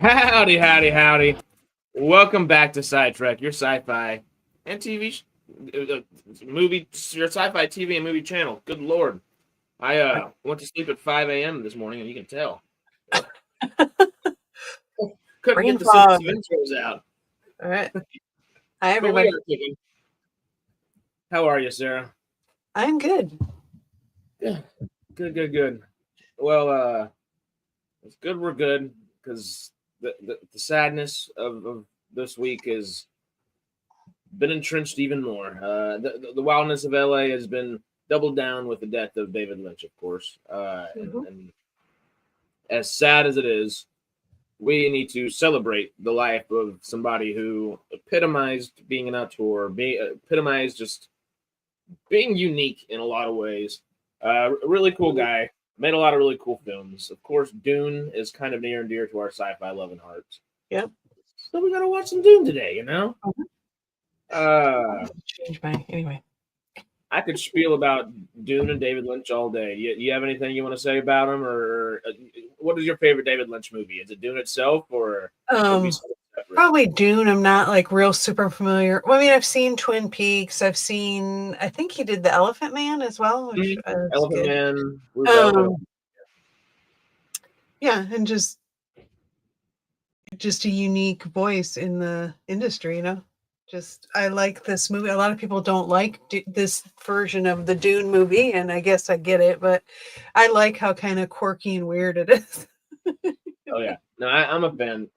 Howdy, howdy, howdy. Welcome back to SciTrek, your sci-fi and TV movie, your sci-fi TV and movie channel. Good Lord. I went to sleep at 5 a.m. this morning, and you can tell. Couldn't Brain get the fog. intros out. All right. Hi, But we everybody. are kicking. How are you, Sarah? I'm good. Yeah. Good. Well, it's good we're good, because the sadness of this week has been entrenched even more. The wildness of LA has been doubled down with the death of David Lynch, of course. And as sad as it is, we need to celebrate the life of somebody who epitomized being an auteur, epitomized just being unique in a lot of ways. A really cool guy, made a lot of really cool films. Of course, Dune is kind of near and dear to our sci-fi love and hearts. Yep. So we gotta watch some Dune today, you know? Change my anyway. I could spiel about Dune and David Lynch all day. You have anything you want to say about him, or what is your favorite David Lynch movie? Is it Dune itself, or Probably Dune. I'm not like real super familiar. Well, I mean, I've seen Twin Peaks. I think he did The Elephant Man as well. Which Elephant good. Man. Yeah, and just a unique voice in the industry, you know. Just I like this movie. A lot of people don't like this version of the Dune movie, and I guess I get it, but I like how kind of quirky and weird it is. Oh yeah, no, I'm a fan.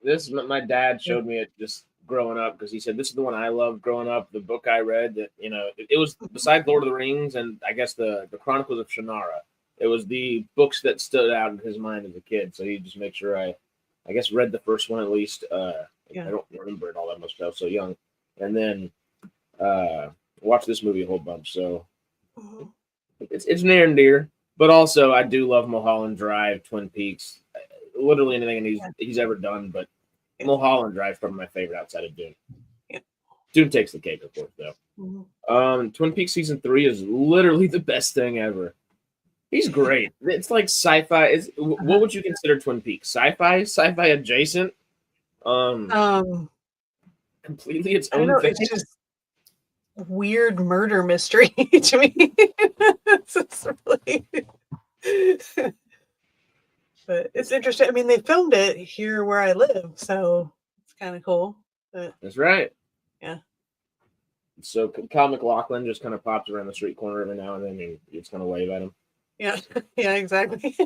My dad showed me it just growing up, because he said this is the one I loved growing up. The book I read, that it was besides Lord of the Rings and I guess the Chronicles of Shannara. It was the books that stood out in his mind as a kid. So he just make sure I guess read the first one at least. I don't remember it all that much. I was so young, and then watched this movie a whole bunch. So it's near and dear. But also, I do love Mulholland Drive, Twin Peaks. Literally anything he's ever done, but Mulholland Drive is probably my favorite outside of Dune. Dune takes the cake, of course, though. Twin Peaks season 3 is literally the best thing ever. He's great. It's like sci-fi. What would you consider Twin Peaks? Sci-fi adjacent? Completely its own thing. It's just weird murder mystery to me. It's really. But it's interesting. I mean, they filmed it here where I live, so it's kind of cool. But, that's right. Yeah. So Kyle MacLachlan just kind of pops around the street corner every now and then, and you just kind of wave at him. Yeah, exactly.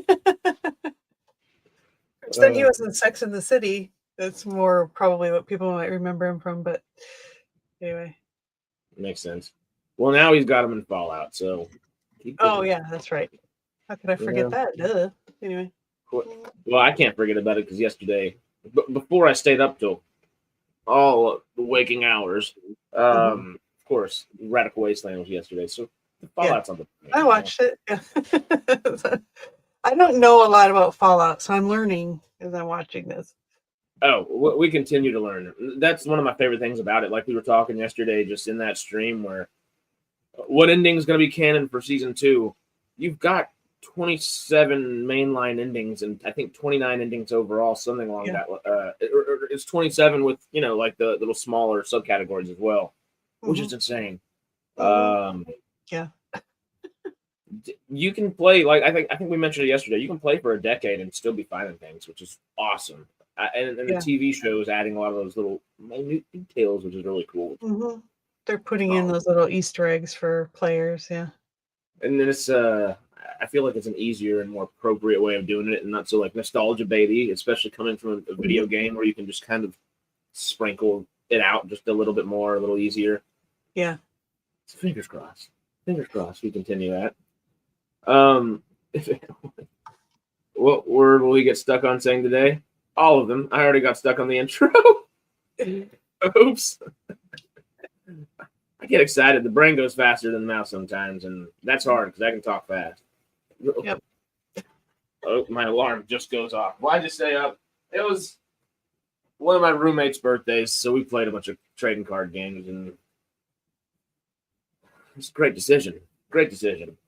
Then he was in Sex and the City. That's more probably what people might remember him from. But anyway, makes sense. Well, now he's got him in Fallout. So. Yeah, that's right. How could I forget that? Duh. Anyway. Well, I can't forget about it because yesterday, before I stayed up till all the waking hours, of course, Radical Wasteland was yesterday. So Fallout's on the. I watched it. Yeah. I don't know a lot about Fallout, so I'm learning as I'm watching this. Oh, we continue to learn. That's one of my favorite things about it. Like we were talking yesterday, just in that stream, where what ending is going to be canon for season 2? You've got 27 mainline endings, and I think 29 endings overall, something along that. It's 27 with like the little smaller subcategories as well, which is insane. You can play, like I think we mentioned it yesterday. You can play for a decade and still be finding things, which is awesome. And the TV show is adding a lot of those little minute details, which is really cool. They're putting in those little Easter eggs for players, yeah. And then it's I feel like it's an easier and more appropriate way of doing it, and not so like nostalgia baity, especially coming from a video game where you can just kind of sprinkle it out just a little bit more, a little easier. Yeah. So fingers crossed. Fingers crossed we continue that. What word will we get stuck on saying today? All of them. I already got stuck on the intro. Oops. I get excited. The brain goes faster than the mouth sometimes, and that's hard because I can talk fast. Yep. Oh, my alarm just goes off. Why'd you stay up? It was one of my roommates' birthdays, so we played a bunch of trading card games, and it's a great decision. Great decision.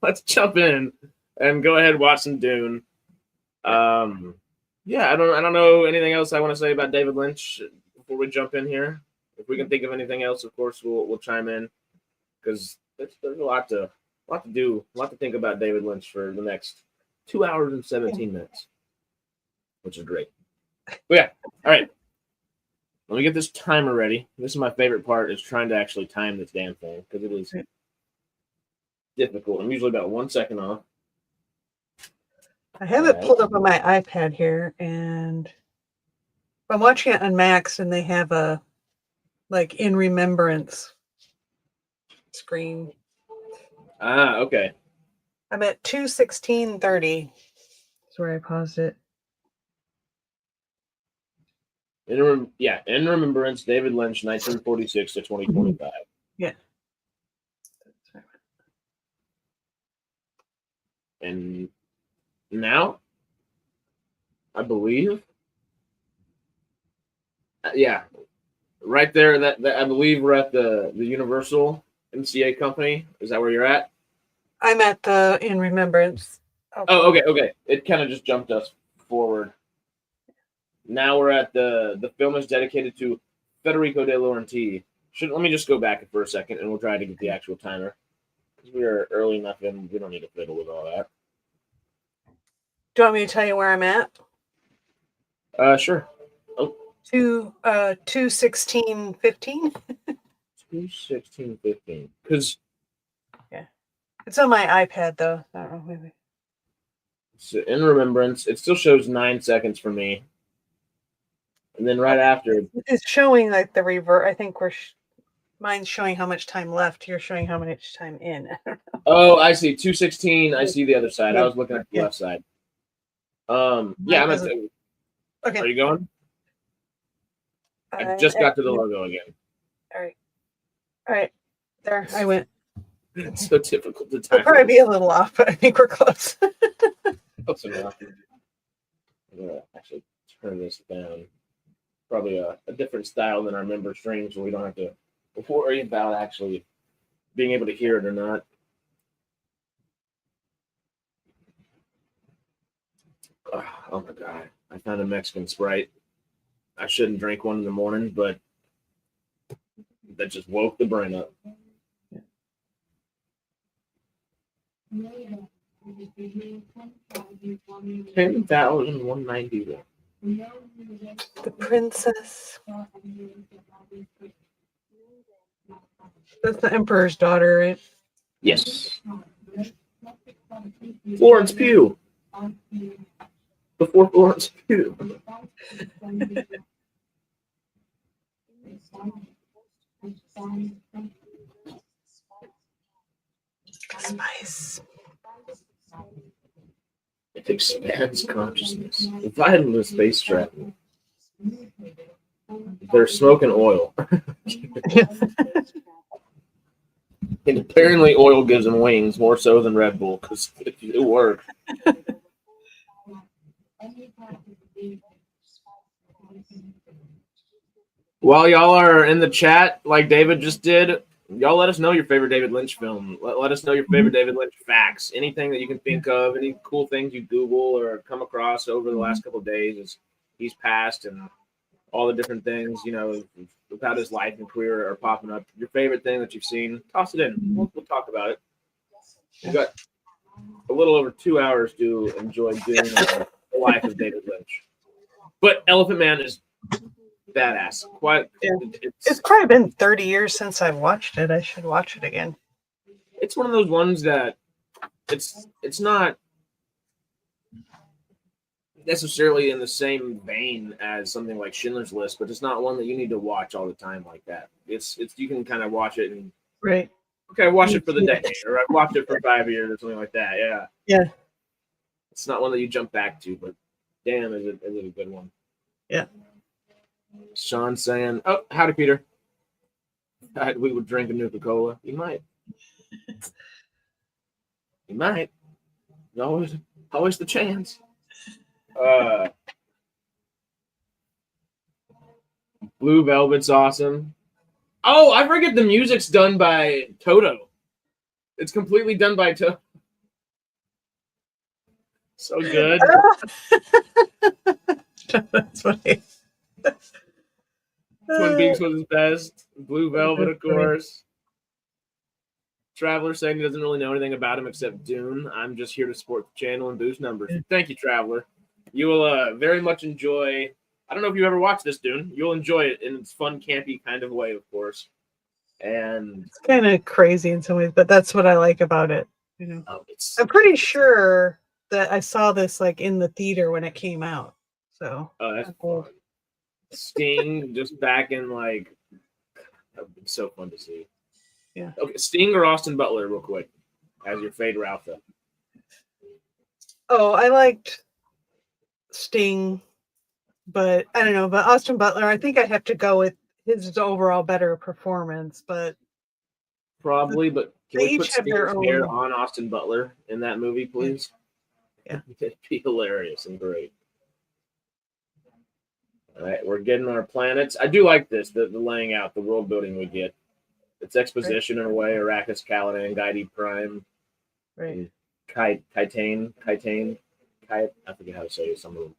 Let's jump in and go ahead and watch some Dune. Yeah, I don't know anything else I want to say about David Lynch before we jump in here. If we can think of anything else, of course, we'll chime in because there's a lot to do, a lot to think about David Lynch for the next 2 hours and 17 minutes, which is great. But yeah, all right. Let me get this timer ready. This is my favorite part, is trying to actually time this damn thing because it is difficult. I'm usually about 1 second off. I have it pulled up on my iPad here, and I'm watching it on Max, and they have a like in remembrance screen. Ah, okay. I'm at 2:16:30. That's where I paused it. In remembrance, David Lynch, 1946 to 2025. Yeah. And now, I believe, yeah, right there. That I believe we're at the Universal MCA company. Is that where you're at? I'm at the in remembrance. Oh, okay. It kind of just jumped us forward. Now we're at the film is dedicated to Federico de Laurentiis. Let me just go back for a second, and we'll try to get the actual timer because we are early enough, and we don't need to fiddle with all that. Do you want me to tell you where I'm at? Sure. Oh. 2:16:15. 2:16:15. Because it's on my iPad though. I don't know, maybe. So in remembrance, it still shows 9 seconds for me. And then right after, it's showing like the revert. I think mine's showing how much time left. You're showing how much time in. Oh, I see. 2:16. I see the other side. I was looking at the left side. Yeah, I'm at. Okay. Are you going? I just got to the logo again. All right. There, I went. It's so difficult to time. We'll probably be a little off, but I think we're close. Close enough. I'm gonna actually turn this down. Probably a different style than our member streams, where we don't have to worry about actually being able to hear it or not. Oh my god! I found a Mexican Sprite. I shouldn't drink one in the morning, but that just woke the brain up. 10,191. The princess. That's the Emperor's daughter, right? Yes. Florence Pugh. Before Florence Pugh. Spice. It expands consciousness. Vital to space travel. They're smoking oil. And apparently oil gives them wings more so than Red Bull, because it worked. While y'all are in the chat, like David just did, y'all let us know your favorite David Lynch film. Let us know your favorite David Lynch facts. Anything that you can think of, any cool things you Google or come across over the last couple of days as he's passed, and all the different things, about his life and career are popping up. Your favorite thing that you've seen, toss it in. We'll talk about it. We've got a little over 2 hours to enjoy Dune and the life of David Lynch. But Elephant Man is badass. It's probably been 30 years since I've watched it. I should watch it again. It's one of those ones that it's not necessarily in the same vein as something like Schindler's List, but it's not one that you need to watch all the time like that. It's you can kind of watch it and right. Okay, I watched it for the decade, or I watched it for 5 years or something like that. Yeah. Yeah. It's not one that you jump back to, but damn, is it a good one? Yeah. Sean saying, "Oh, howdy, Peter. We would drink a Nuka-Cola. You might. You might. Always the chance." Blue Velvet's awesome. Oh, I forget the music's done by Toto. It's completely done by Toto. So good. That's funny. Twin Peaks was his best. Blue Velvet, of Funny. course. Traveler saying he doesn't really know anything about him except Dune. I'm just here to support the channel and boost numbers. Yeah. Thank you, Traveler. You will very much enjoy. I don't know if you ever watched this, Dune. You'll enjoy it in its fun, campy kind of way, of course. And It's kind of crazy in some ways, but that's what I like about it. You know, I'm pretty sure that I saw this like in the theater when it came out. So that's fun. Sting just back in like it's so fun to see. Yeah. Okay, Sting or Austin Butler, real quick, as your fade Ralpha. Oh, I liked Sting, but I don't know. But Austin Butler, I think I have to go with his overall better performance. But probably, but can they we put each have their Sting's hair own. on Austin Butler in that movie, please? Yeah. It'd be hilarious and great. All right, we're getting our planets. I do like this, the laying out, the world building we get. It's exposition in a way. Arrakis, Caladan, Guide Prime, Right. Kitane. I forget how to say some of them.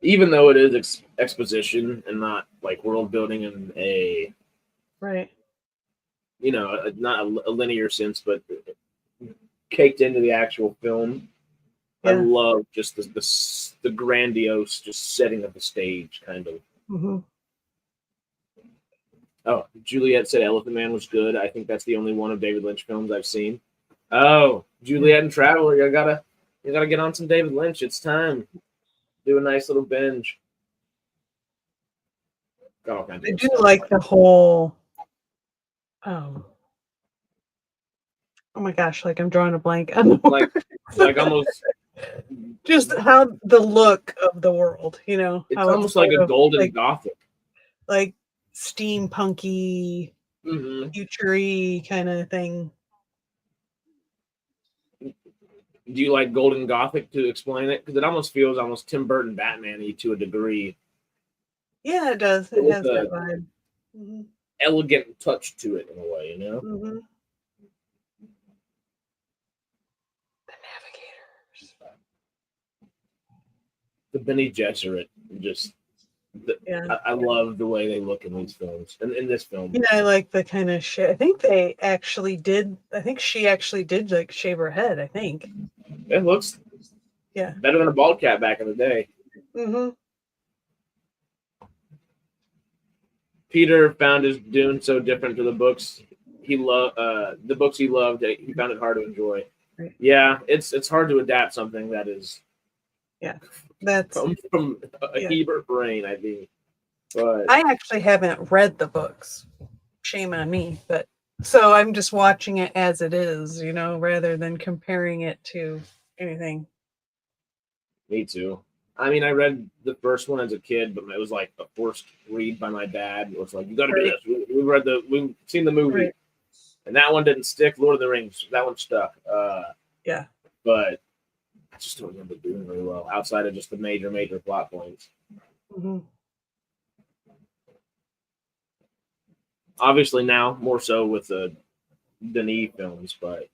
Even though it is exposition and not like world building in a Right. You know, not a linear sense, but caked into the actual film. Yeah. I love just the grandiose, just setting of the stage, kind of. Mm-hmm. Oh, Juliet said Elephant Man was good. I think that's the only one of David Lynch films I've seen. Oh, Juliet and Traveler, you gotta get on some David Lynch. It's time. Do a nice little binge. I do like the whole. Oh my gosh! Like I'm drawing a blank. like almost. Just how the look of the world, you know. It's almost like a golden Gothic. Like steampunky, future-y kind of thing. Do you like golden Gothic to explain it? Because it almost feels almost Tim Burton Batman-y to a degree. Yeah, it does. It has that vibe. Mm-hmm. Elegant touch to it in a way, you know? Mm-hmm. The Bene Gesserit, just I love the way they look in these films and in this film. Yeah, I like the kind of shit. I think she actually did like shave her head. I think it looks better than a bald cap back in the day. Mm-hmm. Peter found his Dune so different to the books. He loved the books he loved. He found it hard to enjoy. Right. Yeah, it's hard to adapt something that is. Yeah, that's from a Hebert brain, I think. But I actually haven't read the books. Shame on me, but so I'm just watching it as it is, you know, rather than comparing it to anything. Me too. I mean, I read the first one as a kid, but it was like a forced read by my dad. It was like, you got to do this. We've seen the movie, and that one didn't stick. Lord of the Rings, that one stuck. But I just don't remember doing very well outside of just the major plot points. Mm-hmm. Obviously now more so with the Denis films, but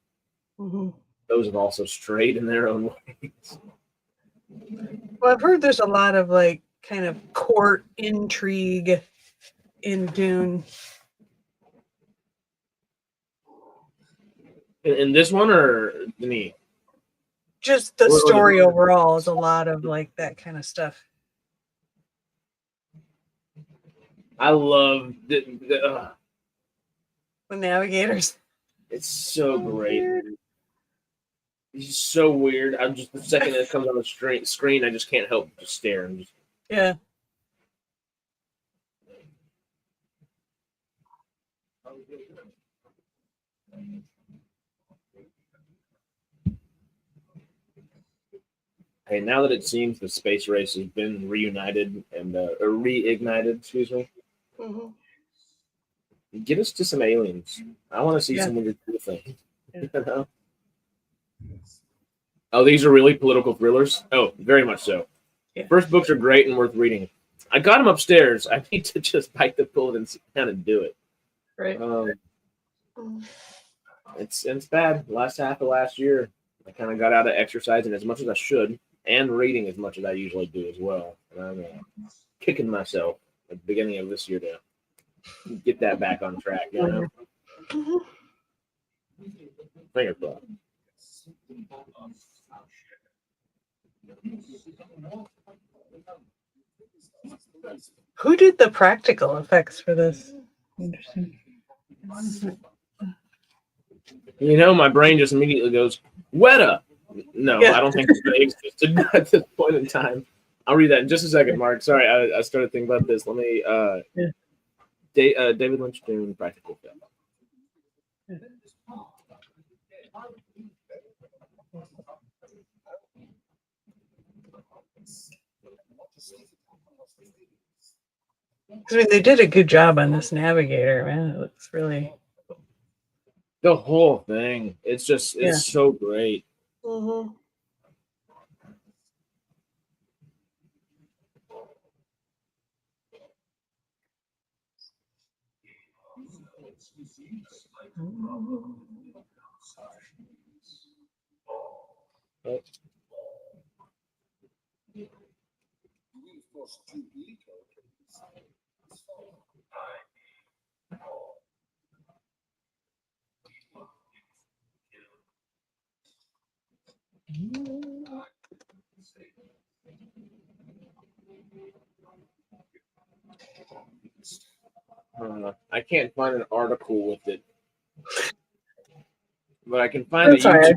those have also strayed in their own ways. Well, I've heard there's a lot of like kind of court intrigue in Dune. In this one or Denis? Just the story overall is a lot of like that kind of stuff. I love the navigators. It's so great. He's so weird. I'm just the second it comes on the screen, I just can't help but stare and just. Yeah. Hey, now that it seems the space race has been reunited and reignited, excuse me. Get us to some aliens. I want to see some weird cool things. You know? Oh, these are really political thrillers? Oh, very much so. Yeah. First books are great and worth reading. I got them upstairs. I need to just bite the bullet and sit down and do it. Right. It's bad. Last half of last year, I kind of got out of exercising as much as I should, and reading as much as I usually do as well. And I'm kicking myself at the beginning of this year to get that back on track. You know, finger crossed. Who did the practical effects for this? Interesting. You know, my brain just immediately goes, Weta! No, Yeah. I don't think they existed at this point in time. I'll read that in just a second, Mark. Sorry, I started thinking about this. Let me, David Lynch Dune practical effects. I mean, they did a good job on this navigator, man. It looks really. The whole thing. It's just, it's so great. Mm-hmm. I can't find an article with it, but I can find That's a all right.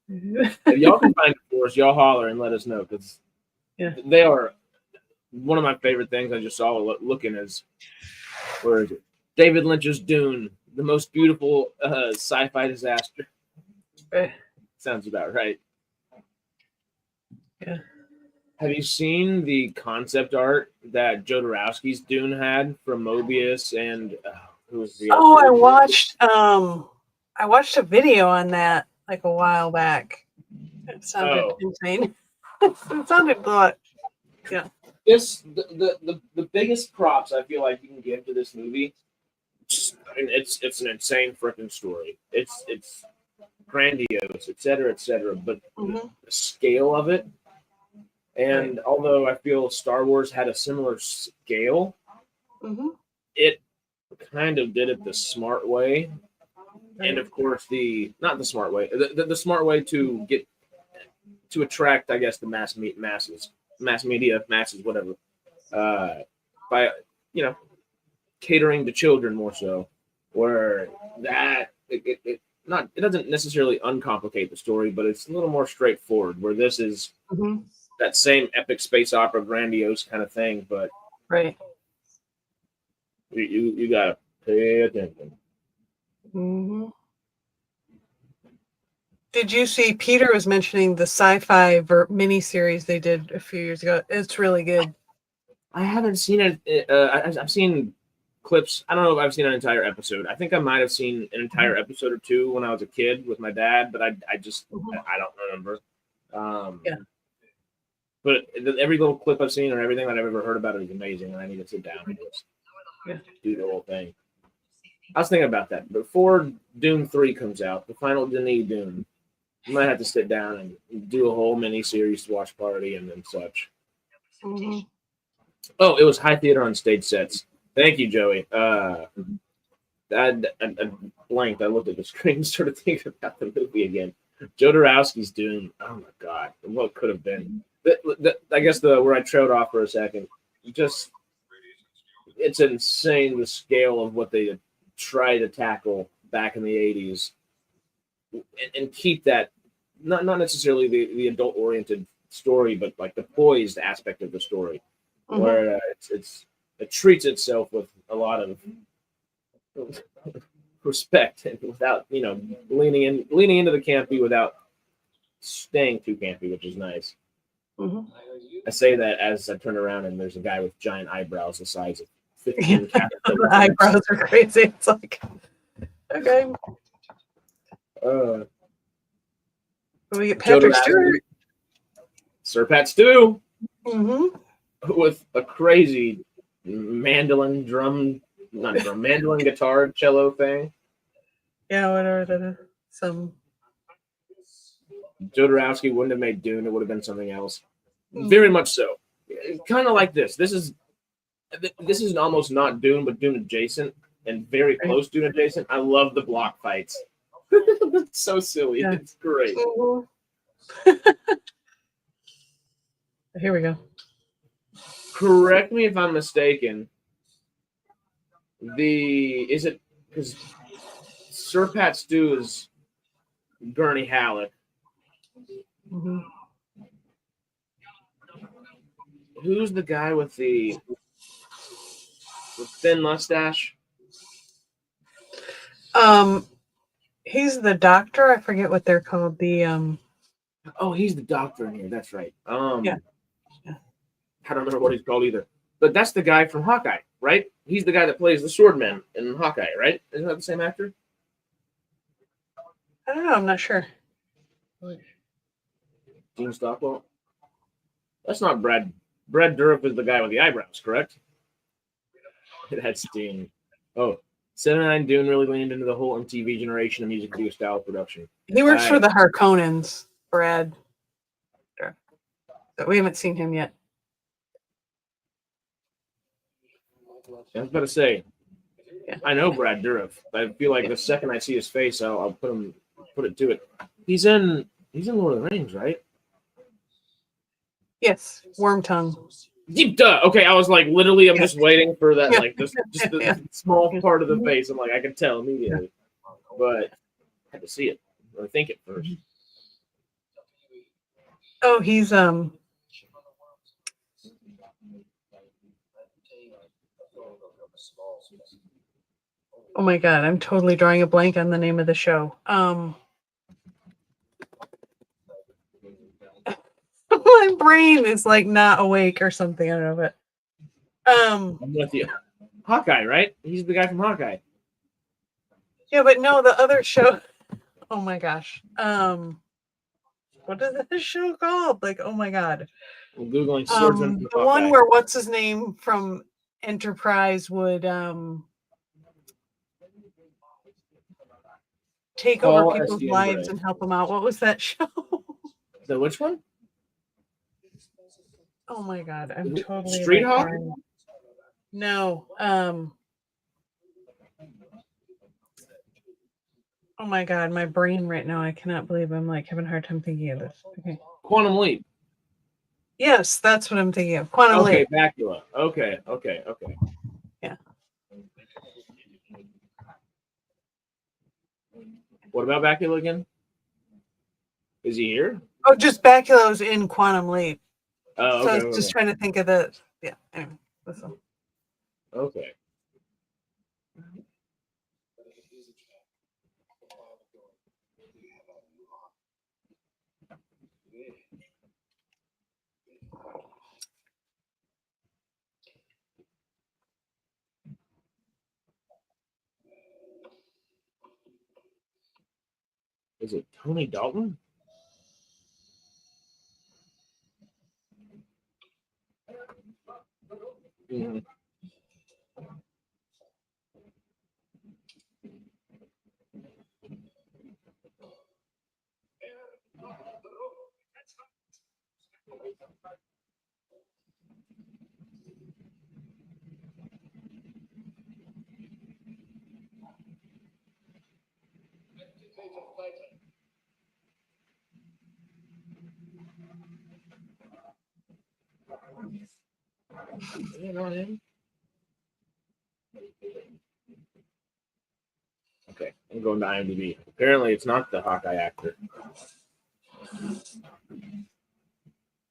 YouTube. If y'all can find it for us, y'all holler and let us know, because they are one of my favorite things. I just saw looking as, where is it? David Lynch's Dune, the most beautiful sci-fi disaster. Sounds about right. Yeah. Have you seen the concept art that Jodorowsky's Dune had from Mobius and who was the? Oh, I watched a video on that like a while back. It sounded insane. It sounded good. Yeah. The biggest props I feel like you can give to this movie. It's an insane freaking story. It's grandiose, etc., etc. But the scale of it. And although I feel Star Wars had a similar scale, it kind of did it the smart way. And of course, not the smart way, the smart way to attract, I guess, the masses, whatever, by catering to children more so, where that it doesn't necessarily uncomplicate the story, but it's a little more straightforward. Where this is. That same epic space opera, grandiose kind of thing, but you gotta pay attention. Did you see Peter was mentioning the sci-fi miniseries they did a few years ago? It's really good. I haven't seen it. I've seen clips. I don't know if I've seen an entire episode. I think I might have seen an entire episode or two when I was a kid with my dad, but I don't remember. But every little clip I've seen or everything that I've ever heard about it is amazing, and I need to sit down and just do the whole thing. I was thinking about that. Before Dune 3 comes out, the final Denis Dune, I might have to sit down and do a whole mini-series to watch party and such. Oh, it was high theater on stage sets. Thank you, Joey. I blanked. I looked at the screen and started thinking about the movie again. Jodorowsky's Dune. Oh, my God. What could have been? I guess where I trailed off for a second, it's insane the scale of what they tried to tackle back in the 80s and keep that not necessarily the adult oriented story, but like the poised aspect of the story, where it treats itself with a lot of respect and without leaning into the campy without staying too campy, which is nice. I say that as I turn around and there's a guy with giant eyebrows the size of 15 The eyebrows are crazy. It's like, okay. We get Patrick Stewart. Sir Pat Stew. with a crazy mandolin guitar, cello thing. Yeah, whatever that is. Some Jodorowsky wouldn't have made Dune; it would have been something else. Very much so. Kind of like this. This is almost not Dune, but Dune adjacent and very close Dune adjacent. I love the block fights. It's so silly. Yeah. It's great. Here we go. Correct me if I'm mistaken. Is it because Sir Pat Stew is Gurney Halleck? Mm-hmm. Who's the guy with the thin mustache? He's the doctor. I forget what they're called. The Oh, he's the doctor in here. That's right. Yeah. I don't remember what he's called either. But that's the guy from Hawkeye, right? He's the guy that plays the Swordman in Hawkeye, right? Isn't that the same actor? I don't know. I'm not sure. Dean Stockwell? That's not Brad. Brad Dourif is the guy with the eyebrows, correct? That's Dean. Oh, 79 Dune really leaned into the whole MTV generation of music video style production. He works for the Harkonnens, Brad. But we haven't seen him yet. I was about to say, I know Brad Dourif. I feel like the second I see his face, I'll put it to it. He's in Lord of the Rings, right? Yes, Wormtongue. Deep duh. Okay, I was like, literally, I'm just waiting for that, like, just the small part of the face. I'm like, I can tell immediately, but I had to see it or think it first. Oh, he's Oh my god, I'm totally drawing a blank on the name of the show. My brain is like not awake or something. I don't know, but I'm with you. Hawkeye, right? He's the guy from Hawkeye. Yeah, but no, the other show. Oh my gosh. What is this show called? Like, oh my god. I'm Googling Swordsman. The one where what's his name from Enterprise would take over people's lives and help them out. What was that show? The which one? Oh my god, I'm totally Street Hawk? No. Oh my god, my brain right now, I cannot believe I'm like having a hard time thinking of this. Okay. Quantum Leap. Yes, that's what I'm thinking of. Quantum Leap. Okay, Bacula. Okay. Yeah. What about Bacula again? Is he here? Oh, just Bacula was in Quantum Leap. Oh, okay. So I was just trying to think of the. Yeah. Anyway, listen. Okay. Is it Tony Dalton? Mm-hmm. You know him? Okay, I'm going to IMDb. Apparently, it's not the Hawkeye actor.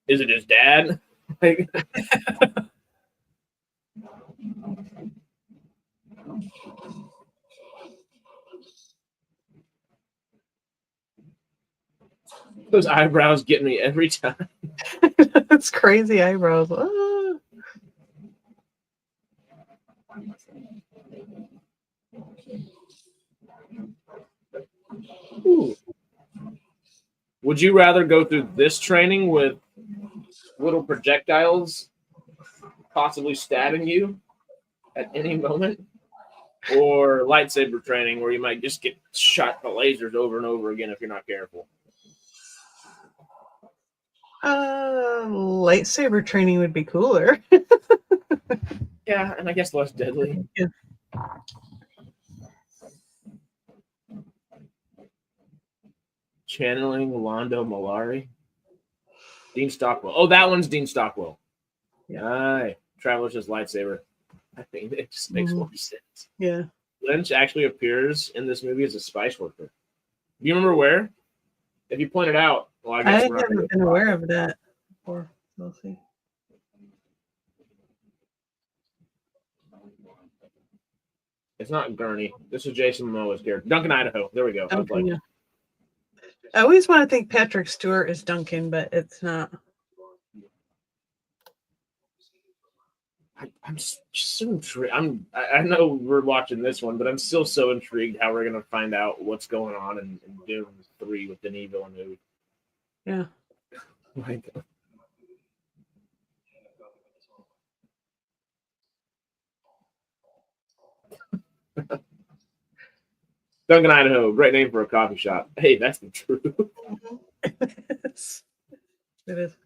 Is it his dad? Those eyebrows get me every time. That's crazy eyebrows. Ah. Ooh. Would you rather go through this training with little projectiles possibly stabbing you at any moment, or lightsaber training where you might just get shot by lasers over and over again if you're not careful. Lightsaber training would be cooler. Yeah, and I guess less deadly. Yeah. Channeling Londo Mollari. Dean Stockwell. Oh, that one's Dean Stockwell. Yeah. Aye. Traveler's just lightsaber. I think it just makes more sense. Yeah. Lynch actually appears in this movie as a spice worker. Do you remember where? If you point it out, well, I guess I've never been aware of that before. We'll see. It's not Gurney. This is Jason Momoa's character. Duncan, Idaho. There we go. Duncan, yeah. I always want to think Patrick Stewart is Duncan, but it's not. I'm so intrigued. I know we're watching this one, but I'm still so intrigued how we're gonna find out what's going on in Dune 3 with Denis Villeneuve. Yeah. Like, Duncan, Idaho, great name for a coffee shop. Hey, that's the truth. It is.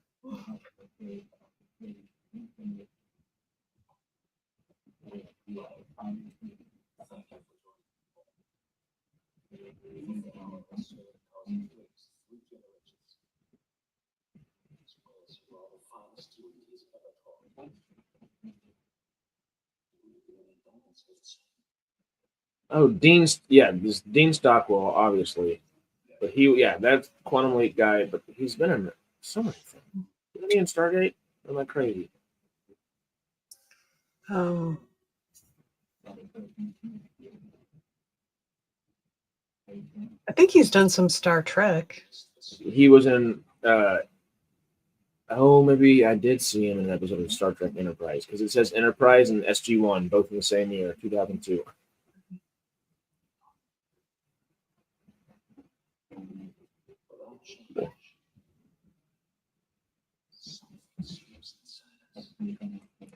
Oh, Dean Stockwell, obviously. But that's Quantum Leap guy, but he's been in so many things. Isn't he in Stargate? Am I crazy? I think he's done some Star Trek. He was in maybe I did see him in an episode of Star Trek Enterprise, because it says Enterprise and SG-1, both in the same year, 2002.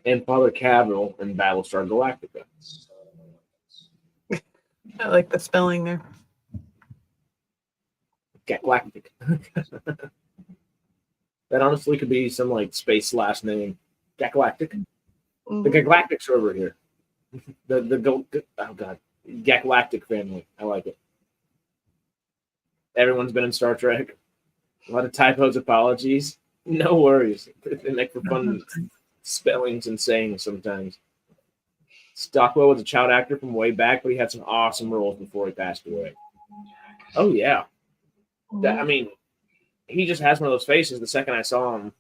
And Father Cavill in Battlestar Galactica. I like the spelling there. Galactic. That honestly could be some like space last name. Galactic. Mm-hmm. The Galactics are over here. Galactic family. I like it. Everyone's been in Star Trek. A lot of typos, apologies. No worries. They make for fun spellings and sayings sometimes. Stockwell was a child actor from way back, but he had some awesome roles before he passed away. Oh, yeah. I mean, he just has one of those faces. The second I saw him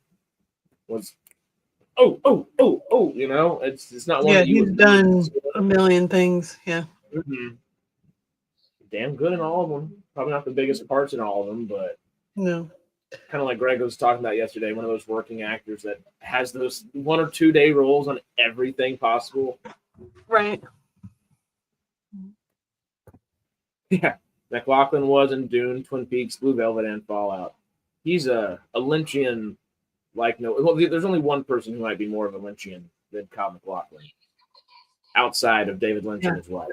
was, you know, it's not one. Yeah, he's done a million things. Yeah. Mm-hmm. Damn good in all of them. Probably not the biggest parts in all of them, but no. Kind of like Greg was talking about yesterday, one of those working actors that has those 1 or 2 day roles on everything possible. Right. Yeah. McLaughlin was in Dune, Twin Peaks, Blue Velvet, and Fallout. He's a Lynchian, there's only one person who might be more of a Lynchian than Kyle MacLachlan, outside of David Lynch and his wife.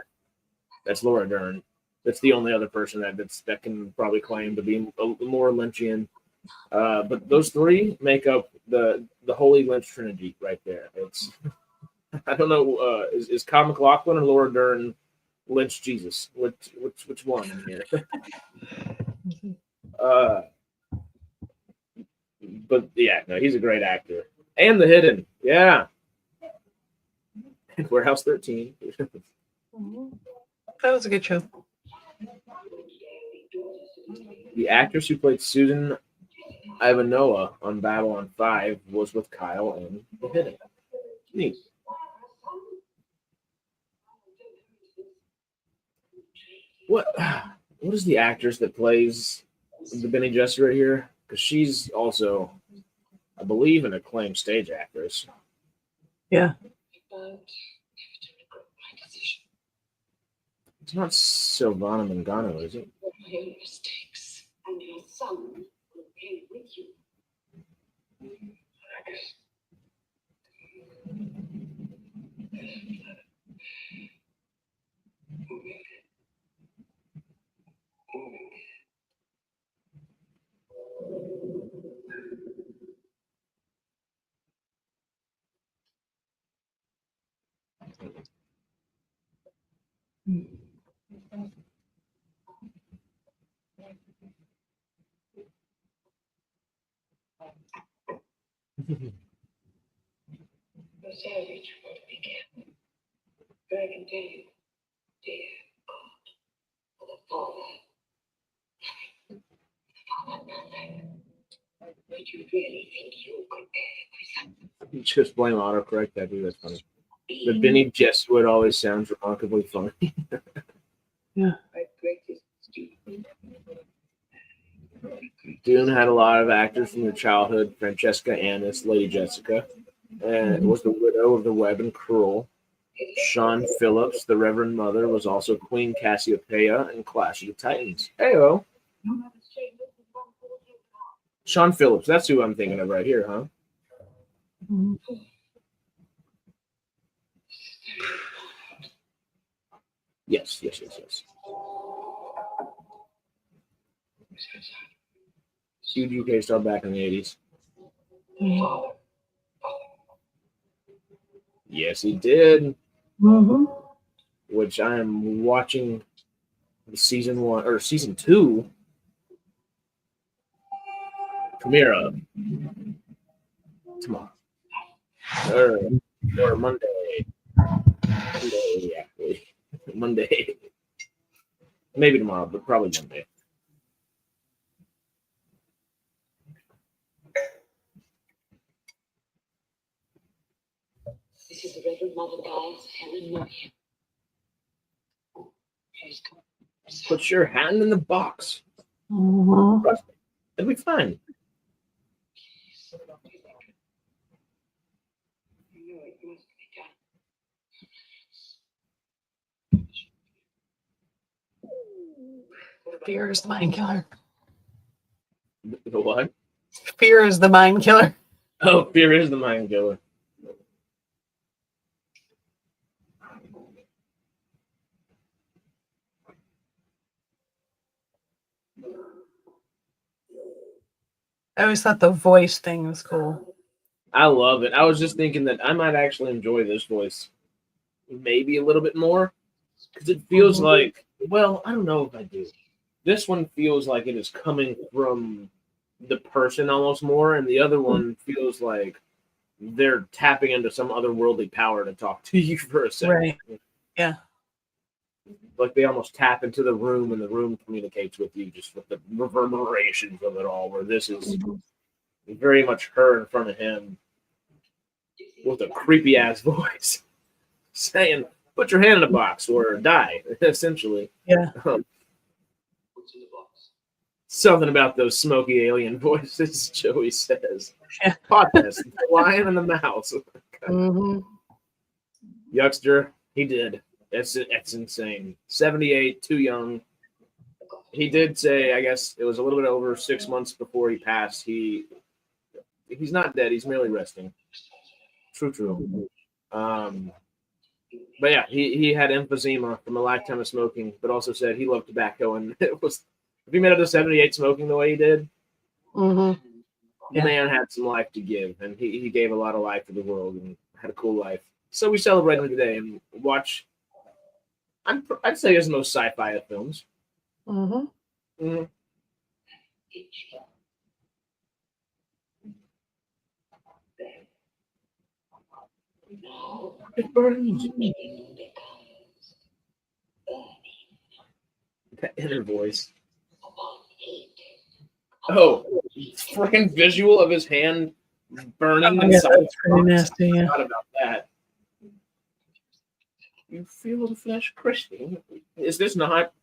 That's Laura Dern. That's the only other person that can probably claim to be more Lynchian. But those three make up the holy Lynch trinity right there. It's I don't know, is Kyle MacLachlan or Laura Dern Lynch Jesus? Which one in here? But yeah, no, he's a great actor. And The Hidden, yeah. Warehouse 13. That was a good show. The actress who played Susan Ivanoa on Babylon 5 was with Kyle in The Hidden. Neat. What is the actress that plays the Bene Gesserit here? Because she's also, I believe, an acclaimed stage actress. Yeah. It's not Silvana Mangano, is it? Your mistakes and your son will pay with you. You're savage, but be careful. But I can tell you, dear God, for the Father, would you really think you could bear Just blame autocorrect. That's funny. The Benny Jesuit always sounds remarkably funny. Yeah. my greatest student? Dune had a lot of actors from your childhood. Francesca Annis, Lady Jessica, and was the widow of the Web and Cruel. Sean Phillips, the Reverend Mother, was also Queen Cassiopeia in Clash of the Titans. Heyo. Sean Phillips, that's who I'm thinking of right here, huh? Mhm. Yes. Huge UK star back in the 80s. Mhm. Yes, he did. Mhm. Which I am watching the season 1 or season 2 premiere of tomorrow or Monday. Monday, actually. Monday. Maybe tomorrow, but probably Monday. This is the Reverend Mother Giles, Helen Murray. She's come. Put your hand in the box. Mhm. Trust me. It'll be fine. You know it must be done. Fear is the mind killer. The what? Fear is the mind killer. Oh, fear is the mind killer. I always thought the voice thing was cool. I love it. I was just thinking that I might actually enjoy this voice maybe a little bit more because it feels like, well, I don't know if I do. This one feels like it is coming from the person almost more, and the other one feels like they're tapping into some otherworldly power to talk to you for a second. Right. Yeah. Like they almost tap into the room, and the room communicates with you just with the reverberations of it all. Where this is very much her in front of him with a creepy ass voice saying, "Put your hand in a box or die," essentially. Yeah. What's in the box? Something about those smoky alien voices, Joey says. Yeah. Podcast, the lion and the mouse. Mm-hmm. Yuckster, he did. That's insane. 78, too young. He did say, I guess it was a little bit over 6 months before he passed. He's not dead. He's merely resting. True. But yeah, he had emphysema from a lifetime of smoking, but also said he loved tobacco, and it was if he made it to 78 smoking the way he did, Mm-hmm. the Yeah. man had some life to give, and he gave a lot of life to the world and had a cool life. So we celebrate him today and watch. I'd say his most sci-fi of films. Mm-hmm. Mm. No, It burns. it becomes burning That inner voice. upon heat. Oh, freaking visual of his hand burning Oh, yeah, inside. that's pretty nasty. I Yeah. forgot about that. You feel the flesh crispy. Is this not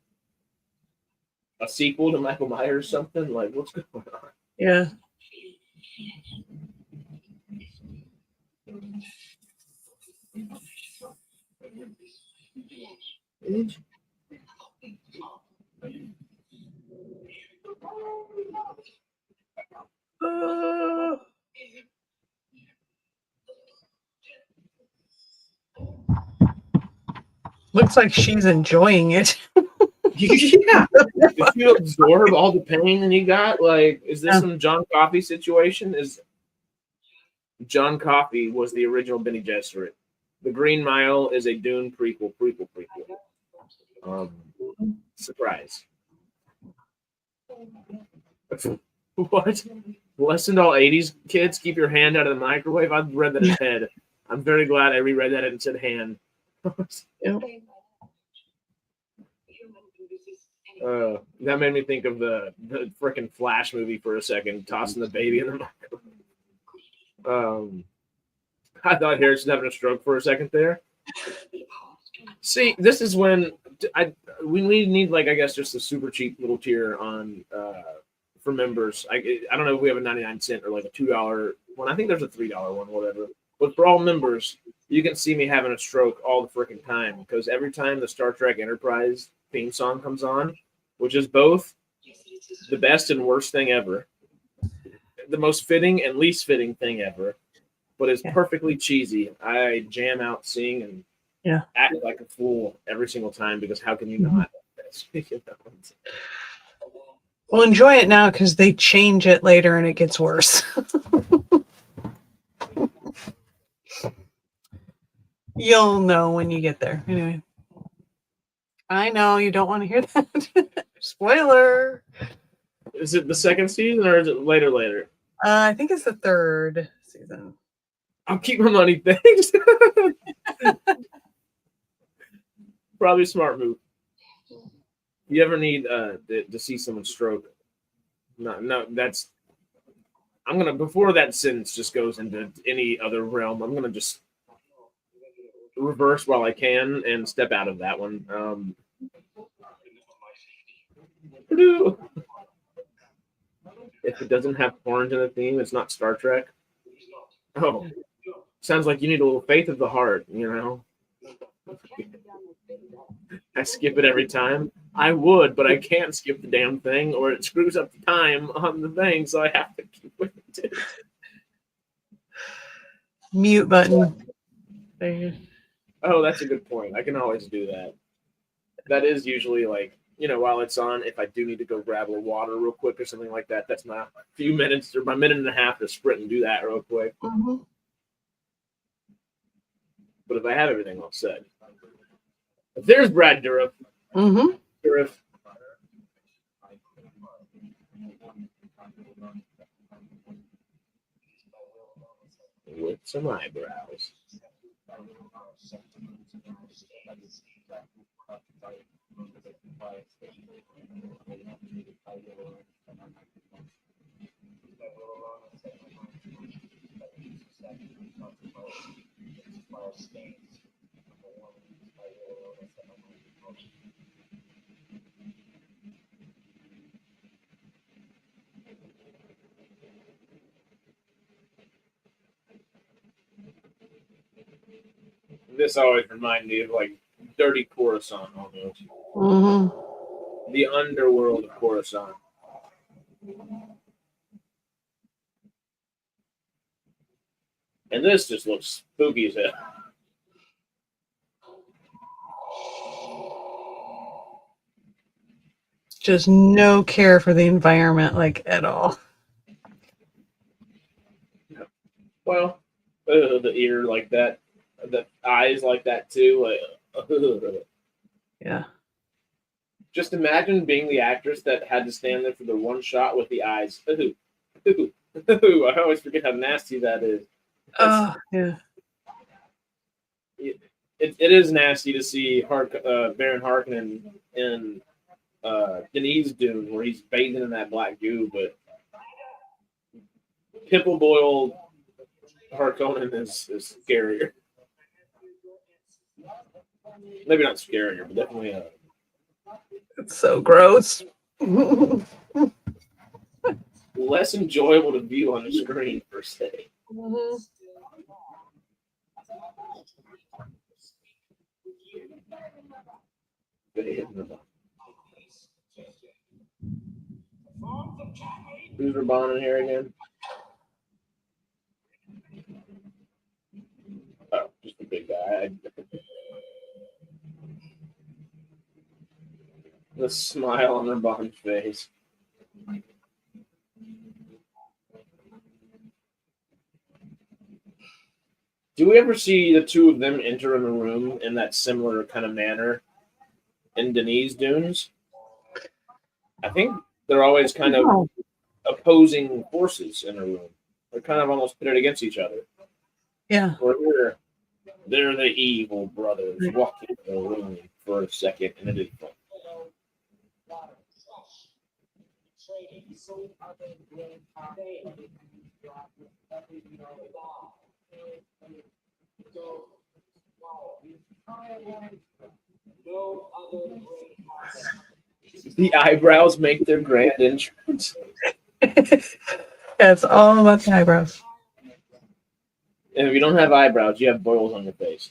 a sequel to Michael Myers? Something like what's going on? Yeah. Looks like she's enjoying it. Yeah. If you absorb all the pain that you got, like, is this Yeah. some John Coffey situation? Is John Coffey was the original Benny Gesserit. The Green Mile is a Dune prequel. Surprise. What? Listen to all 80s kids, keep your hand out of the microwave. I've read that in head. I'm very glad I reread that and said hand. Yep. That made me think of the freaking Flash movie for a second, tossing the baby in the microwave. I thought Harrison's having a stroke for a second there. See, this is when we need, like, I guess just a super cheap little tier on for members. I don't know if we have a 99-cent or like a $2 one. I think there's a $3 one, whatever. But for all members, you can see me having a stroke all the freaking time because every time the Star Trek Enterprise theme song comes on, which is both the best and worst thing ever, the most fitting and least fitting thing ever, but it's perfectly cheesy. I jam out, sing, and act like a fool every single time because how can you not? Well, enjoy it now because they change it later and it gets worse. You'll know when you get there. Anyway. I know you don't want to hear that. Spoiler. Is it the second season or is it later? I think it's the third season. I'll keep my money. Thanks. Probably a smart move. You ever need to see someone stroke? No, that's. I'm gonna before that sentence just goes into any other realm. I'm gonna just reverse while I can and step out of that one. If it doesn't have horns in the theme, it's not Star Trek. Oh, sounds like you need a little faith of the heart, you know. I skip it every time. I would, but I can't skip the damn thing, or it screws up the time on the thing, so I have to keep with it. Mute button. Oh, that's a good point. I can always do that. That is usually like, you know, while it's on, if I do need to go grab a water real quick or something like that, that's my few minutes or my minute and a half to sprint and do that real quick. Mm-hmm. But if I have everything all set, if there's Brad Dourif. Mm-hmm. Dourif. With some eyebrows. This always reminds me of like dirty Coruscant almost. Mm-hmm. The underworld of Coruscant. And this just looks spooky as hell. Just no care for the environment, like, at all. Well, the ear like that, the eyes like that too. Yeah. Just imagine being the actress that had to stand there for the one shot with the eyes. Ooh, ooh, ooh. I always forget how nasty that is. Oh, yeah. It is nasty to see Baron Harkonnen in Denise Dune where he's bathing in that black goo, but Pimple Boiled Harkonnen is scarier. Maybe not scarier, but definitely It's so gross. less enjoyable to view on the screen per se. Mm-hmm. Who's Raban in here again? Oh, just a big guy. The smile on Raban's face. Do we ever see the two of them enter in a room in that similar kind of manner in Denise Dunes? I think they're always kind of opposing forces in a room. They're kind of almost pitted against each other. Yeah. Or they're the evil brothers walking in the room for a second, and it is fun. The eyebrows make their grand entrance. It's all about the eyebrows. And if you don't have eyebrows, you have boils on your face.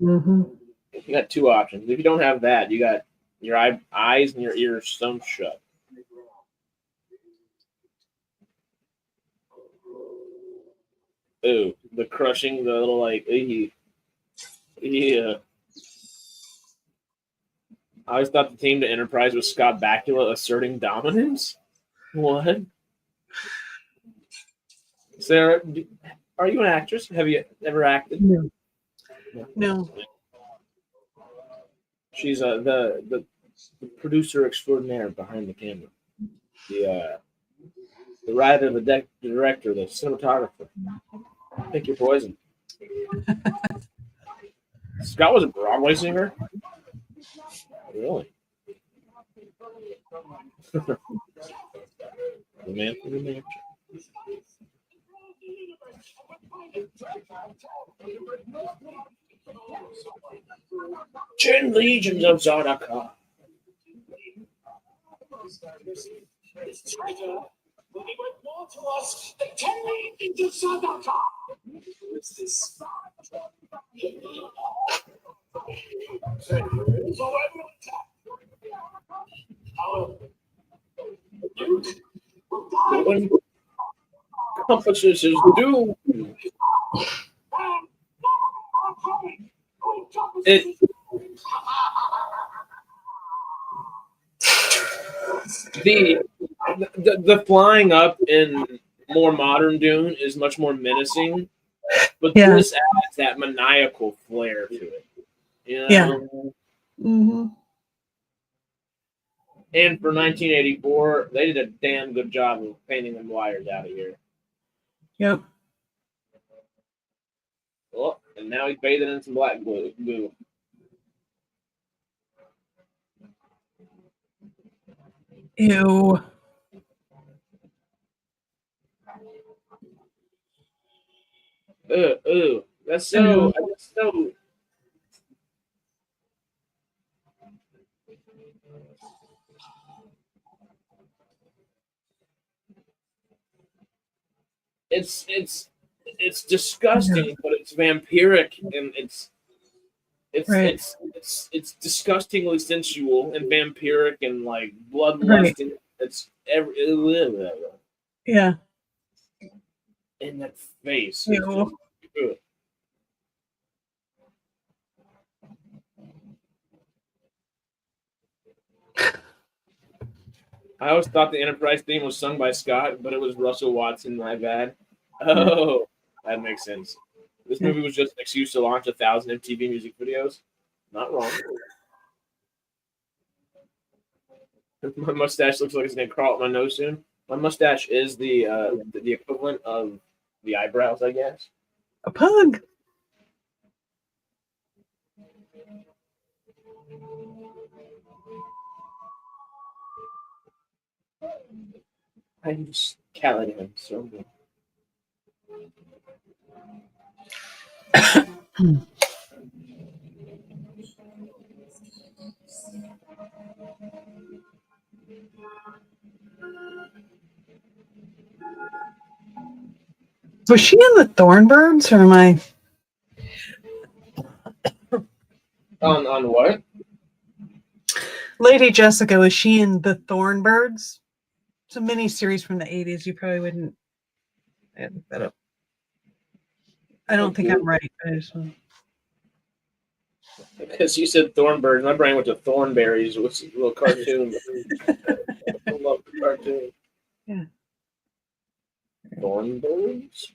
Mm-hmm. You got two options. If you don't have that, you got your eyes and your ears sewn shut. Ooh, the crushing, the little like, yeah. I always thought the team to Enterprise was Scott Bakula asserting dominance. What? Sarah, are you an actress? Have you ever acted? No. She's the producer extraordinaire behind the camera. The writer, the director, the cinematographer. Pick your poison. Scott was a Broadway singer? Really? The man from the mansion. 10 legions of Zadaka. This treasure will be worth more to us than 10 legions of Zadaka. What's this? So everyone our Duke will die. When compasses his doom. The flying up in more modern Dune is much more menacing, but this adds that maniacal flair to it. You know? Yeah. Mm-hmm. And for 1984, they did a damn good job of painting them wires out of here. Yep. Oh, and now he's bathing in some black glue. Ew. Ooh. That's so. It's disgusting, but it's vampiric, and it's disgustingly sensual and vampiric and like bloodlusting. Right. It's Yeah. in that face. Ew. I always thought the Enterprise theme was sung by Scott, but it was Russell Watson. My bad. Oh, that makes sense. This movie was just an excuse to launch 1,000 MTV music videos. Not wrong. My mustache looks like it's gonna crawl up my nose soon. My mustache is the equivalent of the eyebrows, I guess. A pug. I'm just counting him so good. Was she in the Thornbirds, or am I? On what? Lady Jessica, was she in the Thornbirds? It's a mini series from the 80s. You probably wouldn't look that up. I don't think I'm right. I just want... Because you said Thornbirds, my brain went to Thornberries, which is a little cartoon. I love the cartoon. Yeah. Thornbirds?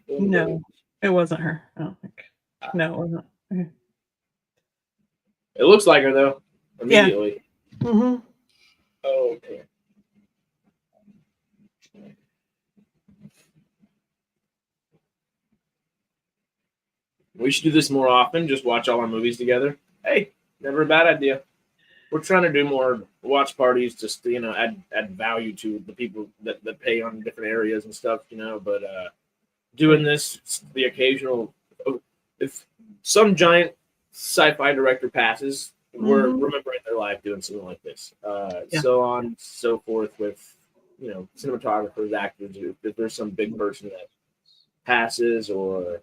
No, it wasn't her. I don't think. No, it wasn't. Okay. It looks like her though. Immediately. Yeah. Mm-hmm. Oh, okay. We should do this more often. Just watch all our movies together. Hey, never a bad idea. We're trying to do more watch parties, just to, add value to the people that pay on different areas and stuff, But doing this, the occasional, if some giant sci-fi director passes, we're remembering their life doing something like this. So on, so forth with, cinematographers, actors. If there's some big person that passes or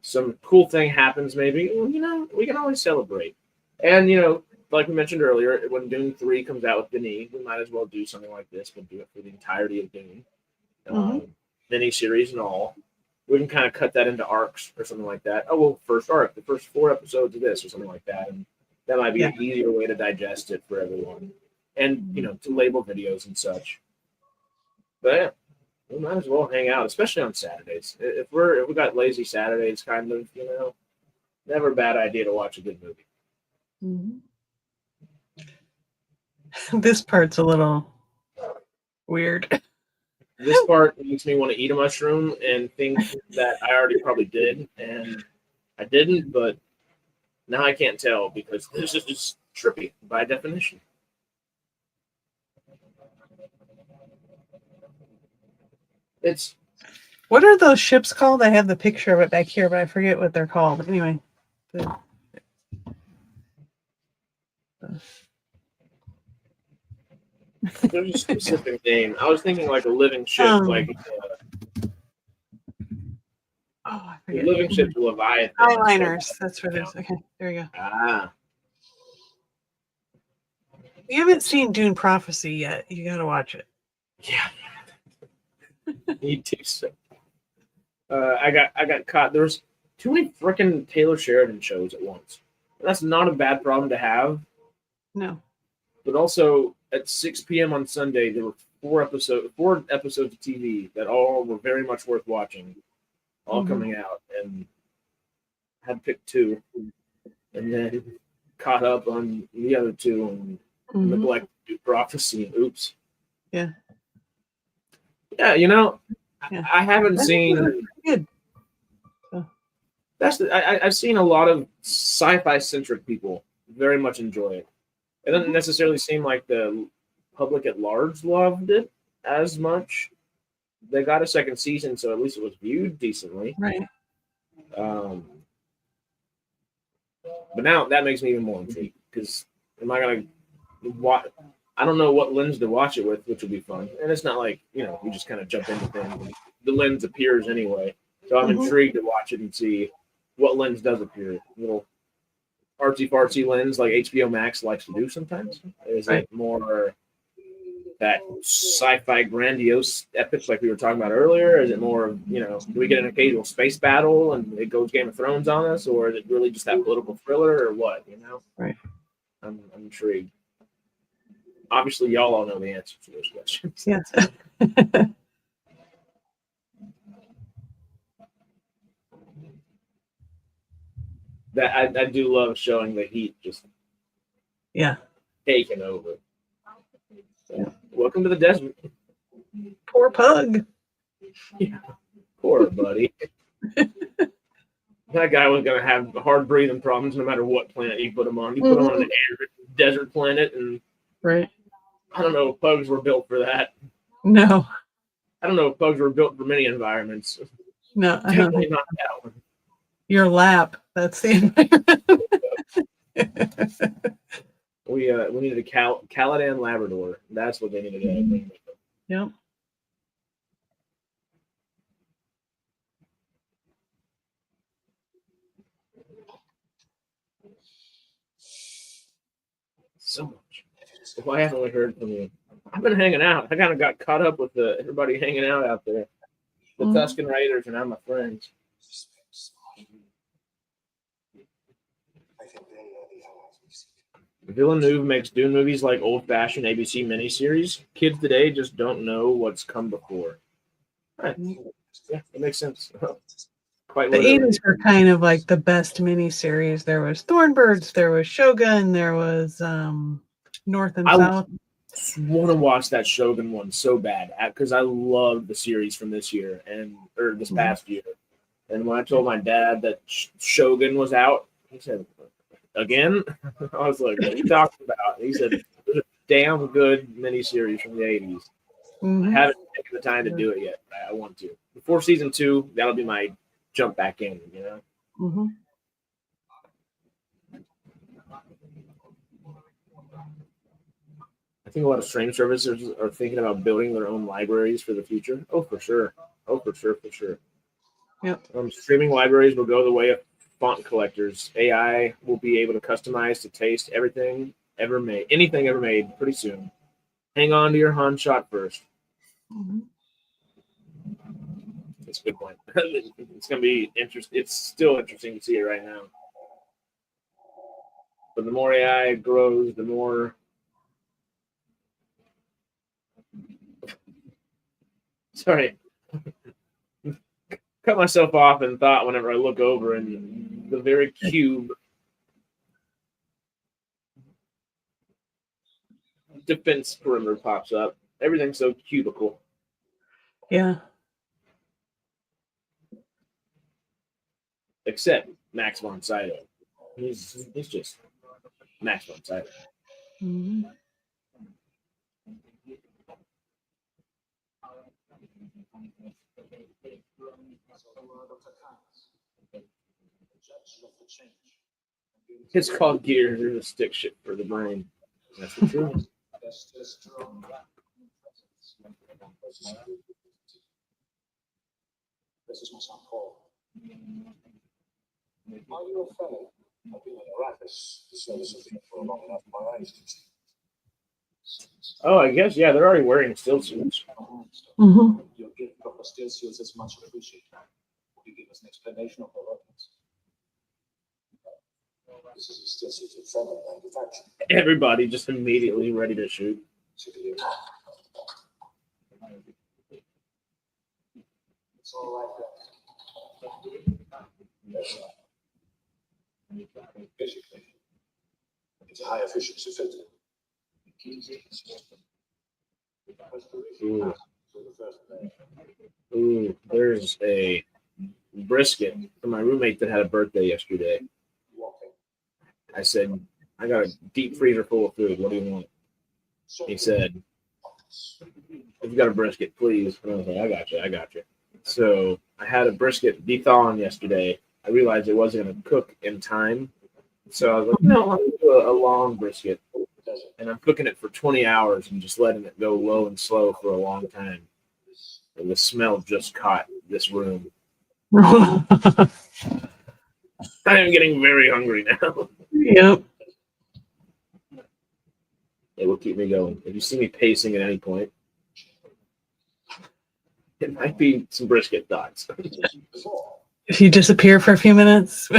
some cool thing happens, maybe, we can always celebrate. And, like we mentioned earlier, when Dune 3 comes out with Denis, we might as well do something like this, but do it for the entirety of Dune. Mini-series and all. We can kind of cut that into arcs or something like that. Oh, well, first arc, the first 4 episodes of this or something like that. And that might be an easier way to digest it for everyone. And, to label videos and such. But yeah, we might as well hang out, especially on Saturdays. If we got lazy Saturdays, kind of, never a bad idea to watch a good movie. This part's a little weird. This part makes me want to eat a mushroom and think that I already probably did, and I didn't, but now I can't tell because this is just trippy by definition. What are those ships called? I have the picture of it back here, but I forget what they're called. Anyway. There's a specific name. I was thinking like a living ship, like I forget. Living ship to Leviathan. Eyeliners. That's what it is. Okay, there you go. Ah. You haven't seen Dune Prophecy yet. You got to watch it. Yeah. Need to. So. I got caught. There's too many freaking Taylor Sheridan shows at once. That's not a bad problem to have. No. But also at 6 p.m. on Sunday, there were 4 episodes of TV that all were very much worth watching, all coming out, and had to pick 2, and then caught up on the other 2 and neglected Dune Prophecy. Oops. Yeah. Yeah, I haven't seen. Good. I've seen a lot of sci-fi centric people very much enjoy it. It doesn't necessarily seem like the public at large loved it as much. They got a second season, so at least it was viewed decently. Right. But now that makes me even more intrigued because am I gonna watch? I don't know what lens to watch it with, which will be fun. And it's not like you just kind of jump into things. The lens appears anyway, so I'm intrigued to watch it and see what lens does appear. Little artsy fartsy lens like HBO Max likes to do sometimes. Is it more that sci-fi grandiose epics like we were talking about earlier? Is it more do we get an occasional space battle and it goes Game of Thrones on us, or is it really just that political thriller, or what? Right. I'm intrigued. Obviously, y'all all know the answer to those questions. Yes. That I do love showing the heat just taking over. So, welcome to the desert. Poor pug. Yeah, poor buddy. That guy was going to have hard breathing problems no matter what planet you put him on. You put him on an arid desert planet, and I don't know if pugs were built for that. No. I don't know if pugs were built for many environments. No, definitely not that one. Your lap. That's the environment. We needed a Caladan Labrador. That's what they needed to bring. Yep. So much. Why haven't we heard from you? I've been hanging out. I kind of got caught up with everybody hanging out there. The Tuscan Raiders and I'm my friends. Villeneuve makes Dune movies like old-fashioned ABC miniseries. Kids today just don't know what's come before. Right. Yeah, it makes sense. Quite the 80s were kind of like the best miniseries. There was Thornbirds, there was Shogun, there was North and South. I want to watch that Shogun one so bad because I love the series from this year or this past year. And when I told my dad that Shogun was out, he said, "Again?" I was like, "What are you talking about?" And he said, "It was a damn good miniseries from the '80s. I haven't taken the time to do it yet. I want to. Before season 2, that'll be my jump back in. You know." Mm-hmm. I think a lot of streaming services are thinking about building their own libraries for the future. Oh, for sure. For sure. Yep. Streaming libraries will go the way of font collectors. AI will be able to customize to taste anything ever made pretty soon. Hang on to your Han shot first. Mm-hmm. That's a good point. It's going to be interesting. It's still interesting to see it right now. But the more AI grows, the more... Sorry. Cut myself off in thought whenever I look over and the very cube defense perimeter pops up. Everything's so cubical. Yeah. Except Max von Sydow. He's just Max von Sydow. Mm-hmm. It's called gears. There's a stick shift for the brain. That's the truth. This is my son Paul. Are you a fellow? I've been in Arrakis. The service has been for long enough for my age to see. Oh, I guess, yeah, they're already wearing still suits. Mm-hmm. Your gift of the still suits is much appreciated. Will you give us an explanation of the weapons? This is a still suit of feather manufactured. Everybody just immediately ready to shoot. It's all right there. Basically, it's a high efficiency filter. Ooh, there's a brisket for my roommate that had a birthday yesterday. I said, I got a deep freezer full of food. What do you want? He said, if you got a brisket, please. And I was like, I got you. So I had a brisket de-thawing yesterday. I realized it wasn't going to cook in time. So I was like, no, let me do a long brisket. And I'm cooking it for 20 hours and just letting it go low and slow for a long time. And the smell just caught this room. I am getting very hungry now. Yep. It will keep me going. If you see me pacing at any point, it might be some brisket thoughts. If you disappear for a few minutes.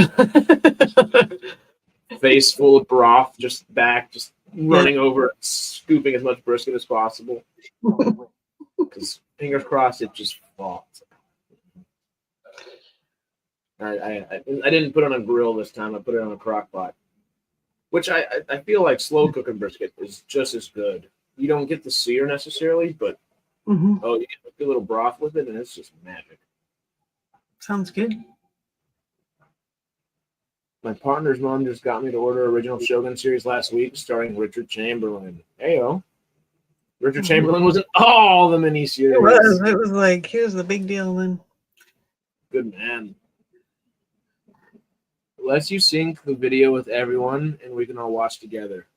Face full of broth, just running over, scooping as much brisket as possible. Because fingers crossed, it just falls. I didn't put it on a grill this time. I put it on a crock pot, which I feel like slow cooking brisket is just as good. You don't get the sear necessarily, but Mm-hmm. you get a good little broth with it, and it's just magic. Sounds good. My partner's mom just got me to order original Shogun series last week, starring Richard Chamberlain. Heyo. Richard Chamberlain was in all the miniseries. It was like, here's the big deal then. Good man. Lets you sync the video with everyone, and we can all watch together.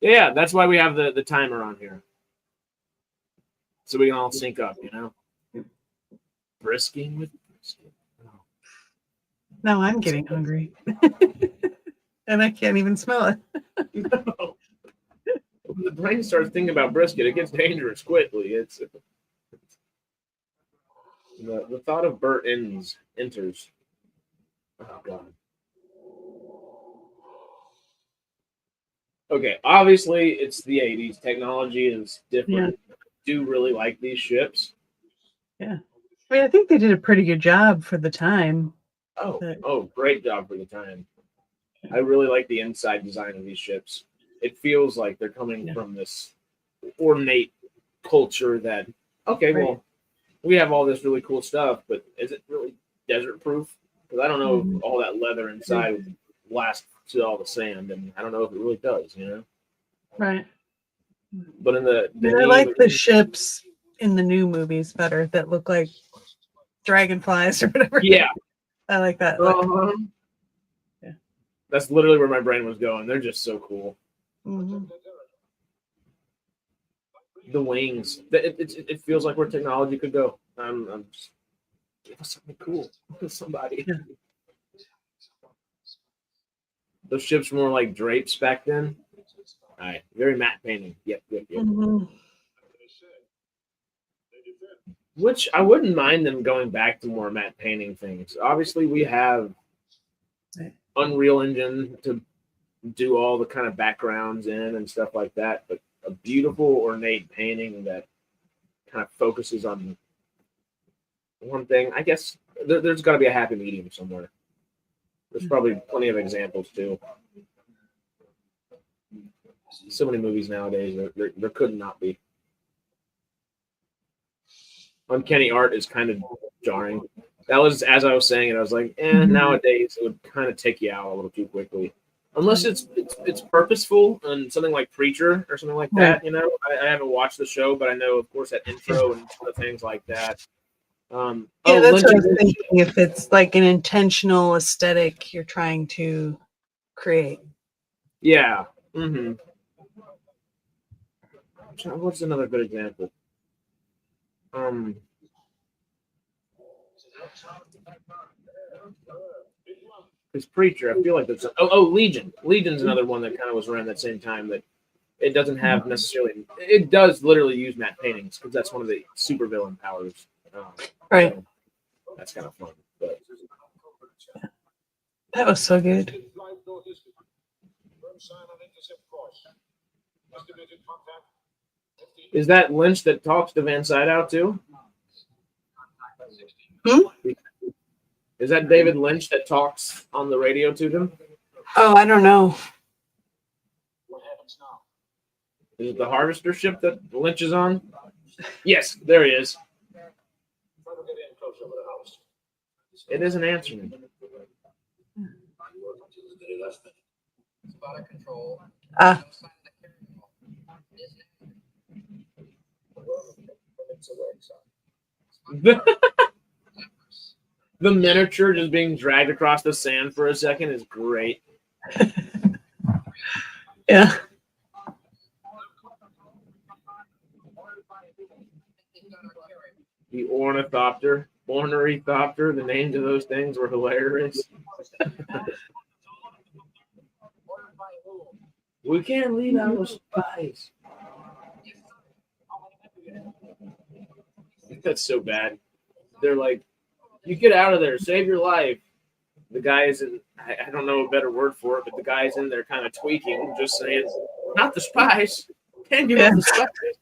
Yeah, that's why we have the timer on here. So we can all sync up, you know? Brisking with brisket. Now I'm getting hungry. And I can't even smell it. No. When the brain starts thinking about brisket, it gets dangerous quickly. It's the thought of Bert enters. Oh God. Okay, obviously it's the 80s. Technology is different. Yeah. I do really like these ships. Yeah. I mean, I think they did a pretty good job for the time. Great job for the time. I really like the inside design of these ships. It feels like they're coming from this ornate culture that, well, we have all this really cool stuff, but is it really desert proof, because I don't know Mhm. if all that leather inside would last to all the sand, and I don't know if it really does, you know. Right. But in the I like the ships in the new movies better that look like dragonflies or whatever. yeah, I like that look. Yeah. That's literally where my brain was going. They're just so cool. Mhm. The wings. It feels like where technology could go. I'm just give us something cool. Somebody. Yeah. Those ships were more like drapes back then. All right, very matte painting. Yep. Mhm. Which I wouldn't mind them going back to more matte painting things. Obviously, we have Right. Unreal Engine to do all the kind of backgrounds in and stuff like that, but a beautiful ornate painting that kind of focuses on one thing. I guess there's got to be a happy medium somewhere. There's probably plenty of examples too. So many movies nowadays, there could not be. Uncanny art is kind of jarring. That was, as I was saying it, I was like, nowadays it would kind of take you out a little too quickly. Unless it's purposeful and something like Preacher or something like that, you know. I haven't watched the show, but I know, of course, that intro and other things like that. Yeah, that's Lynch, what I was thinking. If it's like an intentional aesthetic you're trying to create. yeah. Mm-hmm. What's another good example? This Preacher, I feel like that's Legion. Legion's another one that kind of was around that same time that it doesn't have necessarily. It does literally use matte paintings because that's one of the supervillain powers. Right. So that's kind of fun. But that was so good. Is that Lynch that talks to Van Sydow too? Is that David Lynch that talks on the radio to them? Oh, I don't know. Is it the Harvester ship that Lynch is on? Yes, there he is. It isn't answering. Ah. The miniature just being dragged across the sand for a second is great. Yeah. The ornithopter, the names of those things were hilarious. We can't leave out the spies. That's so bad. They're like, you get out of there, save your life. The guy is in, I don't know a better word for it, but the guy's in there kind of tweaking, just saying, not the spies. Can't give up the spies.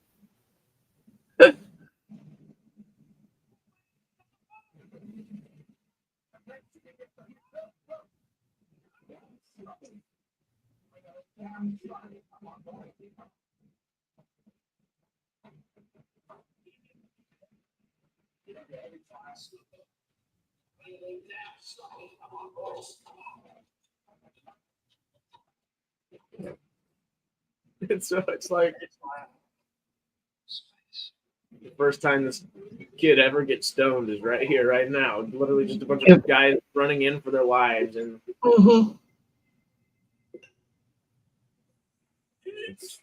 It's like the first time this kid ever gets stoned is right here, right now. Literally just a bunch of guys running in for their lives, and it's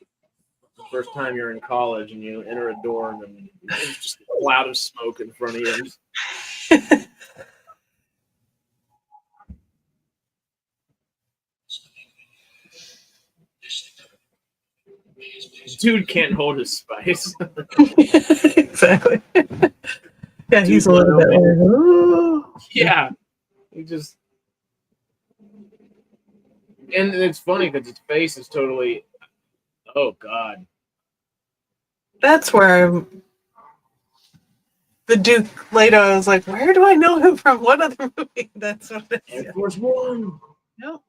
the first time you're in college and you enter a dorm and there's just a cloud of smoke in front of you. Dude can't hold his spice. Exactly. Yeah, he's a little bit weird. Yeah. He just. And it's funny because his face is totally. Oh, God. That's where the Duke later, I was like, where do I know him from? What other movie? That's what it is. Air Force One. No.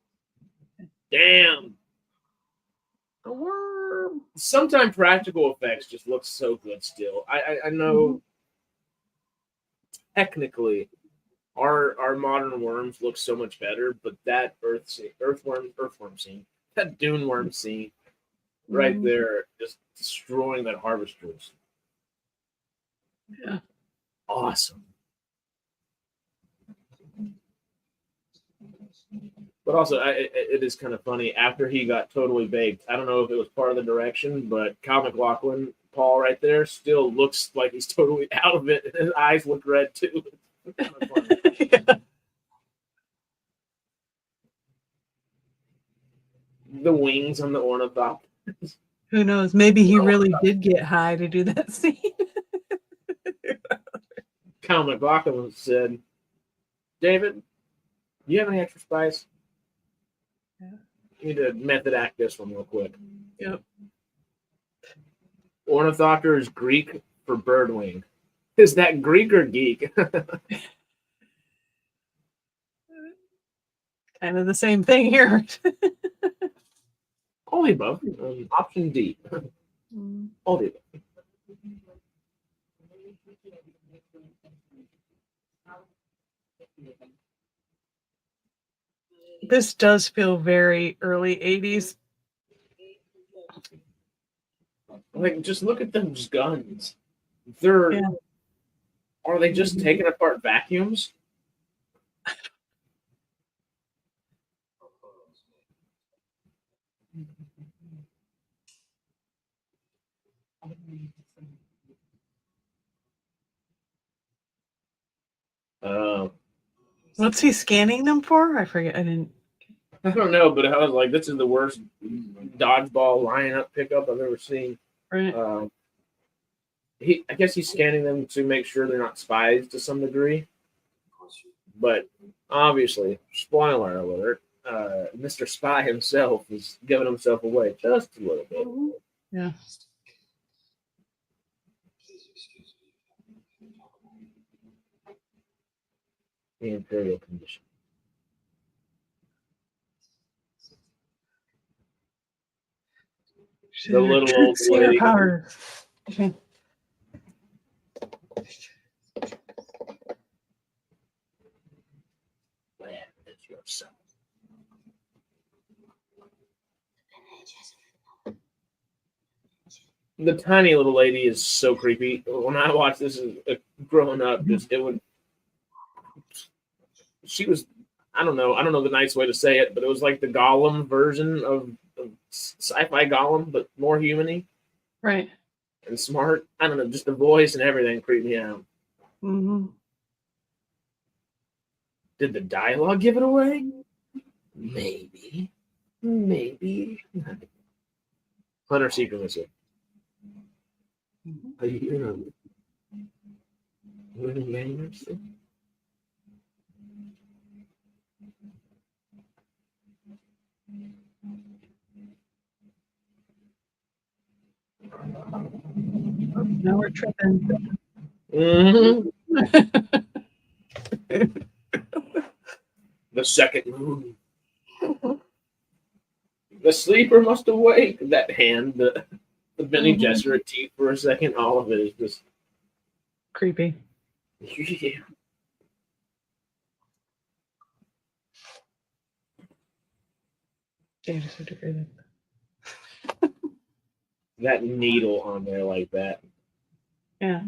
Damn. The worm. Sometimes practical effects just look so good still. I know technically Our modern worms look so much better, but that earthworm scene, that dune worm scene, right there, just destroying that harvesters. Yeah. Awesome. But also, it is kind of funny. After he got totally baked, I don't know if it was part of the direction, but Kyle MacLachlan, Paul, right there, still looks like he's totally out of it, and his eyes look red too. It's kind of funny. Yeah. The wings on the ornithopter. Who knows? Maybe he really did get high to do that scene. Kyle MacLachlan said, "David, do you have any extra spice? Yeah. You need to method act this one real quick." Yep. Ornithopter is Greek for birdwing. Is that Greek or geek? Kind of the same thing here. All the above. Option D. All the above. This does feel very early 80s. Like, just look at those guns. They're Are they just taking apart vacuums? What's he scanning them for? I forget. I don't know, but I was like, this is the worst dodgeball lineup pickup I've ever seen. Right. I guess he's scanning them to make sure they're not spies to some degree. But obviously, spoiler alert, Mr. Spy himself is giving himself away just a little bit. Yeah. The Imperial condition. The little old lady. Power. Okay. Yourself. The tiny little lady is so creepy. When I watched this growing up, she was, I don't know the nice way to say it, but it was like the Gollum version of sci-fi Gollum, but more human-y. Right. And smart. I don't know, just the voice and everything creeped me out. Mm-hmm. Did the dialogue give it away? Maybe. Hunter secret missile. Are you hearing gamers? Now we're tripping. Mm-hmm. The second moon. The sleeper must awake. That hand, the Benny Gesserit teeth for a second. All of it is just creepy. Yeah. That needle on there like that. Yeah.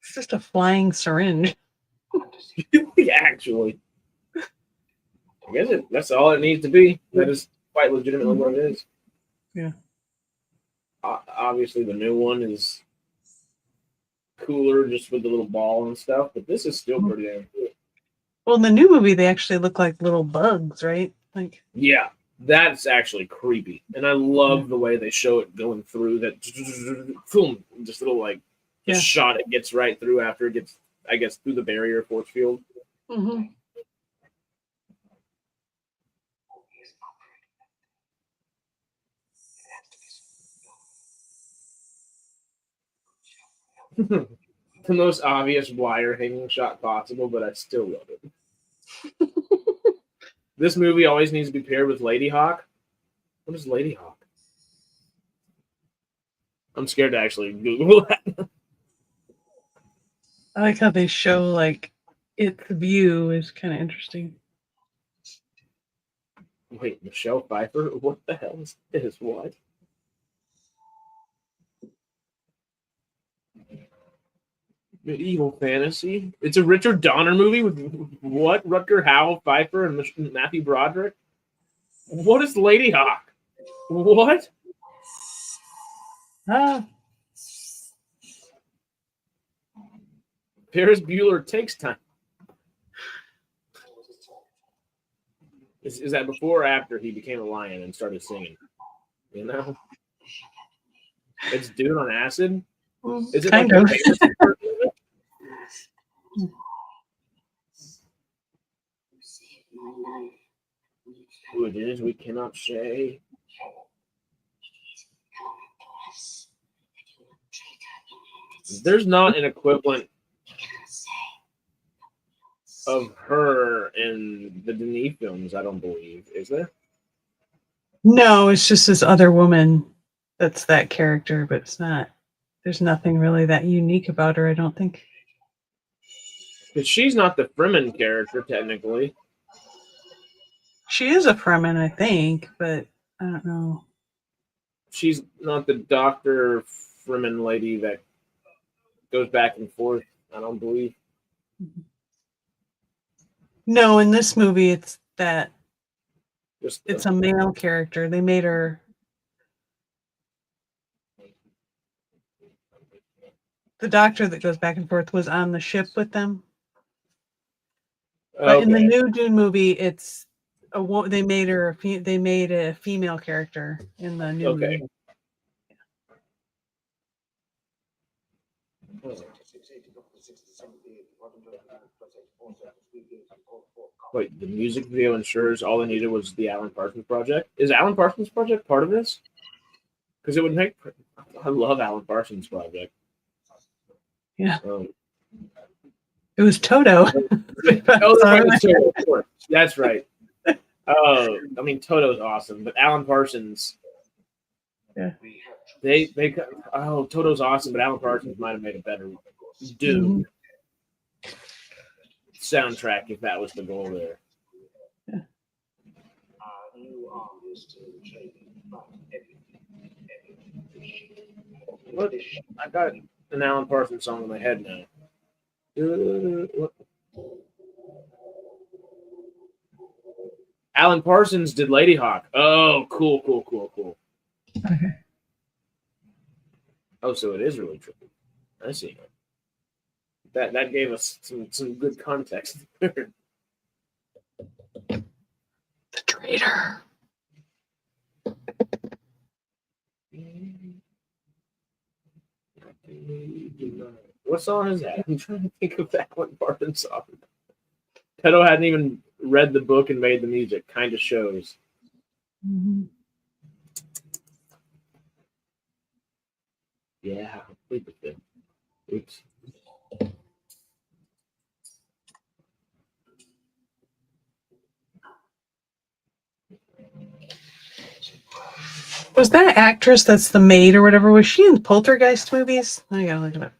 It's just a flying syringe. Actually. I guess that's all it needs to be. That is quite legitimately what it is. Yeah. Obviously, the new one is cooler just with the little ball and stuff, but this is still pretty damn cool. Well, in the new movie, they actually look like little bugs, right? Like, yeah, that's actually creepy, and I love the way they show it going through that. Boom, just little like shot it gets right through after it gets, I guess, through the barrier force field. Mm-hmm. The most obvious wire hanging shot possible, but I still love it. This movie always needs to be paired with Lady Hawk. What is Lady Hawk? I'm scared to actually Google that. I like how they show like its view is kind of interesting. Wait, Michelle Pfeiffer? What the hell is this? What? Medieval fantasy? It's a Richard Donner movie with what? Rutger Hauer, Pfeiffer, and Matthew Broderick? What is Lady Hawk? What? Ah, Ferris Bueller Takes Time. Is that before or after he became a lion and started singing? You know? It's Dune on acid? Is it kind like of. the fantasy version of it? Who it is, we cannot say. There's not an equivalent of her in the Denis films, I don't believe. Is there? No, it's just this other woman that's that character, but it's not. There's nothing really that unique about her, I don't think. Because she's not the Fremen character, technically. She is a Fremen, I think, but I don't know. She's not the Dr. Fremen lady that goes back and forth, I don't believe. No, in this movie, it's that Just it's a male character. They made her. The doctor that goes back and forth was on the ship with them. But in the new Dune movie, it's they made her. They made a female character in the new movie. Wait, the music video ensures all they needed was the Alan Parsons Project. Is Alan Parsons Project part of this? Because it would make. I love Alan Parsons Project. Yeah. It was Toto. Toto. That's right. Oh, I mean, Toto's awesome, but Alan Parsons. Yeah. Toto's awesome, but Alan Parsons might have made a better Dune soundtrack if that was the goal there. Yeah. What? I got an Alan Parsons song in my head now. Alan Parsons did Lady Hawk. Oh, cool. Okay. Oh, so it is really true. I see. That gave us some good context. The traitor. What song is that? I'm trying to think of that one part and song. Pedo hadn't even read the book and made the music. Kind of shows. Mm-hmm. Yeah. Oops. Was that actress that's the maid or whatever, was she in Poltergeist movies? I gotta look it up.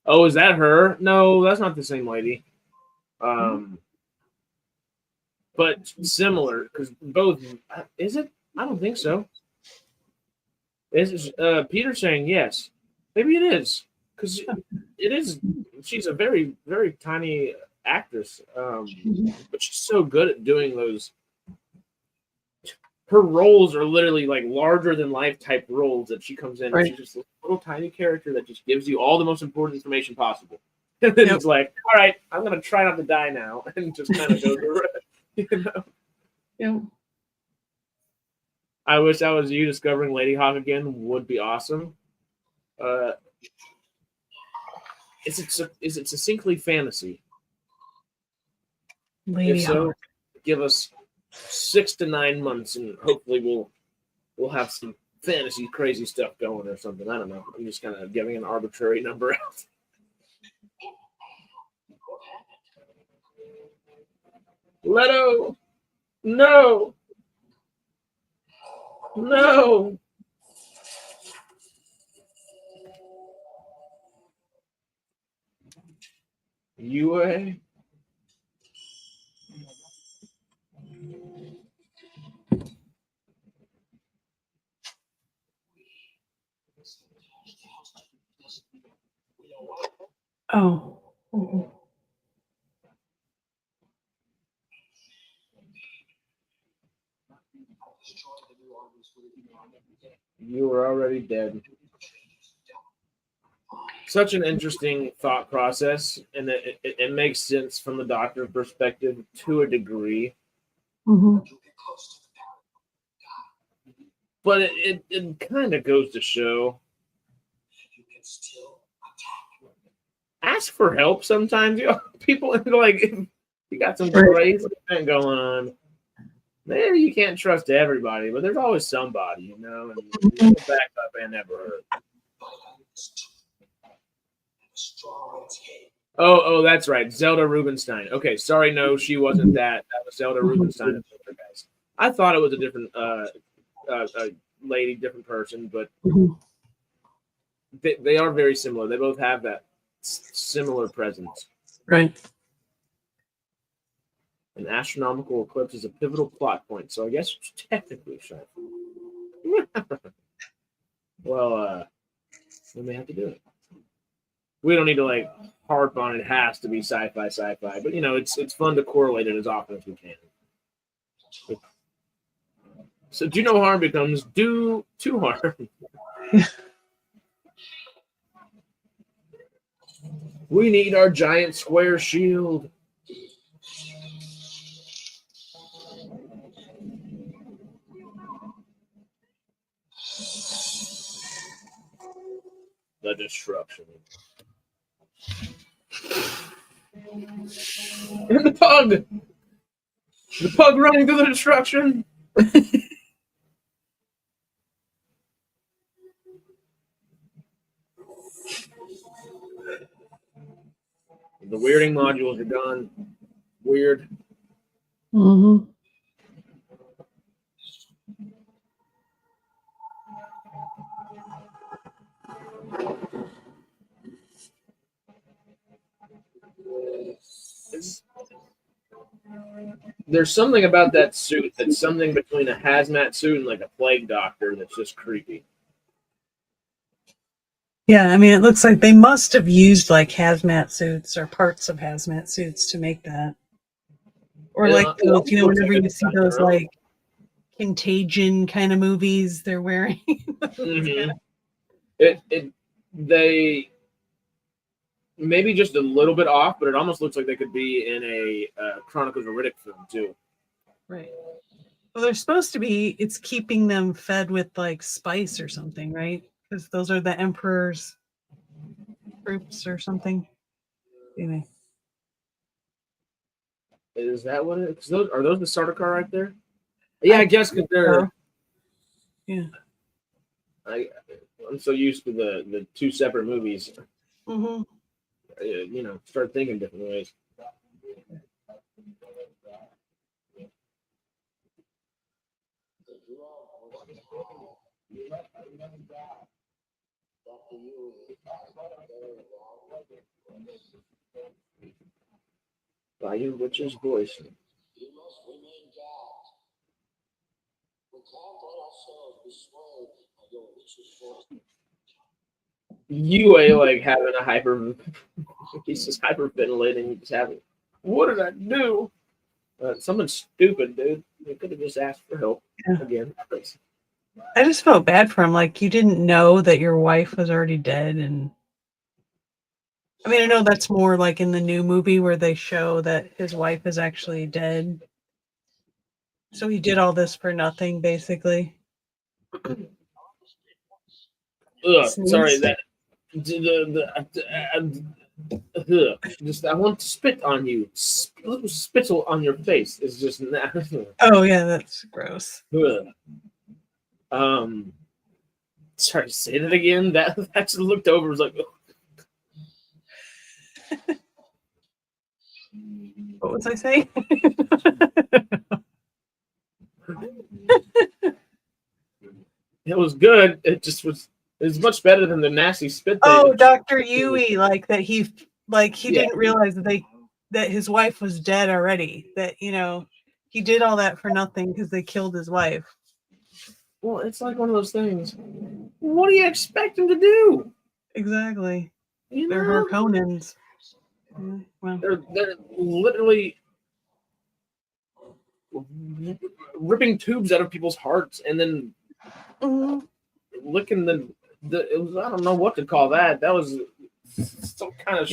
Oh, is that her? No, that's not the same lady. But similar, because both. Is it? I don't think so. Is Peter saying yes? Maybe it is, because it is. She's a very, very tiny actress, but she's so good at doing those. Her roles are literally like larger than life type roles that she comes in. Right. And she's just a little tiny character that just gives you all the most important information possible. And then it's like, all right, I'm gonna try not to die now, and just kind of goes around, you know. Yeah. I wish that was you discovering Lady Hawk again. Would be awesome. Is it succinctly fantasy? Lady If so, Hawk. give us 6 to 9 months, and hopefully we'll have some fantasy crazy stuff going or something. I don't know. I'm just kind of giving an arbitrary number out. Leto, no. UA? Oh. Mhm. You were already dead. Such an interesting thought process, and it makes sense from the doctor's perspective to a degree. Mhm. But it kind of goes to show ask for help sometimes. You know, people like if you got some crazy thing going on. Maybe you can't trust everybody, but there's always somebody, you know, and a little backup ain't never hurt. Oh, that's right. Zelda Rubinstein. Okay, sorry, no, she wasn't that. That was Zelda Rubinstein. Guys. I thought it was a different lady, different person, but they are very similar. They both have that similar presence. Right. An astronomical eclipse is a pivotal plot point, so I guess it's technically sci-fi. Well, we may have to do it. We don't need to like harp on it has to be sci-fi, but you know, it's fun to correlate it as often as we can. So do no harm becomes do to harm. We need our giant square shield. The destruction. And the pug! The pug running through the destruction! The weirding modules are gone. Weird. Mm-hmm. There's something about that suit that's something between a hazmat suit and like a plague doctor that's just creepy. Yeah, I mean, it looks like they must have used like hazmat suits or parts of hazmat suits to make that. Or like those, you know, whenever you see those like Contagion kind of movies, they're wearing. Mm-hmm. They maybe just a little bit off, but it almost looks like they could be in a Chronicles of Riddick film too. Right. Well, they're supposed to be. It's keeping them fed with like spice or something, right? Because those are the Emperor's troops or something. Anyway. Is that what it is? Are those the starter car right there? Yeah, I guess because they're. Yeah. I'm so used to the two separate movies. Mm-hmm. You know, start thinking different ways. Bayou Witch's voice. You must remain gagged. We can't let ourselves be swayed by your witch's voice. UA like having a hyper. He's just hyperventilating. He's having. What did I do? Something stupid, dude. You could have just asked for help again. I just felt bad for him. Like you didn't know that your wife was already dead, and I mean, I know that's more like in the new movie where they show that his wife is actually dead. So he did all this for nothing, basically. Sorry, that just I want to spit on you. Spittle on your face is just. Oh yeah, that's gross. Sorry, say that again. That just looked over. Was like. What was I saying? It was good. It just was. It's much better than the nasty spit. Oh, Dr. Yui, like that he Like he didn't realize that his wife was dead already. That he did all that for nothing because they killed his wife. Well, it's like one of those things. What do you expect him to do? Exactly. You They're know? Harkonnens. Well, They're literally ripping tubes out of people's hearts and then licking the it was, I don't know what to call that. That was some kind of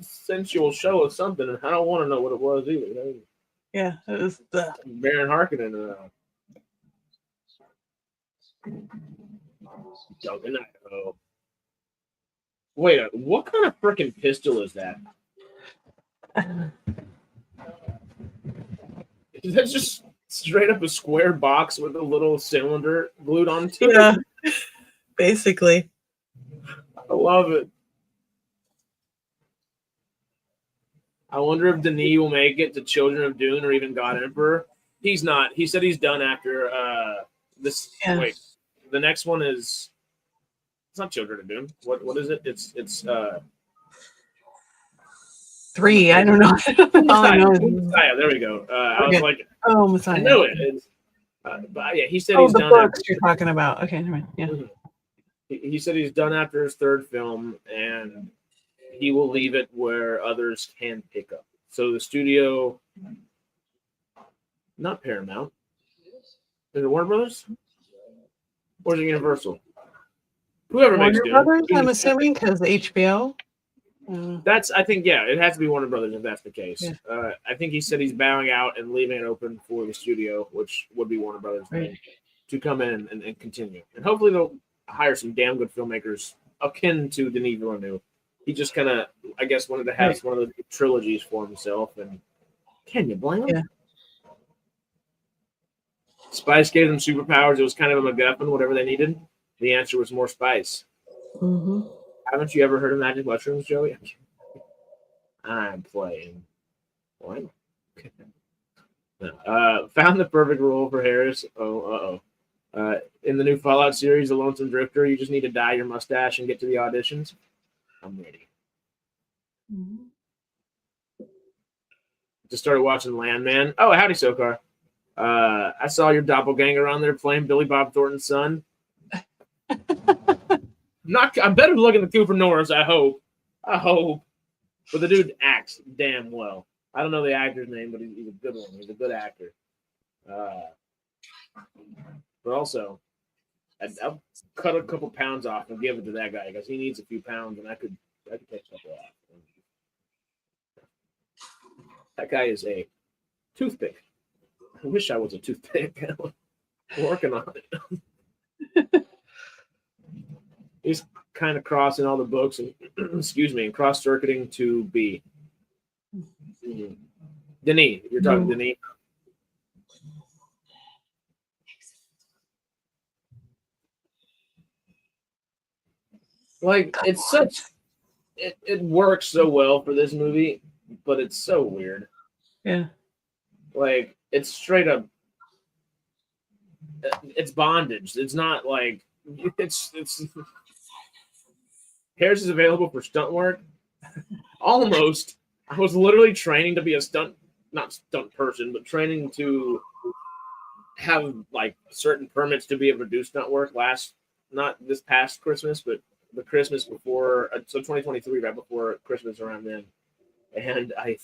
sensual show of something, and I don't want to know what it was either. Yeah, it was the Baron Harkonnen. Duncan Idaho. Wait, what kind of freaking pistol is that? Is that just straight up a square box with a little cylinder glued onto it? Yeah, basically. I love it. I wonder if Denis will make it to Children of Dune or even God Emperor. He's not. He said he's done after this. Yeah. Wait, the next one is. It's not Children of Dune. What is it? It's 3. I don't know. All I know is Messiah. There we go. I was like, Messiah. I know it. But yeah, he said he's he's done. Books you're talking about. Okay, never mind. Yeah. He said he's done after his third film, and he will leave it where others can pick up. So the studio, not Paramount, is it Warner Brothers? Or is it Universal? Whoever makes Warner Dune. Brothers, I'm assuming, because HBO. That's, I think, yeah, it has to be Warner Brothers if that's the case. Yeah. I think he said he's bowing out and leaving it open for the studio, which would be Warner Brothers, Right. to come in and continue. And hopefully they'll hire some damn good filmmakers akin to Denis Villeneuve. He just kind of, I guess, wanted to have one of the trilogies for himself. And can you blame him? Yeah. Spice gave them superpowers. It was kind of a MacGuffin, whatever they needed. The answer was more spice. Mm-hmm. Haven't you ever heard of magic mushrooms, Joey? I'm playing. What? Found the perfect role for Harris. In the new Fallout series, The Lonesome Drifter, you just need to dye your mustache and get to the auditions. I'm ready. Mm-hmm. Just started watching Landman. Oh, howdy, Sokar. I saw your doppelganger on there playing Billy Bob Thornton's son. I'm better looking than Cooper Norris, I hope. But the dude acts damn well. I don't know the actor's name, but he's a good one. He's a good actor. But also, I'll cut a couple pounds off and give it to that guy because he needs a few pounds, and I could take a couple off. That guy is a toothpick. I wish I was a toothpick. I'm working on it. He's kind of crossing all the books and and cross-circuiting to B. Mm-hmm. Denis, you're talking Denis. Like, it's such it works so well for this movie, but it's so weird. Yeah. Like, it's straight up it's bondage. It's not like it's Harris is available for stunt work. Almost. I was literally training to be a not stunt person, but training to have like certain permits to be able to do stunt work not this past Christmas, but the Christmas before, so 2023, right before Christmas around then. And I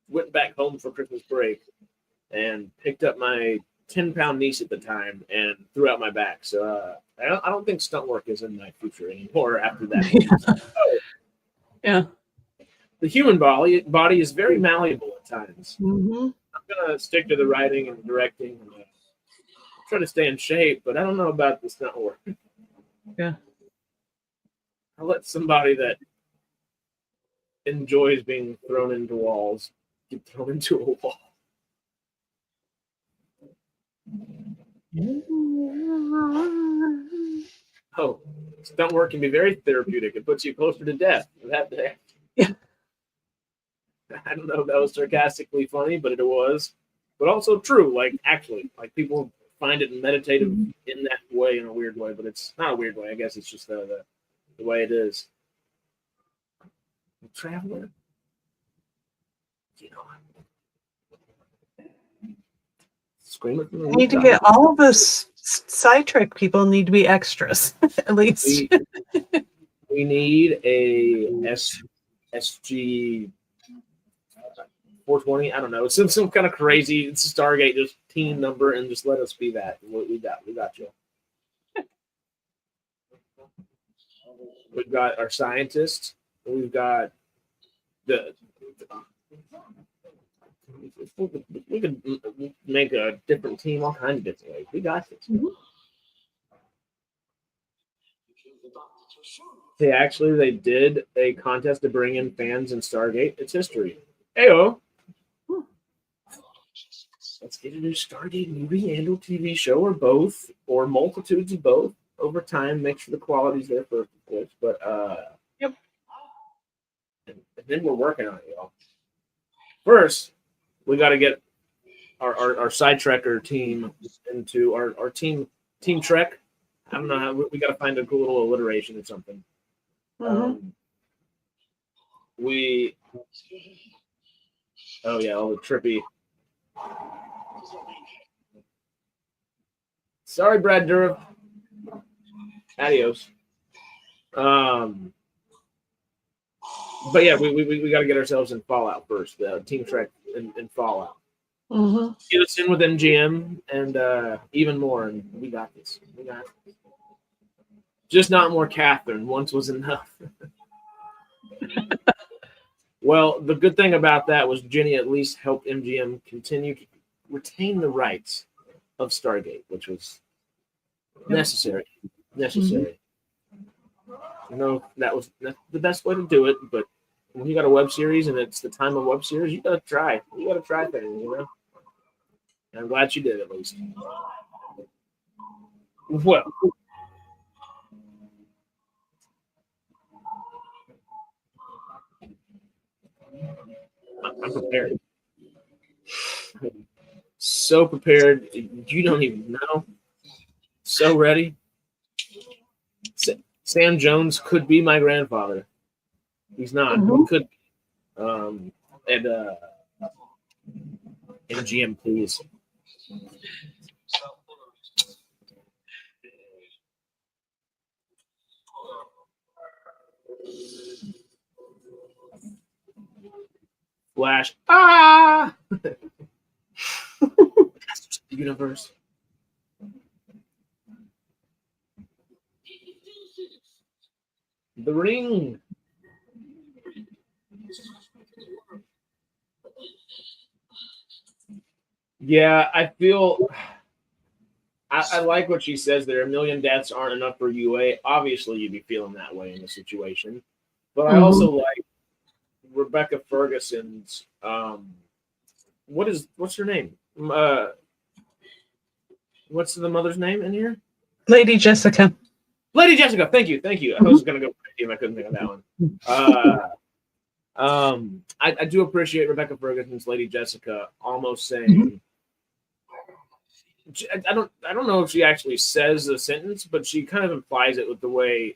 went back home for Christmas break and picked up my 10-pound niece at the time and threw out my back. So I don't think stunt work is in my future anymore after that. Yeah. The human body is very malleable at times. Mm-hmm. I'm going to stick to the writing and the directing and try to stay in shape, but I don't know about the stunt work. Yeah. I'll let somebody that enjoys being thrown into walls get thrown into a wall. Oh, stunt work can be very therapeutic. It puts you closer to death. Yeah. I don't know if that was sarcastically funny, but it was. But also true. Like, actually, like people find it meditative in that way, in a weird way, but it's not a weird way. I guess it's just the way it is. Traveler. You know, scream it from the We need to rooftop. get all of us SciTrek people need to be extras, at least. We need a SG 420. I don't know. It's some kind of crazy. It's a Stargate just team number, and just let us be that. We got you. We've got our scientists. We've got the. We could make a different team all kinds of different ways. We got this. Hey, actually, they did a contest to bring in fans in Stargate. It's history. Heyo. Let's get a new Stargate movie and or TV show, or both, or multitudes of both. Over time, make sure the quality's there first, of course. But Yep. And then we're working on it, y'all. First, we got to get our SciTrekker team into our team Trek. I don't know how we got to find a cool little alliteration or something. Oh yeah, all the trippy. Sorry, Brad Dourif. Adios. But yeah, we got to get ourselves in Fallout first. Team Trek in Fallout. Get us in with MGM and even more, and we got this. We got this. Just not more Catherine. Once was enough. Well, the good thing about that was Jenny at least helped MGM continue to retain the rights of Stargate, which was necessary. Necessary. You know, that was the best way to do it, but when you got a web series and it's the time of web series, you gotta try. You gotta try things, you know? And I'm glad you did, at least. Well, I'm prepared. So prepared. You don't even know. So ready. Sam Jones could be my grandfather. He's not. He could. MGM, please. Flash. Ah! Universe. The Ring. Yeah, I feel. I like what she says there. 1 million deaths aren't enough for UA. Obviously, you'd be feeling that way in the situation. But I also like Rebecca Ferguson's. What's her name? What's the mother's name in here? Lady Jessica. Lady Jessica. Thank you. I was gonna go crazy if I couldn't think of that one. I do appreciate Rebecca Ferguson's Lady Jessica almost saying. I don't know if she actually says the sentence, but she kind of implies it with the way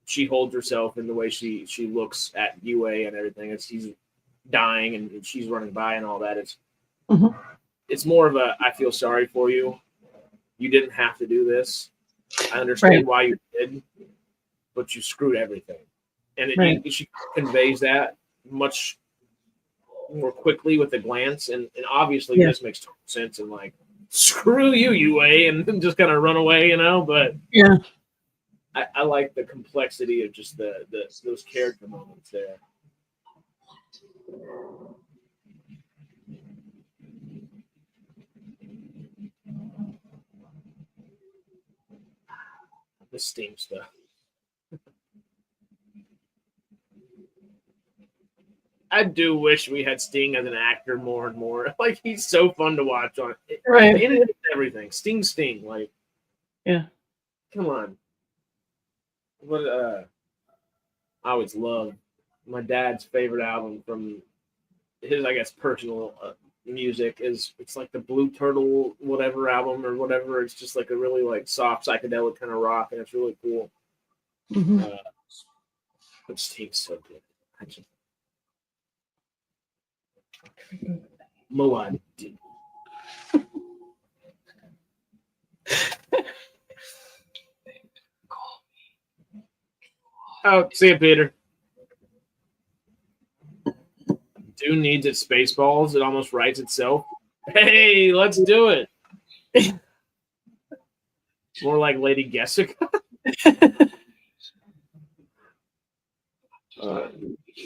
she holds herself and the way she looks at UA and everything. As he's dying and she's running by and all that. It's more of a I feel sorry for you. You didn't have to do this. I understand why you did, but you screwed everything. And she conveys that much more quickly with a glance. And obviously this makes total sense. And like, screw you, UA, and just kind of run away, you know? But yeah, I like the complexity of just those character moments there. The Sting stuff. I do wish we had Sting as an actor more and more. Like, he's so fun to watch on everything. Sting. Like, yeah. Come on. What I always love my dad's favorite album from his, I guess, personal music is it's like the Blue Turtle whatever album or whatever. It's just like a really like soft psychedelic kind of rock, and it's really cool. But Steve's so good. I just Moad. Oh, see you, Peter. Dune needs its Spaceballs. It almost writes itself. Hey, let's do it. More like Lady Jessica.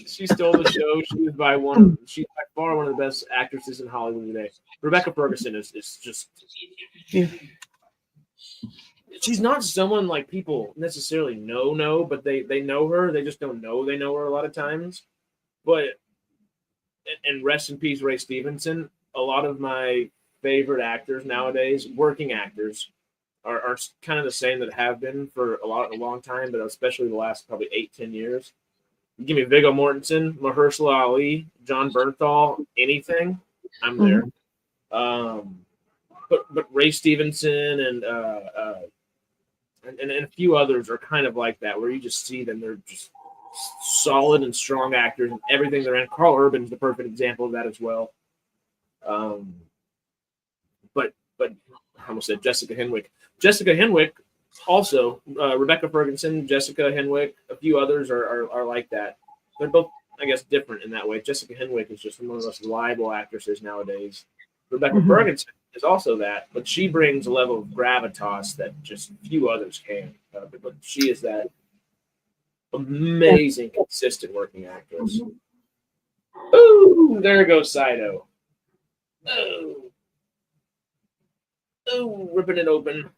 She stole the show. She's by far one of the best actresses in Hollywood today. Rebecca Ferguson is just. Yeah. She's not someone like people necessarily know, but they know her. They just don't know they know her a lot of times. But and rest in peace, Ray Stevenson. A lot of my favorite actors nowadays, working actors, are kind of the same that have been for a long time, but especially the last probably 8-10 years. You give me Viggo Mortensen, Mahershala Ali, John Bernthal, anything, I'm there. But Ray Stevenson and a few others are kind of like that, where you just see them. They're just solid and strong actors and everything they're in. Carl Urban's the perfect example of that as well. But I almost said Jessica Henwick. Jessica Henwick also, Rebecca Ferguson, Jessica Henwick, a few others are like that. They're both, I guess, different in that way. Jessica Henwick is just one of the most reliable actresses nowadays. Rebecca Ferguson is also that, but she brings a level of gravitas that just few others can. But she is that amazing, consistent working actress. Ooh, there goes Saito. Oh, ripping it open.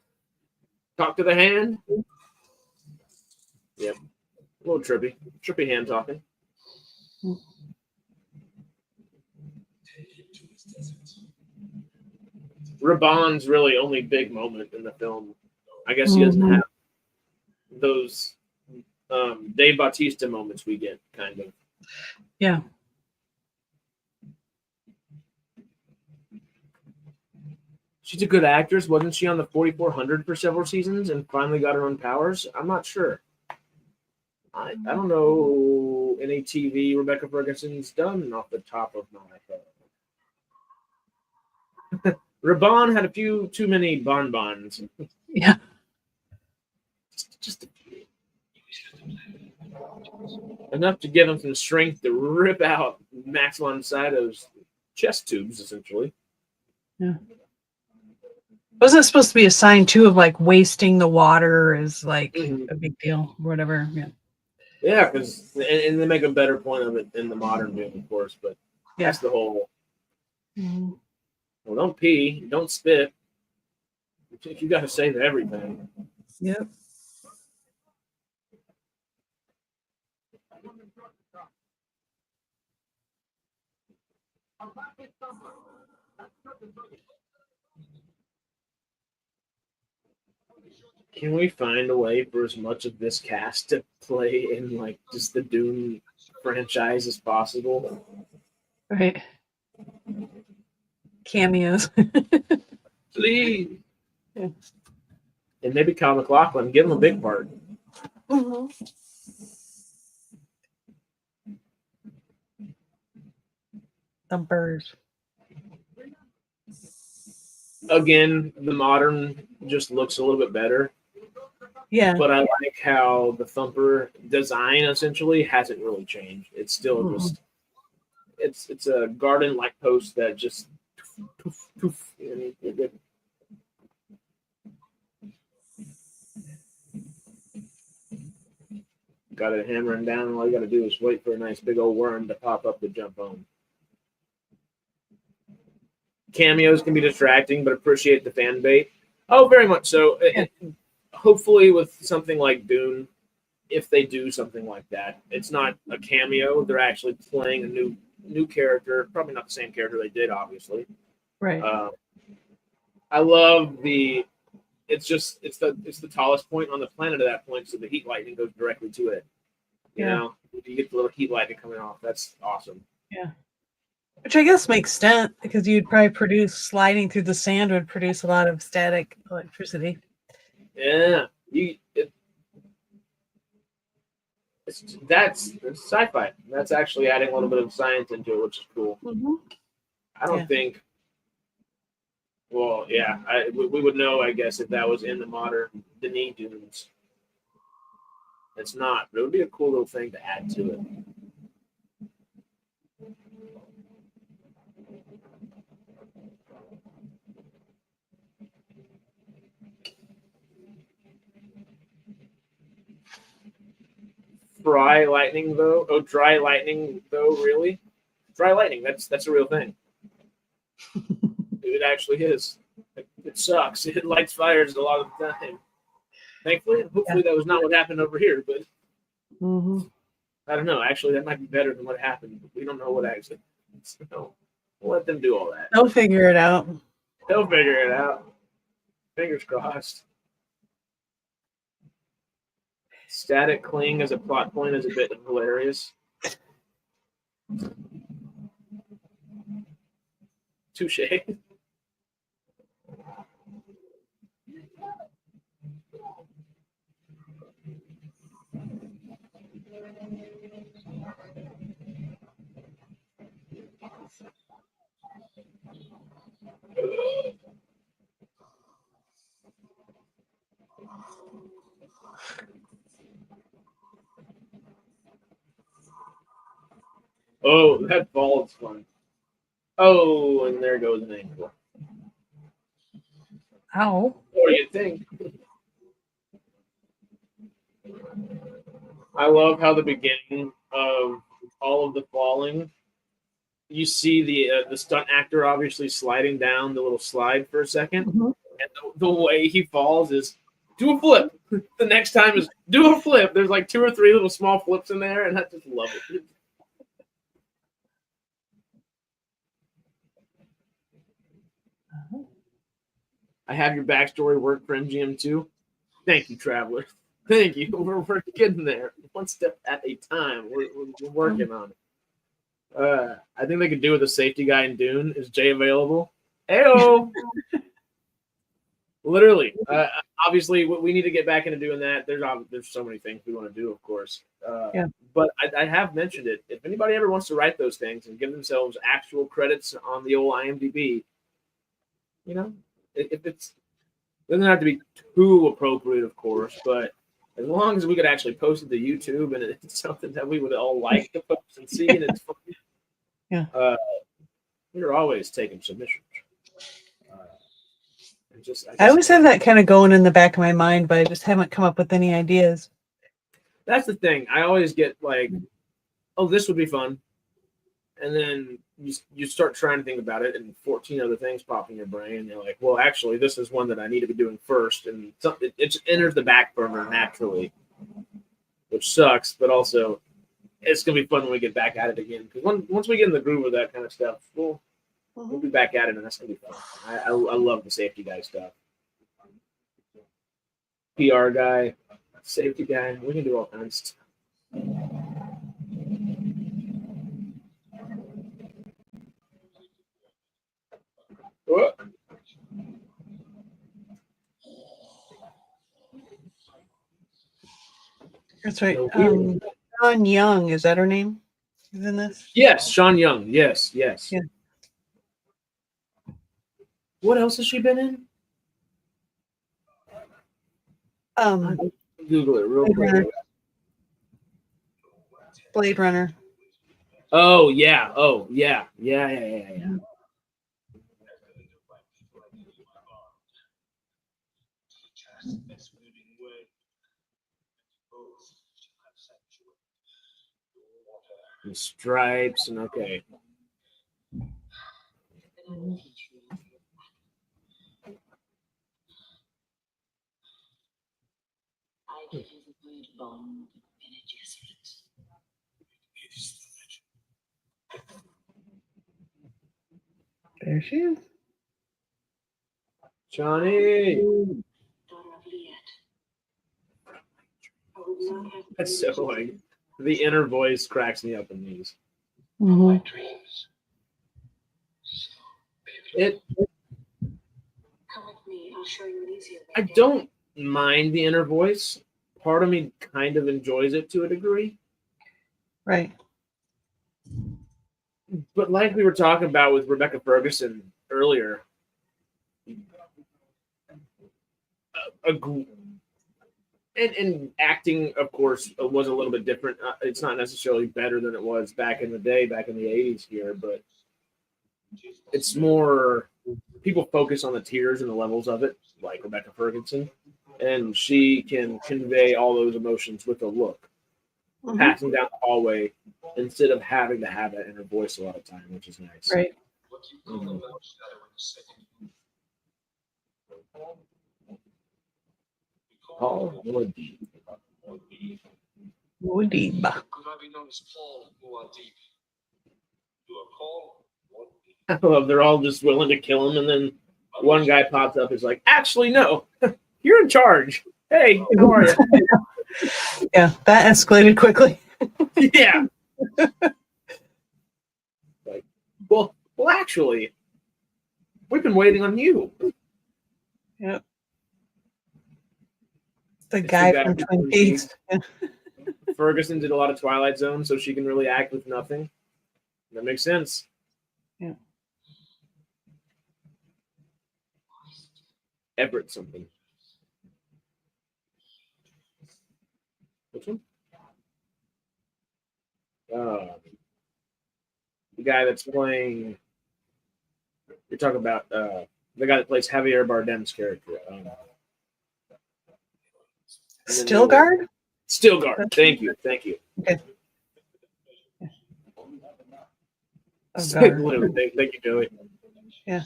Talk to the hand. Yep. A little trippy hand talking. Raban's really only big moment in the film. I guess he doesn't have those Dave Bautista moments we get, kind of. Yeah. She's a good actress. Wasn't she on the 4400 for several seasons and finally got her own powers? I'm not sure. I don't know any TV Rebecca Ferguson's done off the top of my head. Raban had a few too many bonbons. Yeah. Just enough to give him some strength to rip out Max von Sydow's chest tubes, essentially. Yeah. Wasn't it supposed to be a sign too of like wasting the water is like a big deal or whatever? Yeah. Yeah, because and they make a better point of it in the modern Dune, of course, but that's the whole. Well, don't pee, don't spit. You got to save everything. Yep. Can we find a way for as much of this cast to play in like just the Dune franchise as possible? Right. Cameos. Please. Yeah. And maybe Kyle MacLachlan, give him a big part. Thumpers. Again, the modern just looks a little bit better. Yeah. But I like how the Thumper design essentially hasn't really changed. It's still just it's a garden-like post that just poof, poof, and got it hammering down, and all you got to do is wait for a nice big old worm to pop up to jump on. Cameos can be distracting, but appreciate the fan bait. Oh, very much so. Yeah. Hopefully with something like Dune, if they do something like that, it's not a cameo. They're actually playing a new character, probably not the same character they did, obviously. Right. I love it's the tallest point on the planet at that point, so the heat lightning goes directly to it. You know, you get the little heat lightning coming off. That's awesome. Yeah. Which I guess makes sense because you'd probably produce sliding through the sand would produce a lot of static electricity. Yeah, it's That's sci-fi. That's actually adding a little bit of science into it, which is cool. Mm-hmm. I don't think. Well, yeah, we would know, I guess, if that was in the modern Denis Dunes. It's not, but it would be a cool little thing to add to it. Dry lightning, though. Oh, dry lightning, though. Really, dry lightning. That's a real thing. It actually is. It sucks. It lights fires a lot of the time. Thankfully, hopefully that was not what happened over here. But I don't know. Actually, that might be better than what happened. But we don't know what actually. So we'll let them do all that. They'll figure it out. They'll figure it out. Fingers crossed. Static cling as a plot point is a bit hilarious. Touche. Oh, that ball is fun. Oh, and there goes an ankle. Ow. What do you think? I love how the beginning of all of the falling, you see the stunt actor obviously sliding down the little slide for a second, and the way he falls is do a flip. The next time is do a flip. There's like 2 or 3 little small flips in there, and I just love it. I have your backstory work for MGM too. Thank you, Traveler. Thank you. We're getting there. One step at a time. We're working on it. I think they could do with a safety guy in Dune. Is Jay available? Ayo! Literally. Obviously, we need to get back into doing that. There's so many things we want to do, of course. But I have mentioned it. If anybody ever wants to write those things and give themselves actual credits on the old IMDb, you know, if it doesn't have to be too appropriate, of course, but as long as we could actually post it to YouTube and it's something that we would all like to post and see, and it's fun. We're always taking submissions. I always have that kind of going in the back of my mind, but I just haven't come up with any ideas. That's the thing. I always get like, oh, this would be fun. And then you start trying to think about it, and 14 other things pop in your brain. And you're like, well, actually, this is one that I need to be doing first. And it just enters the back burner naturally, which sucks, but also it's going to be fun when we get back at it again. Because once we get in the groove of that kind of stuff, we'll be back at it, and that's going to be fun. I love the safety guy stuff. PR guy, safety guy, we can do all kinds of stuff. What? That's right. Sean Young, is that her name? Is in this? Yes, Sean Young. Yes. Yeah. What else has she been in? Google it real quick. Blade Runner. Oh yeah. Yeah. And stripes and okay. There she is. Johnny. That's so like the inner voice cracks me up in these. Mm-hmm. Come with me, I'll show you an easier way. I don't mind the inner voice, part of me kind of enjoys it to a degree. Right. But like we were talking about with Rebecca Ferguson earlier, and acting, of course, was a little bit different. It's not necessarily better than it was back in the day, back in the 80s here, but it's more people focus on the tiers and the levels of it, like Rebecca Ferguson, and she can convey all those emotions with a look, passing down the hallway instead of having to have it in her voice a lot of time, which is nice. Right. Paul Muad'Dib. Muad'Dib. I love they're all just willing to kill him, and then one guy pops up and is like, actually, no, you're in charge. Hey, how are you? Yeah, that escalated quickly. Yeah. Like, well, actually, we've been waiting on you. Yep. The guy from Twin Peaks. Ferguson did a lot of Twilight Zone, so she can really act with nothing. That makes sense. Yeah. Everett something. Which one? The guy that's playing. You're talking about the guy that plays Javier Bardem's character. Stilgard? Stilgard. Thank you. Okay. Literally, thank you, Joey. Yeah.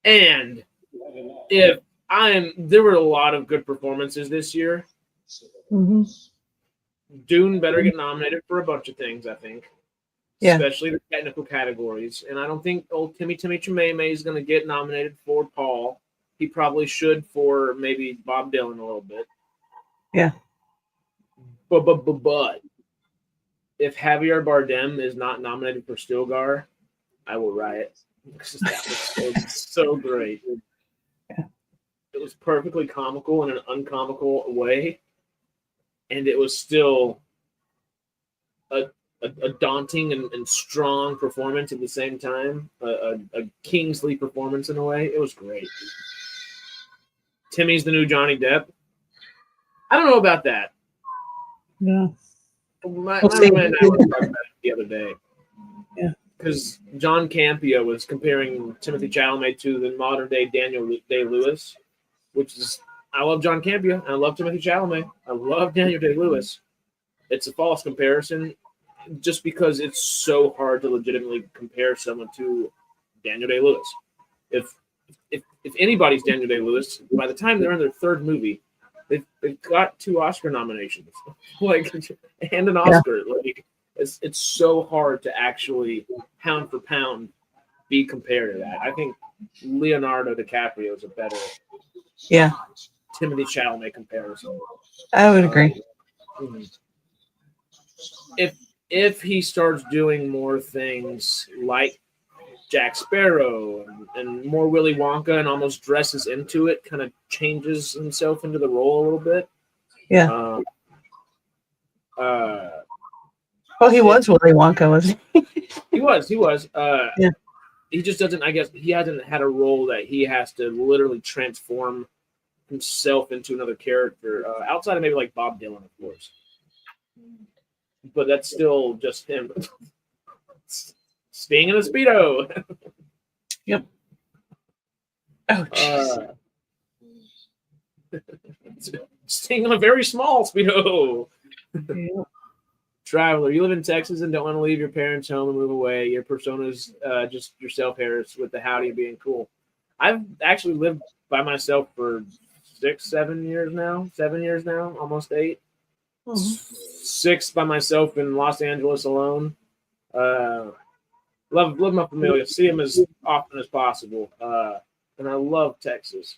And there were a lot of good performances this year. Mm-hmm. Dune better get nominated for a bunch of things, I think. Yeah. Especially the technical categories. And I don't think old Timmy Chalamet is going to get nominated for Paul. He probably should for maybe Bob Dylan a little bit. Yeah. But if Javier Bardem is not nominated for Stilgar, I will riot. That was so great. Yeah. It was perfectly comical in an uncomical way. And it was still a daunting and strong performance at the same time. A Kingsley performance in a way. It was great. Timmy's the new Johnny Depp. I don't know about that. Yeah. My roommate and I were talking about it the other day. Yeah. Because John Campea was comparing Timothy Chalamet to the modern day Daniel Day-Lewis, which is, I love John Campea. I love Timothy Chalamet. I love Daniel Day-Lewis. It's a false comparison just because it's so hard to legitimately compare someone to Daniel Day-Lewis. If anybody's Daniel Day-Lewis, by the time they're in their third movie, they've got 2 Oscar nominations, and an Oscar. Yeah. It's so hard to actually pound for pound be compared to that. I think Leonardo DiCaprio is a better Timothy Chalamet comparison. I would agree. If he starts doing more things like Jack Sparrow and more Willy Wonka and almost dresses into it, kind of changes himself into the role a little bit. Yeah. Well, he was Willy Wonka, wasn't he? He was. Yeah. He just doesn't, I guess, he hasn't had a role that he has to literally transform himself into another character, outside of maybe like Bob Dylan, of course. But that's still just him. Staying in a Speedo. Yep. Oh, jeez. Staying in a very small Speedo. Yep. Traveler, you live in Texas and don't want to leave your parents' home and move away. Your persona's just yourself, Harris, with the howdy being cool. I've actually lived by myself for 7 years now, almost 8. Mm-hmm. 6 by myself in Los Angeles alone. Love my familia. See them as often as possible. And I love Texas.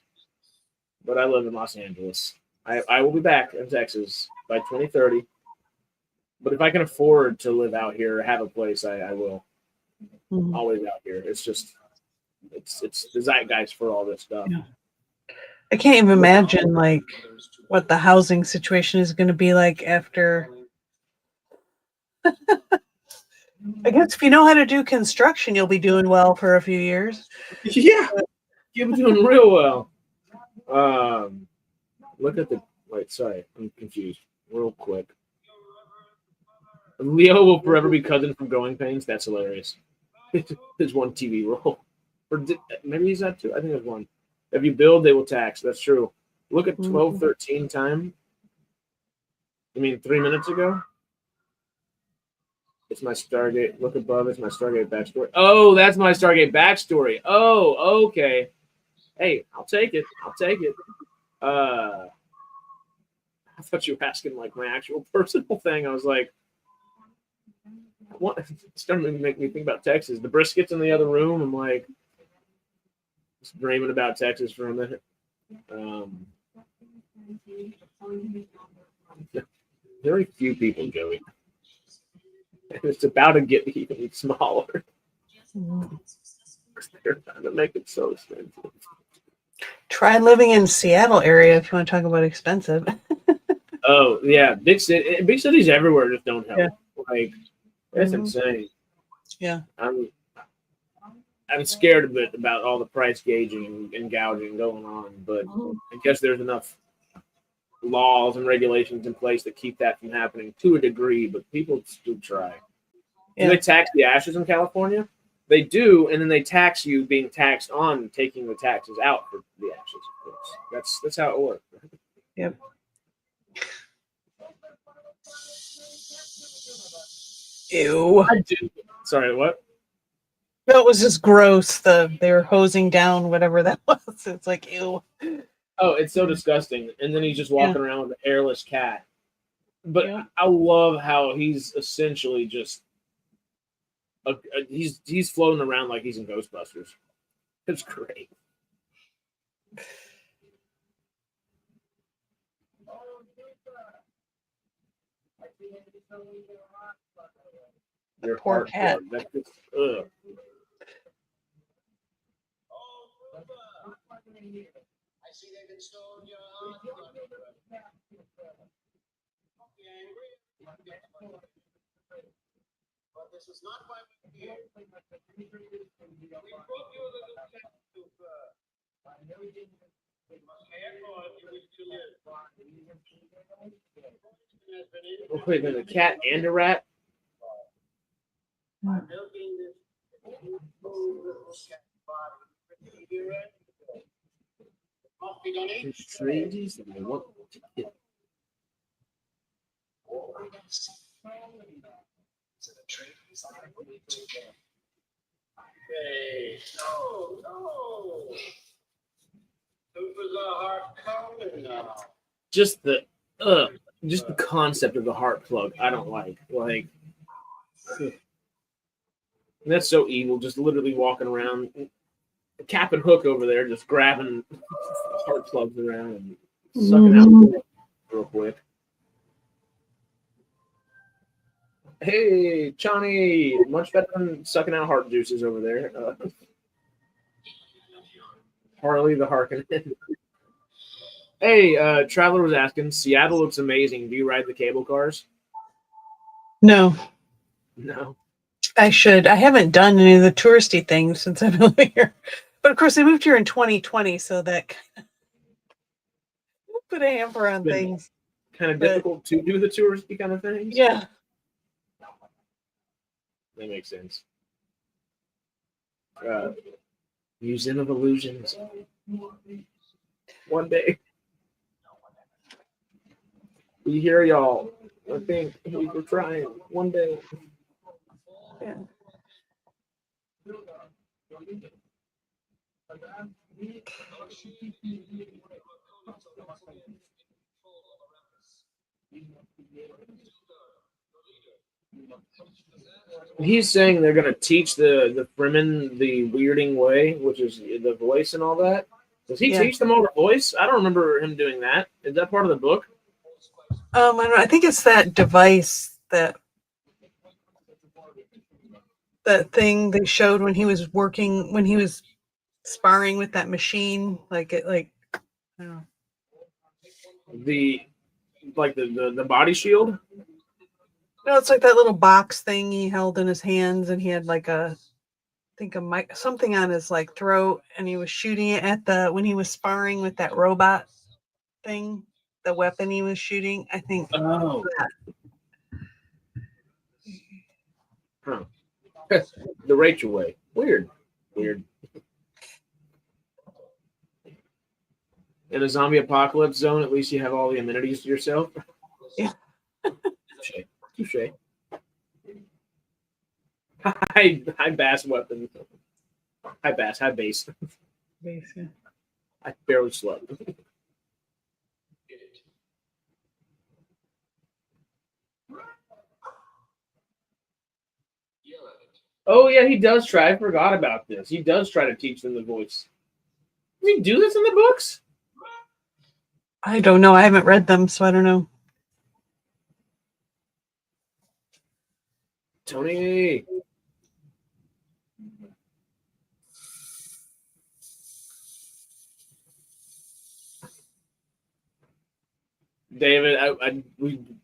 But I live in Los Angeles. I will be back in Texas by 2030. But if I can afford to live out here or have a place, I will. Mm-hmm. Always out here. It's just, it's the zeitgeist for all this stuff. Yeah. I can't even imagine like what the housing situation is going to be like after. I guess if you know how to do construction, you'll be doing well for a few years. Yeah, you're doing real well. Look at the. Wait, sorry, I'm confused. Real quick. Leo will forever be cousin from Growing Pains. That's hilarious. There's one TV role. Or maybe he's not two. I think there's one. If you build, they will tax. That's true. Look at 12:13 time. I mean, 3 minutes ago. It's my Stargate. Look above. It's my Stargate backstory. Oh, that's my Stargate backstory. Oh, okay. Hey, I'll take it. I'll take it. I thought you were asking like my actual personal thing. I was like, what? It's starting to make me think about Texas. The brisket's in the other room. I'm like, just dreaming about Texas for a minute. Very few people, Joey. It's about to get even smaller. They're trying to make it so expensive. Try living in Seattle area if you want to talk about expensive. Oh yeah, big cities everywhere just don't help. Yeah. Like that's insane. Yeah, I'm scared a bit about all the price gauging and gouging going on, but I guess there's enough laws and regulations in place that keep that from happening to a degree. But people still try. Do they tax the ashes in California? They do, and then they tax you being taxed on taking the taxes out for the ashes. Of course, that's how it works. Yep. Ew. I do. Sorry, what? That was just gross. They were hosing down whatever that was. It's like ew. Oh, it's so disgusting. And then he's just walking around with a hairless cat. But I love how he's essentially just he's floating around like he's in Ghostbusters. It's great. Your poor cat. That's just, ugh. I see they've installed your heart plug. But this is not why we're here. We brought you a little cat to care for if you wish to live. Oh, wait, there's a cat and a rat? I'm milking this little cat body. You're right. Feed on each. Strangers and they want to kill. Hey, no. Who's our heart calling now? Just the concept of the heart plug, I don't like. Like, that's so evil. Just literally walking around, cap and hook over there, just grabbing heart plugs around and sucking out real quick. Hey, Johnny, much better than sucking out heart juices over there. Harley the Harkonnen. Hey, Traveler was asking, Seattle looks amazing. Do you ride the cable cars? No. No. I should. I haven't done any of the touristy things since I've been here. But of course, I moved here in 2020, so that kind of put a hamper on things. Kind of difficult to do the touristy kind of things? Yeah. That makes sense. Museum of Illusions. One day. We hear y'all. I think we were trying. One day. Yeah. He's saying they're going to teach the Fremen the weirding way, which is the voice and all that. Does he teach them all the voice? I don't remember him doing that. Is that part of the book? I think it's that device that thing they showed when he was sparring with that machine. Like it, like I don't know. The the body shield. No, it's like that little box thing he held in his hands, and he had like a, I think a mic, something on his like throat, and he was shooting it at the when he was sparring with that robot thing, the weapon he was shooting. I think Oh, that. huh. The Rachel way. Weird. In a zombie apocalypse zone, at least you have all the amenities to yourself. Yeah. Touche. High bass weapon. High base. Base, yeah. I barely slept. Oh yeah, he does try. I forgot about this. He does try to teach them the voice. Does he do this in the books? I don't know. I haven't read them, so I don't know. Tony. David,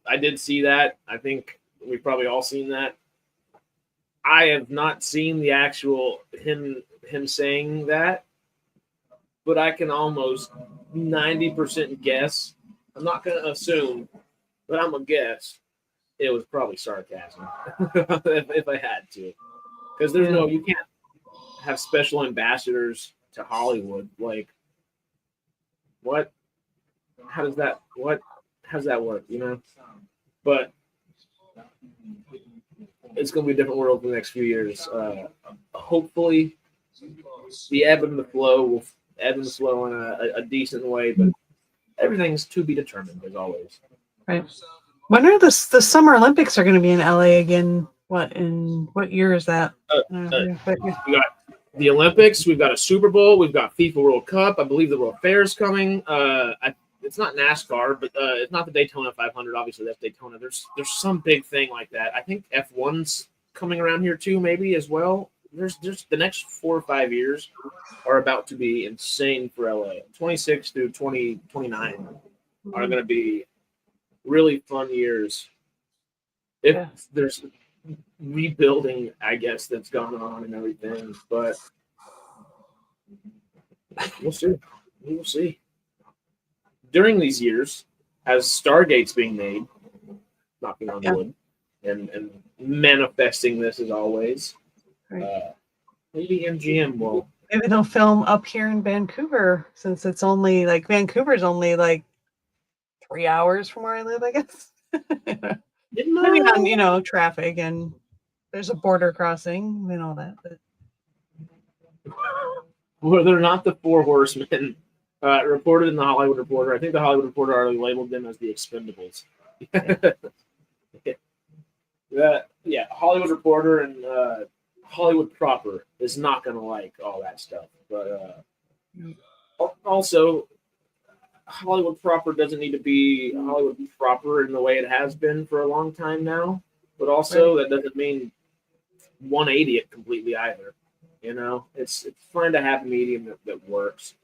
I did see that. I think we've probably all seen that. I have not seen the actual him saying that, but I can almost 90% guess. I'm not going to assume, but I'm gonna guess it was probably sarcasm if I had to, because there's no, you can't have special ambassadors to Hollywood. Like, what? How does that work? You know, but it's going to be a different world for the next few years. Hopefully, the ebb and the flow will ebb and flow in a decent way, but everything's to be determined, as always. Right. When are the Summer Olympics are going to be in LA again? What year is that? We got the Olympics. We've got a Super Bowl. We've got FIFA World Cup. I believe the World Fair is coming. It's not NASCAR, but it's not the Daytona 500. Obviously, that's Daytona. There's some big thing like that. I think F1's coming around here too, maybe as well. There's the next 4 or 5 years are about to be insane for LA. 26 through 2029 are going to be really fun years. If there's rebuilding, I guess, that's gone on and everything, but we'll see. We will see. During these years, as Stargate's being made, knocking on wood, and manifesting this as always, maybe MGM will. Maybe they'll film up here in Vancouver, since it's only like Vancouver's only like 3 hours from where I live, I guess. Depending on traffic, and there's a border crossing and all that. But... Well, they're not the Four Horsemen. Reported in the Hollywood Reporter. I think the Hollywood Reporter already labeled them as the Expendables. Hollywood Reporter and Hollywood proper is not going to like all that stuff. But also, Hollywood proper doesn't need to be Hollywood proper in the way it has been for a long time now. But also, that doesn't mean 180 it completely either. You know, it's fine to have a medium that works.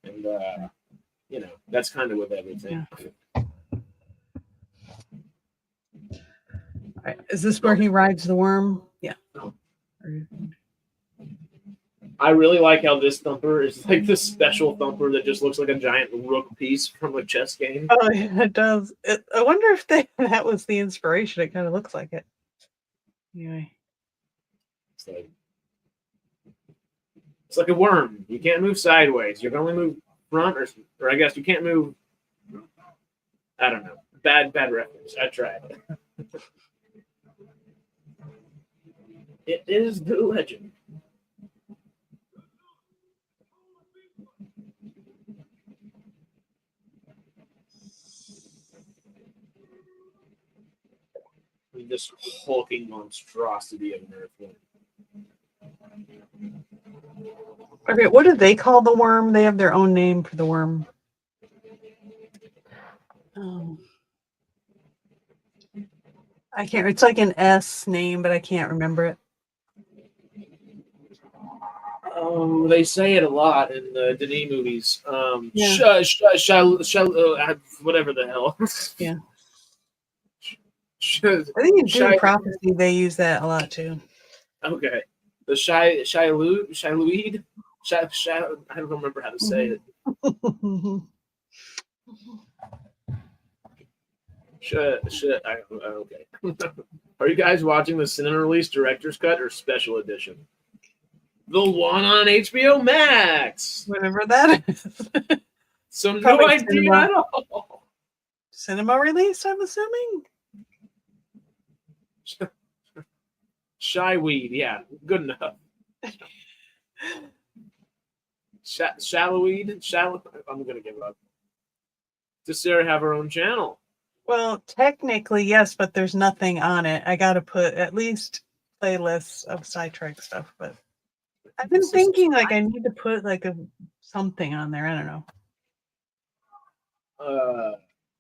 And, that's kind of with everything. Yeah. Right. Is this where he rides the worm? Yeah. I really like how this thumper is like this special thumper that just looks like a giant rook piece from a chess game. Oh, yeah, it does. I wonder if that was the inspiration. It kind of looks like it. Anyway. It's like a worm. You can't move sideways. You can only move front, or I guess you can't move. I don't know. Bad reference. I tried. It is the legend. This hulking monstrosity of an earthworm. Okay, what do they call the worm? They have their own name for the worm. I can't. It's like an S name, but I can't remember it. Oh, they say it a lot in the Denis movies. Yeah. Whatever the hell. Yeah. Sh- I think in Dune Shy, Prophecy they use that a lot too. okay. The Shailuid? I don't remember how to say it. Okay. Are you guys watching the cinema release director's cut or special edition? The one on HBO Max. Whatever that is. So no Probably idea cinema. at all. Cinema release, I'm assuming. Shy weed, yeah, good enough. Shallow weed, shallow. I'm gonna give up. Does Sarah have her own channel? Well, technically, yes, but there's nothing on it. I got to put at least playlists of SciTrek stuff, but I've been thinking like I need to put like something on there. I don't know.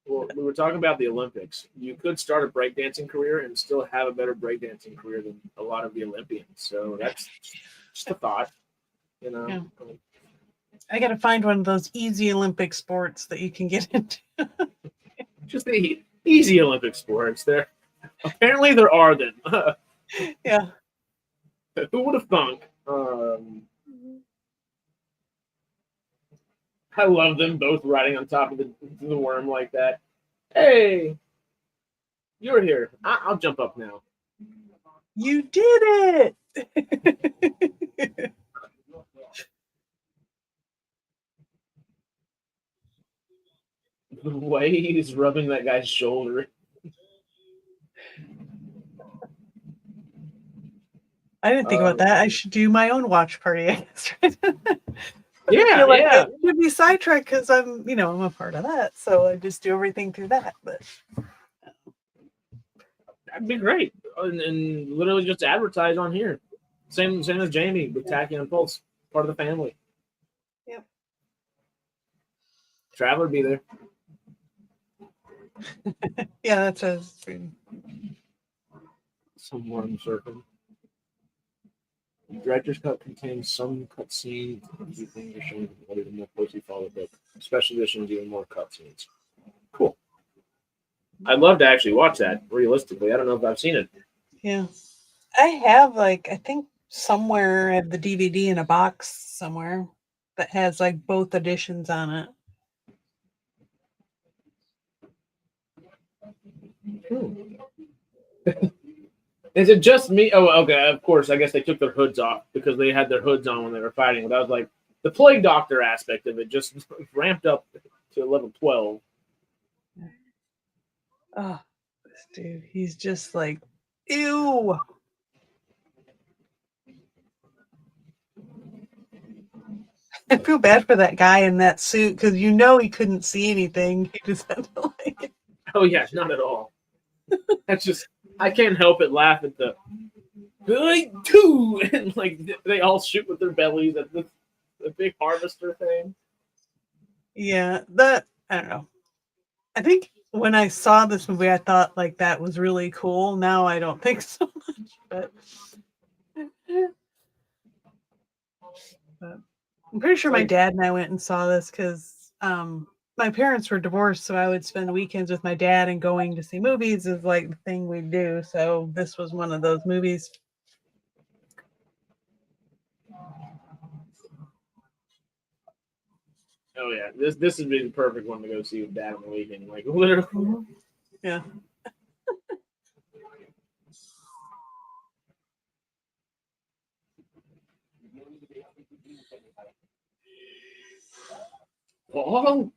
Well, we were talking about the Olympics. You could start a breakdancing career and still have a better breakdancing career than a lot of the Olympians. So that's just a thought, you know. Yeah. I got to find one of those easy Olympic sports that you can get into. Just the easy Olympic sports. There, apparently there are them. Yeah. Who would have thunk? I love them both riding on top of the worm like that. Hey, you're here. I'll jump up now. You did it. The way he's rubbing that guy's shoulder. I didn't think about that. I should do my own watch party, I guess. Yeah, I feel like yeah. it should be SciTrek because I'm a part of that. So I just do everything through that. But That'd be great. And literally just advertise on here. Same as Jamie with Tacky and Pulse, part of the family. Yep. Traveler be there. Yeah, that's a Some worm surfing. The director's cut contains some cutscenes and things are shown what even more closely follow the book. Special editions even more cutscenes. Cool. I'd love to actually watch that realistically. I don't know if I've seen it. Yeah. I have I think somewhere I have the DVD in a box somewhere that has like both editions on it. Is it just me? Oh, okay. Of course. I guess they took their hoods off because they had their hoods on when they were fighting. But I was like, the plague doctor aspect of it just ramped up to level 12. Oh, this dude, he's just like, ew. I feel bad for that guy in that suit because he couldn't see anything. He just had to like. Oh yeah, not at all. That's just I can't help but laugh at the two and like they all shoot with their bellies at the big harvester thing. Yeah, I don't know. I think when I saw this movie, I thought like that was really cool. Now I don't think so much, but I'm pretty sure my dad and I went and saw this because my parents were divorced, so I would spend weekends with my dad, and going to see movies is like the thing we do. So this was one of those movies. Oh yeah, this would be the perfect one to go see with dad on the weekend. Like literally. Yeah. Paul?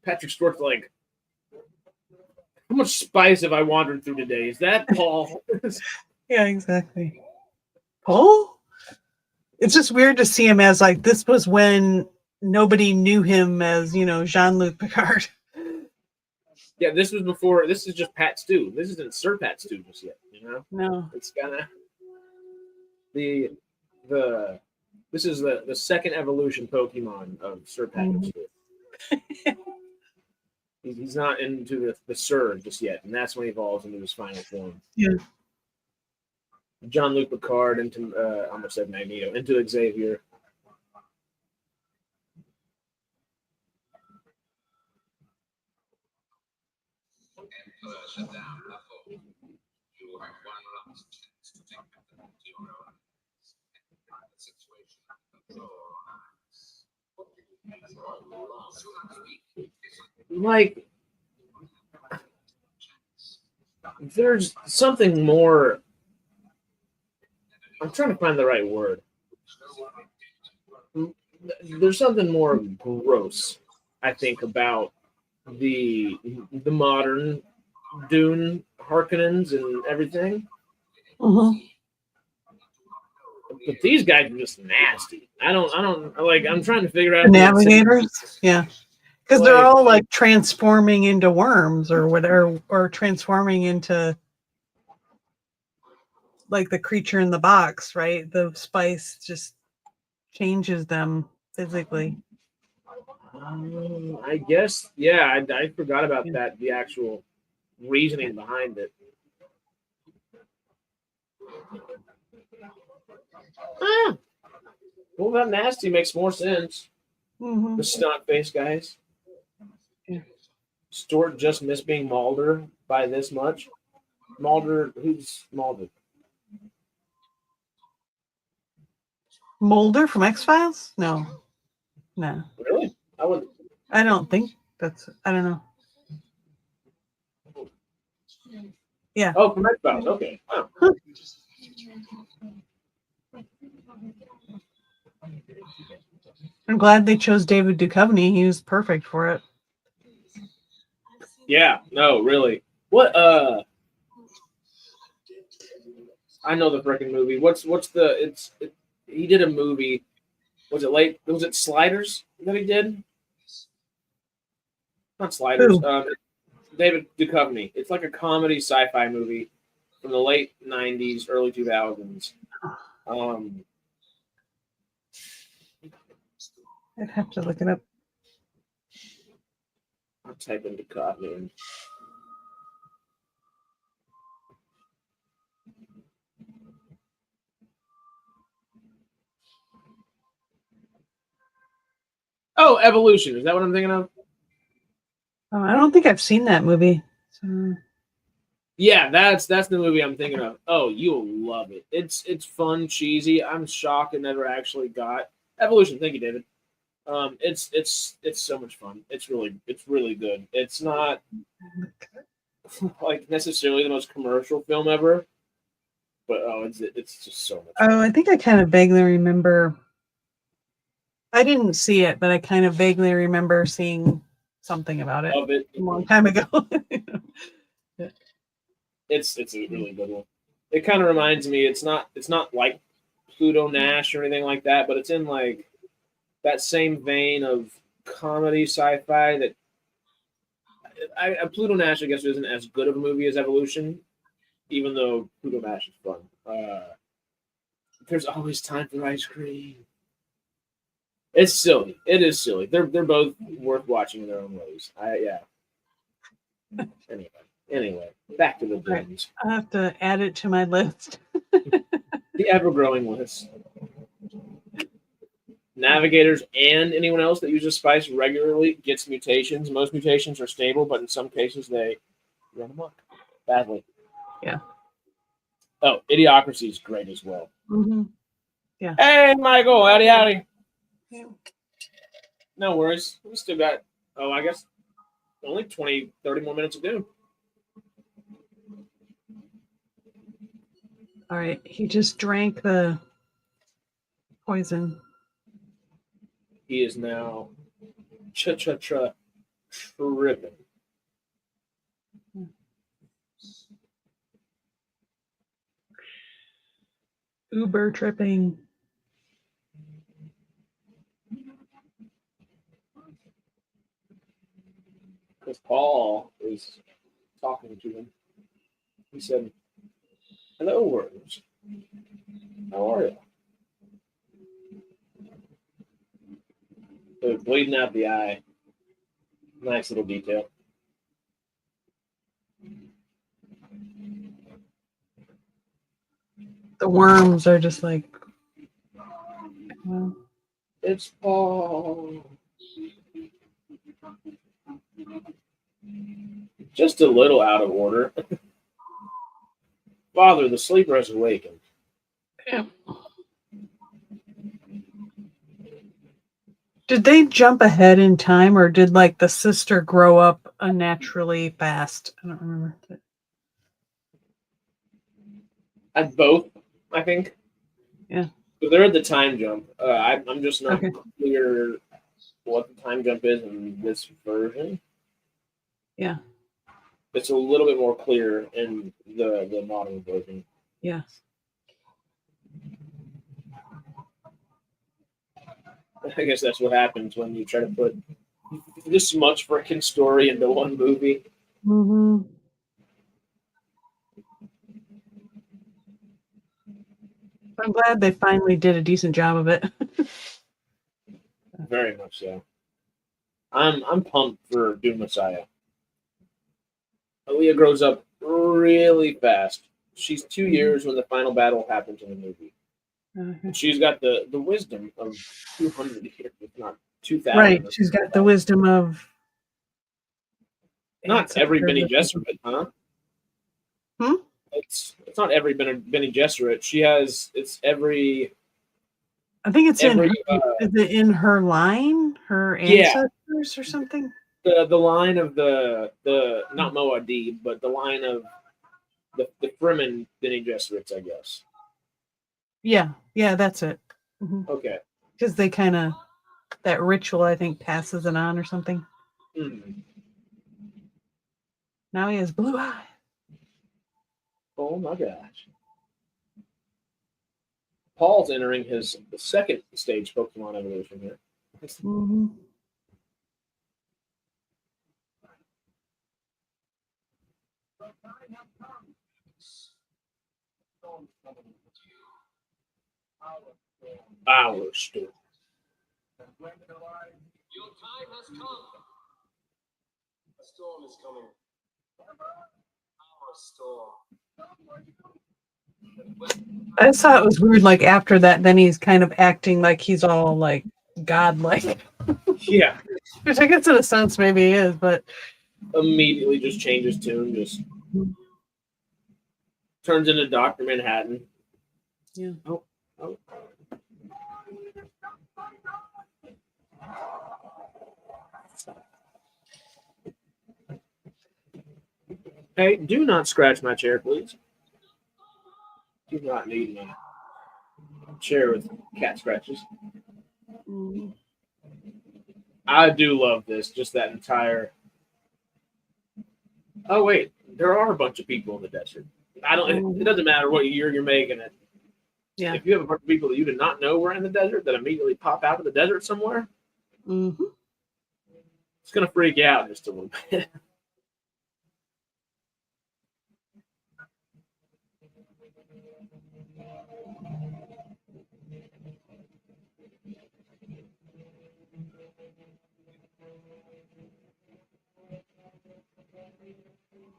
Patrick Stewart's like, how much spice have I wandered through today? Is that Paul? Yeah, exactly. Paul? It's just weird to see him as like this was when nobody knew him as, Jean-Luc Picard. Yeah, this was before. This is just Pat Stew. This isn't Sir Pat Stew just yet. No. It's kind of the this is the second evolution Pokemon of Sir Patrick Stewart. He's not into the Sir just yet, and that's when he evolves into his final form. Yeah. Jean-Luc Picard into I almost said Magneto into Xavier. Like, there's something more. I'm trying to find the right word. There's something more gross, I think, about the modern Dune Harkonnens and everything. Mm-hmm. But these guys are just nasty. I don't like. I'm trying to figure out The navigators, yeah, because they're all like transforming into worms or whatever, or transforming into like the creature in the box, right? The spice just changes them physically. I guess, yeah. I forgot about that. The actual reasoning behind it. Well, that nasty makes more sense. Mm-hmm. The stunt face guys. Yeah. Stuart just missed being Mulder by this much. Mulder, who's Mulder? Mulder from X-Files? No. Really? I don't think that's. I don't know. Yeah. Oh, from X-Files. Okay. Wow. I'm glad they chose David Duchovny. He was perfect for it. Yeah. No, really. What? I know the freaking movie. What's the? He did a movie. Was it Sliders that he did? Not Sliders. Who? David Duchovny. It's like a comedy sci-fi movie from the late '90s, early 2000s. I'd have to look it up. I'll type in Duchovny. Oh, Evolution. Is that what I'm thinking of? I don't think I've seen that movie. So... Yeah, that's the movie I'm thinking of. Oh, you'll love it. It's fun, cheesy. I'm shocked it never actually got Evolution. Thank you, David. It's so much fun. It's really good. It's not like necessarily the most commercial film ever, but it's just so much fun. Oh, I think I kind of vaguely remember. I didn't see it, but I kind of vaguely remember seeing something about it a long time ago. It's a really good one. It kind of reminds me. It's not like Pluto Nash or anything like that, but it's in like that same vein of comedy sci-fi that Pluto Nash, I guess, isn't as good of a movie as Evolution, even though Pluto Nash is fun. There's always time for ice cream. It's silly. It is silly. They're both worth watching in their own ways. Yeah. Anyway, back to the Dunes. I'll have to add it to my list. The ever-growing list. Navigators and anyone else that uses spice regularly gets mutations. Most mutations are stable, but in some cases they run amok badly. Yeah. Oh, Idiocracy is great as well. Mm-hmm. Yeah. Hey, Michael, howdy. Yeah. No worries. We still got, I guess, only 20, 30 more minutes to do. All right. He just drank the poison. He is now tripping. Uber tripping. Because Paul is talking to him. He said, "Hello, worms. How are you?" So bleeding out the eye. Nice little detail. The worms are just like. Well, It's Paul. Just a little out of order. Father, the sleeper has awakened. yeah. Did they jump ahead in time, or did like the sister grow up unnaturally fast? I don't remember. At both, I think. Yeah. But they're at the time jump. I'm just not Okay. clear what the time jump is in this version. Yeah. It's a little bit more clear in the modern version. Yes. I guess that's what happens when you try to put this much freaking story into one movie. Mm-hmm. I'm glad they finally did a decent job of it. Very much so. I'm pumped for Dune Messiah. Aaliyah grows up really fast. She's 2 years when the final battle happens in the movie. Okay. She's got the wisdom of 200 years, if not 2,000. Right. She's got the wisdom of. Not every Bene Gesserit, huh? Hmm? It's not every Bene Gesserit. She has it's every. I think it's every, is it in her line, her Yeah. ancestors or something? the line of the not Moadib, but the line of the Fremen Bene Gesserits, I guess. Yeah. Yeah, that's it. Okay. Because they kind of that ritual, I think, passes it on or something. Hmm. Now he has blue eyes. Oh my gosh. Paul's entering his second stage Pokemon evolution here. Mm-hmm. Our storm. Your time has come. A storm is coming. Our storm. I just thought it was weird. Like after that, then he's kind of acting like he's all like godlike, Yeah. which I guess in a sense maybe he is, but Immediately just changes tune, just turns into Dr. Manhattan. yeah. Oh. Hey, do not scratch my chair, please. Do not need my chair with cat scratches. Mm-hmm. I do love this, just that entire. Oh wait, there are a bunch of people in the desert. It doesn't matter what year you're making it. Yeah. If you have a bunch of people that you did not know were in the desert that immediately pop out of the desert somewhere, Mm-hmm. it's gonna freak you out just a little bit.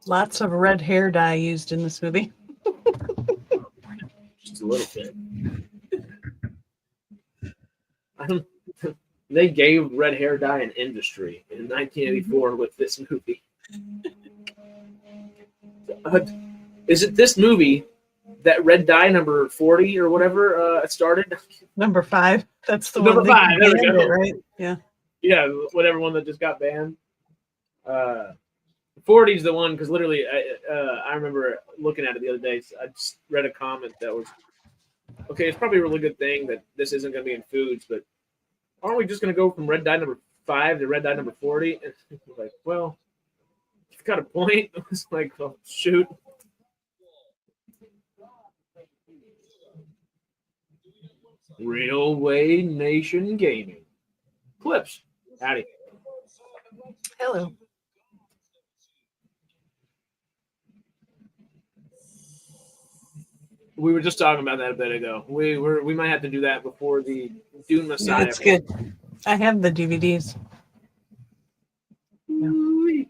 Lots of red hair dye used in this movie. Just a little bit. They gave red hair dye an industry in 1984 with this movie. Is it this movie that red dye number 40 or whatever started? Number 5. That's the Number one. They 5. There we banned go. it, right? Yeah. Yeah, whatever one that just got banned. 40 is the one because literally, I remember looking at it the other day. I just read a comment that was, okay, it's probably a really good thing that this isn't going to be in foods, but aren't we just going to go from red dye number 5 to red dye number 40? And like, well, you've got a point. It's like, oh, shoot. Railway Nation Gaming. Clips. Howdy. Hello. We were just talking about that a bit ago. We might have to do that before the Dune Messiah. That's good. I have the DVDs. Yeah.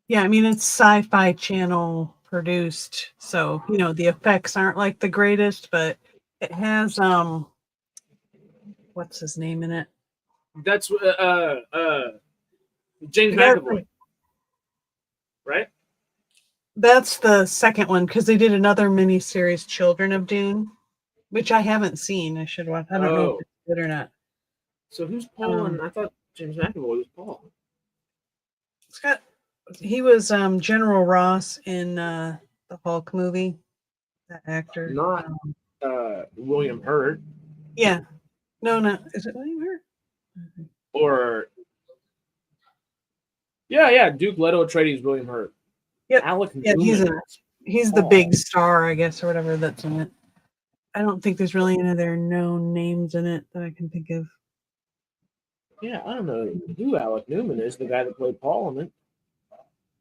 Yeah, I mean it's Sci-Fi Channel produced, so the effects aren't like the greatest, but it has what's his name in it? That's James The guy- McAvoy, right? That's the second one because they did another miniseries, Children of Dune, which I haven't seen. I should watch. I don't know Oh. if it's good or not. So who's Paul? And I thought James McAvoy was Paul. He was General Ross in the Hulk movie. That actor. Not William Hurt. Yeah. No. Is it William Hurt? Or yeah, Duke Leto Atreides, William Hurt. Yep. Alec Yeah, Newman. he's the big star, I guess, or whatever that's in it. I don't think there's really any other known names in it that I can think of. Yeah, I don't know who Alec Newman is, the guy that played Paul in it.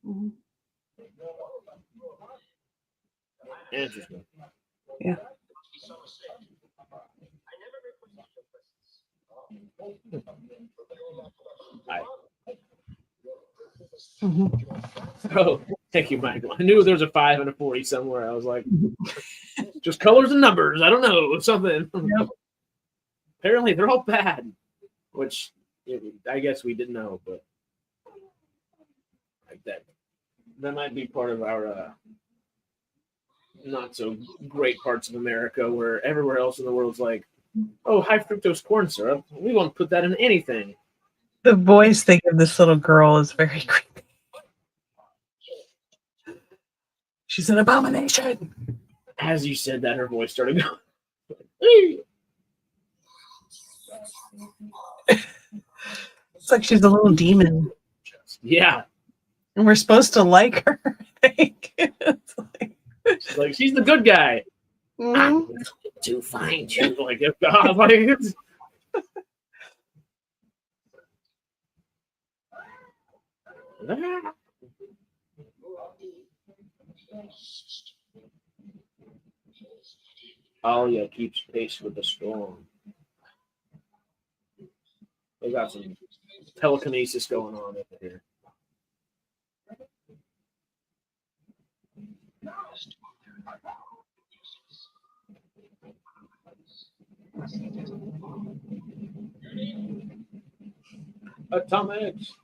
Mm-hmm. Interesting. Yeah. Mm-hmm. Oh, thank you, Michael. I knew there was a 5 and a 40 somewhere. I was like, just colors and numbers. I don't know, something. Yep. Apparently, they're all bad, which I guess we didn't know, but like that might be part of our not so great parts of America, where everywhere else in the world's like, oh, high fructose corn syrup. We won't put that in anything. The voice they give this little girl is very creepy. She's an abomination. As you said that, her voice started going. It's like she's a little demon. Yeah. And we're supposed to like her, I think. She's like, she's the good guy. Mm-hmm. To find you. Like, God, like it's... Alia keeps pace with the storm. They got some telekinesis going on over here. Atomics.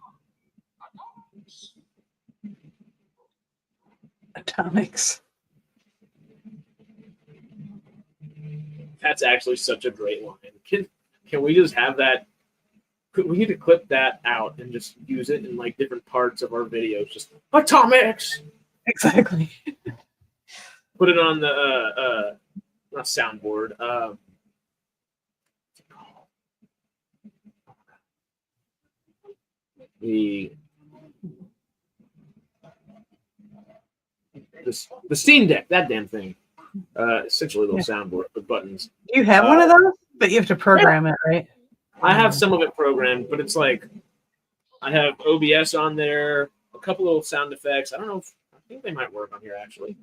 That's actually such a great line. Can we just have that? We need to clip that out and just use it in like different parts of our videos. Just atomics. Exactly. Put it on the not soundboard. The Steam Deck, that damn thing. Essentially a little soundboard with buttons. Do you have one of those? But you have to program it, right? I have some of it programmed, but it's like I have OBS on there, a couple little sound effects. I don't know I think they might work on here actually.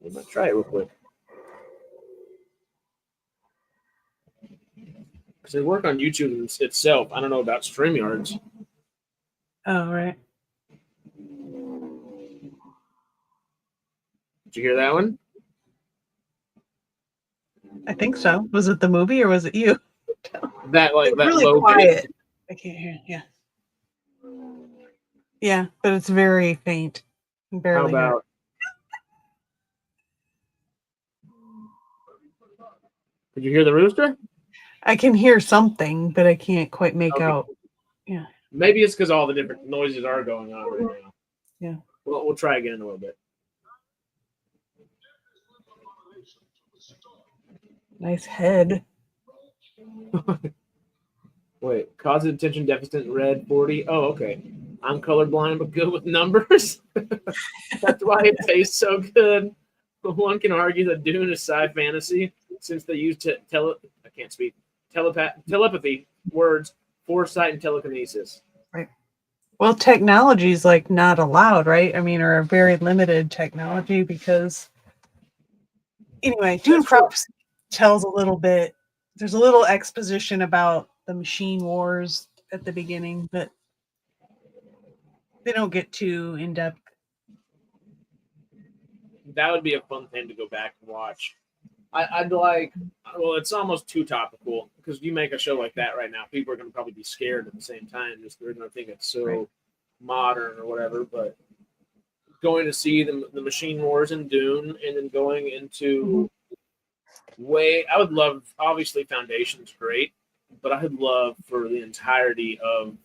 We might try it real quick. Because they work on YouTube itself. I don't know about StreamYards. Oh, right. Did you hear that one? I think so. Was it the movie or was it you? That like It's that really low quiet. bass. I can't hear. Yeah. Yeah, but it's very faint. How Barely hear. about? Did you hear the rooster? I can hear something, but I can't quite make Okay. out. Yeah. Maybe it's because all the different noises are going on right now. Yeah. Well, we'll try again in a little bit. Nice head. Wait, cause of attention deficit red 40. Oh, okay. I'm colorblind but good with numbers. That's why it tastes so good. One can argue that Dune is sci fantasy since they use telepathy, words, foresight, and telekinesis. Right. Well, technology is like not allowed, right? I mean, or a very limited technology because anyway, Dune Prophecy tells a little bit. There's a little exposition about the machine wars at the beginning, but they don't get too in depth. That would be a fun thing to go back and watch. I'd like. Well, it's almost too topical because you make a show like that right now, people are going to probably be scared at the same time. Just they're going to think it's so modern or whatever. But going to see the Machine Wars in Dune, and then going into I would love. Obviously, Foundation's great, but I'd love for the entirety of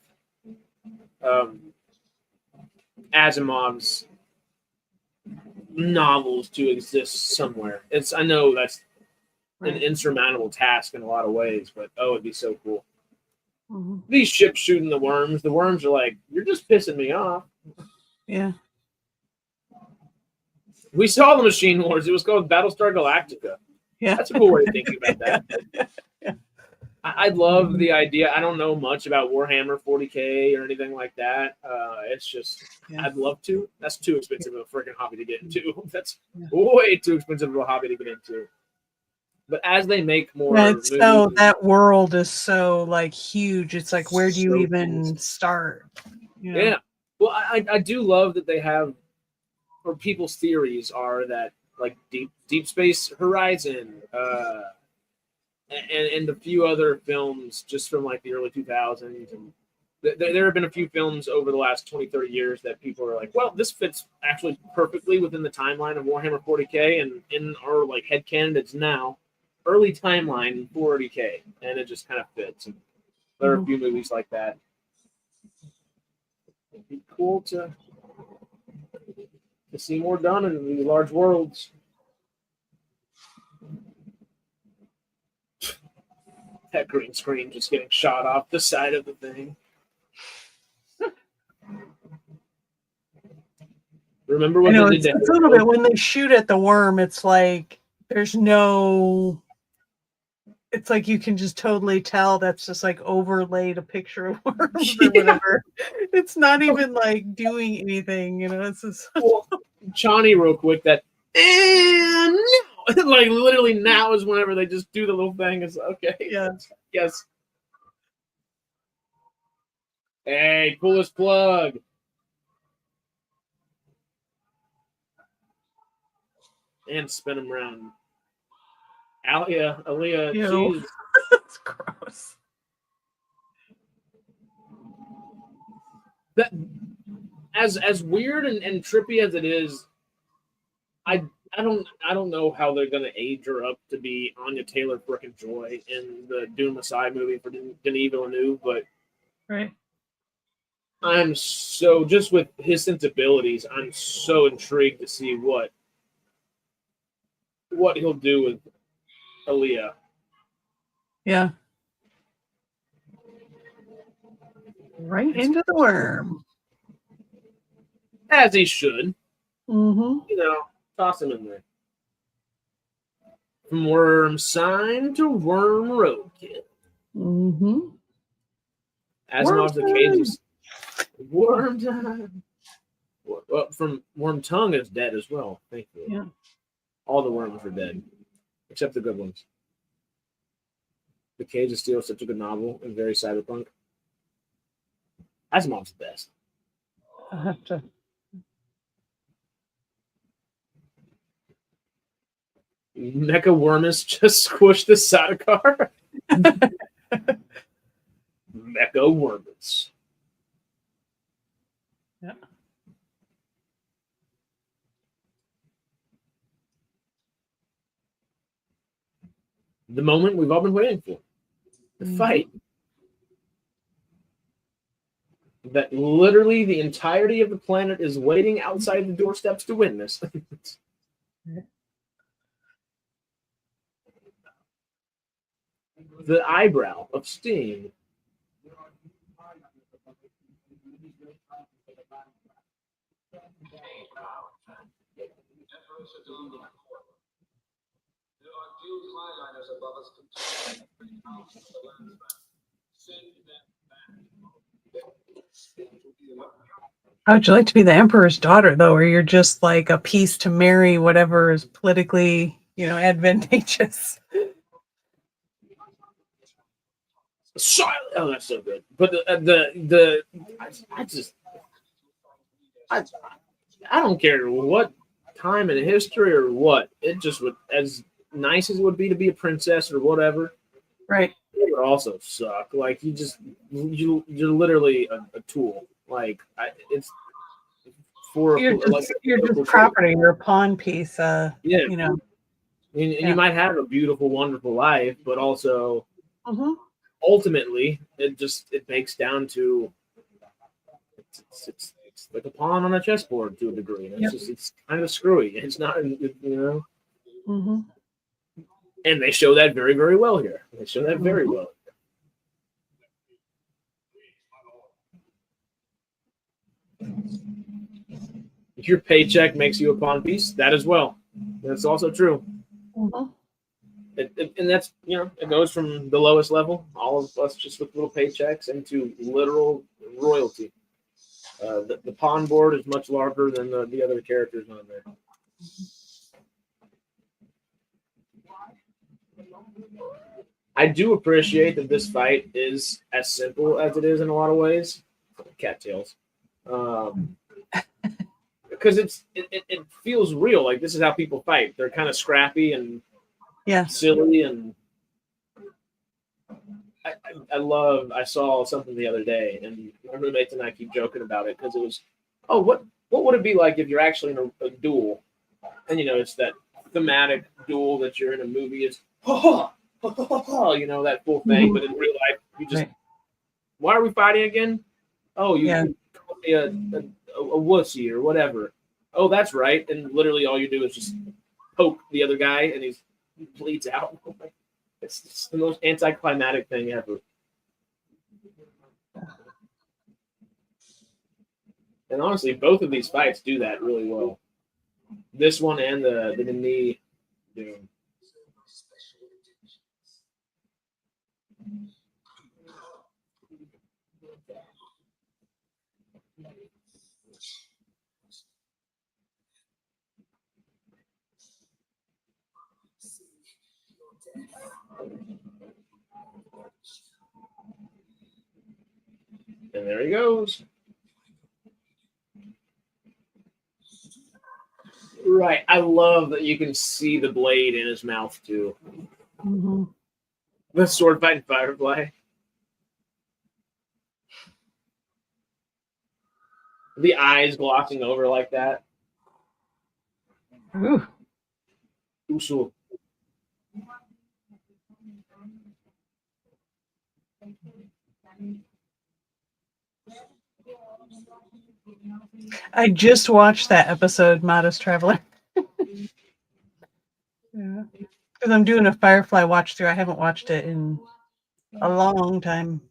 Asimov's novels to exist somewhere. I know that's an insurmountable task in a lot of ways, but it'd be so cool. These ships shooting the worms are like, you're just pissing me off. Yeah. We saw the Machine Wars. It was called Battlestar Galactica. Yeah. That's a cool way of thinking about that. I love the idea. I don't know much about Warhammer 40K or anything like that. It's just, I'd love to. That's too expensive of a freaking hobby to get into. That's way too expensive of a hobby to get into. But as they make more movies, so that world is so like huge. It's like, where do you even start? You know? Yeah. Well, I do love that they have, or people's theories are that like Deep Space Horizon, and a few other films just from like the early 2000s. And there have been a few films over the last 20, 30 years that people are like, well, this fits actually perfectly within the timeline of Warhammer 40K, and in our like head candidates now, early timeline 40K, and it just kind of fits. And there are a few movies like that. It'd be cool to see more done in these large worlds. That green screen just getting shot off the side of the thing. Remember what they did? It's a little bit when they shoot at the worm. It's like there's no. It's like you can just totally tell that's just like overlaid a picture of worms or whatever. It's not even like doing anything, you know. It's just Chani, real quick, that and no, like literally now is whenever they just do the little thing. It's okay. Yes. Hey, pull this plug. And spin them around. Aaliyah, cheese. That's gross. That as weird and trippy as it is, I don't know how they're gonna age her up to be Anya Taylor frickin' Joy in the Dune Messiah movie for Denis Villeneuve, but I'm so just with his sensibilities, I'm so intrigued to see what he'll do with Aaliyah. Yeah. Right into the worm. As he should. Mm-hmm. You know, toss him in there. From worm sign to worm roadkill. Mm-hmm. Asimov's The Cages. Worm time. Well, from Worm Tongue is dead as well, thankfully. Yeah. All the worms are dead, except the good ones. The Cage of Steel is such a good novel and very cyberpunk. Asimov's the best. I have to. Mecha Wormus just squished the sidecar. Mecha Wormus. Yeah. The moment we've all been waiting for. The fight. That literally the entirety of the planet is waiting outside the doorsteps to witness. The eyebrow of steam. How would you like to be the emperor's daughter, though, where you're just like a piece to marry whatever is politically, advantageous? Oh, that's so good. But I don't care what time in history or what, it just would, as nice as it would be to be a princess or whatever, Right. it would also suck. Like you're literally a tool. Like it's for You're just property. You're a pawn piece. Yeah. You know. And Yeah. you might have a beautiful, wonderful life, but also ultimately it makes down to it's like a pawn on a chessboard to a degree. And it's kind of screwy. It's not, And they show that very, very well here. They show that very well. If your paycheck makes you a pawn piece, that as well. That's also true. And that's, it goes from the lowest level, all of us just with little paychecks, into literal royalty. The pawn board is much larger than the other characters on there. I do appreciate that this fight is as simple as it is in a lot of ways. Cattails. Because it feels real. Like this is how people fight. They're kind of scrappy and silly, and I saw something the other day, and my roommates and I keep joking about it because it was, what would it be like if you're actually in a duel, and it's that thematic duel that you're in a movie is that full thing, but in real life you just why are we fighting again? Oh, you called me a wussy or whatever. Oh, that's right, and literally all you do is just poke the other guy and he bleeds out. It's the most anticlimactic thing ever. And honestly, both of these fights do that really well. This one and the knee Dune. And there he goes. Right. I love that you can see the blade in his mouth, too. The sword fight in Firefly. The eyes glossing over like that. Usul. I just watched that episode, Modest Traveler. Because I'm doing a Firefly watch through. I haven't watched it in a long time.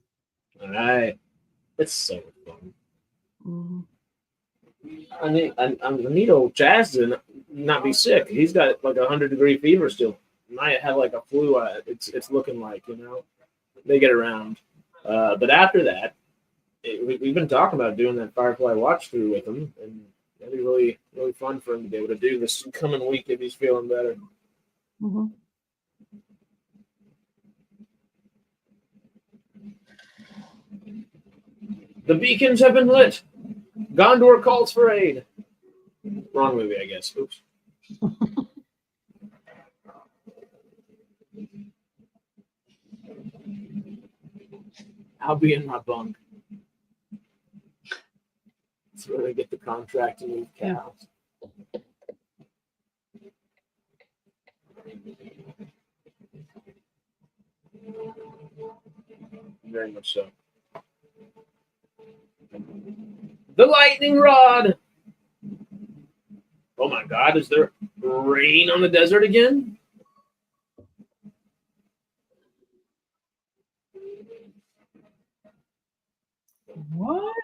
All right. It's so fun. I need old Chazz to not be sick. He's got like 100-degree fever still. Might have like a flu. It's looking like, they get around. But after that, we've been talking about doing that Firefly watch through with him, and that'd be really, really fun for him to be able to do this coming week if he's feeling better. The beacons have been lit. Gondor calls for aid. Wrong movie, I guess. Oops. I'll be in my bunk. That's where they get the contract to move cows. Very much so. The lightning rod. Oh my God, is there rain on the desert again? What?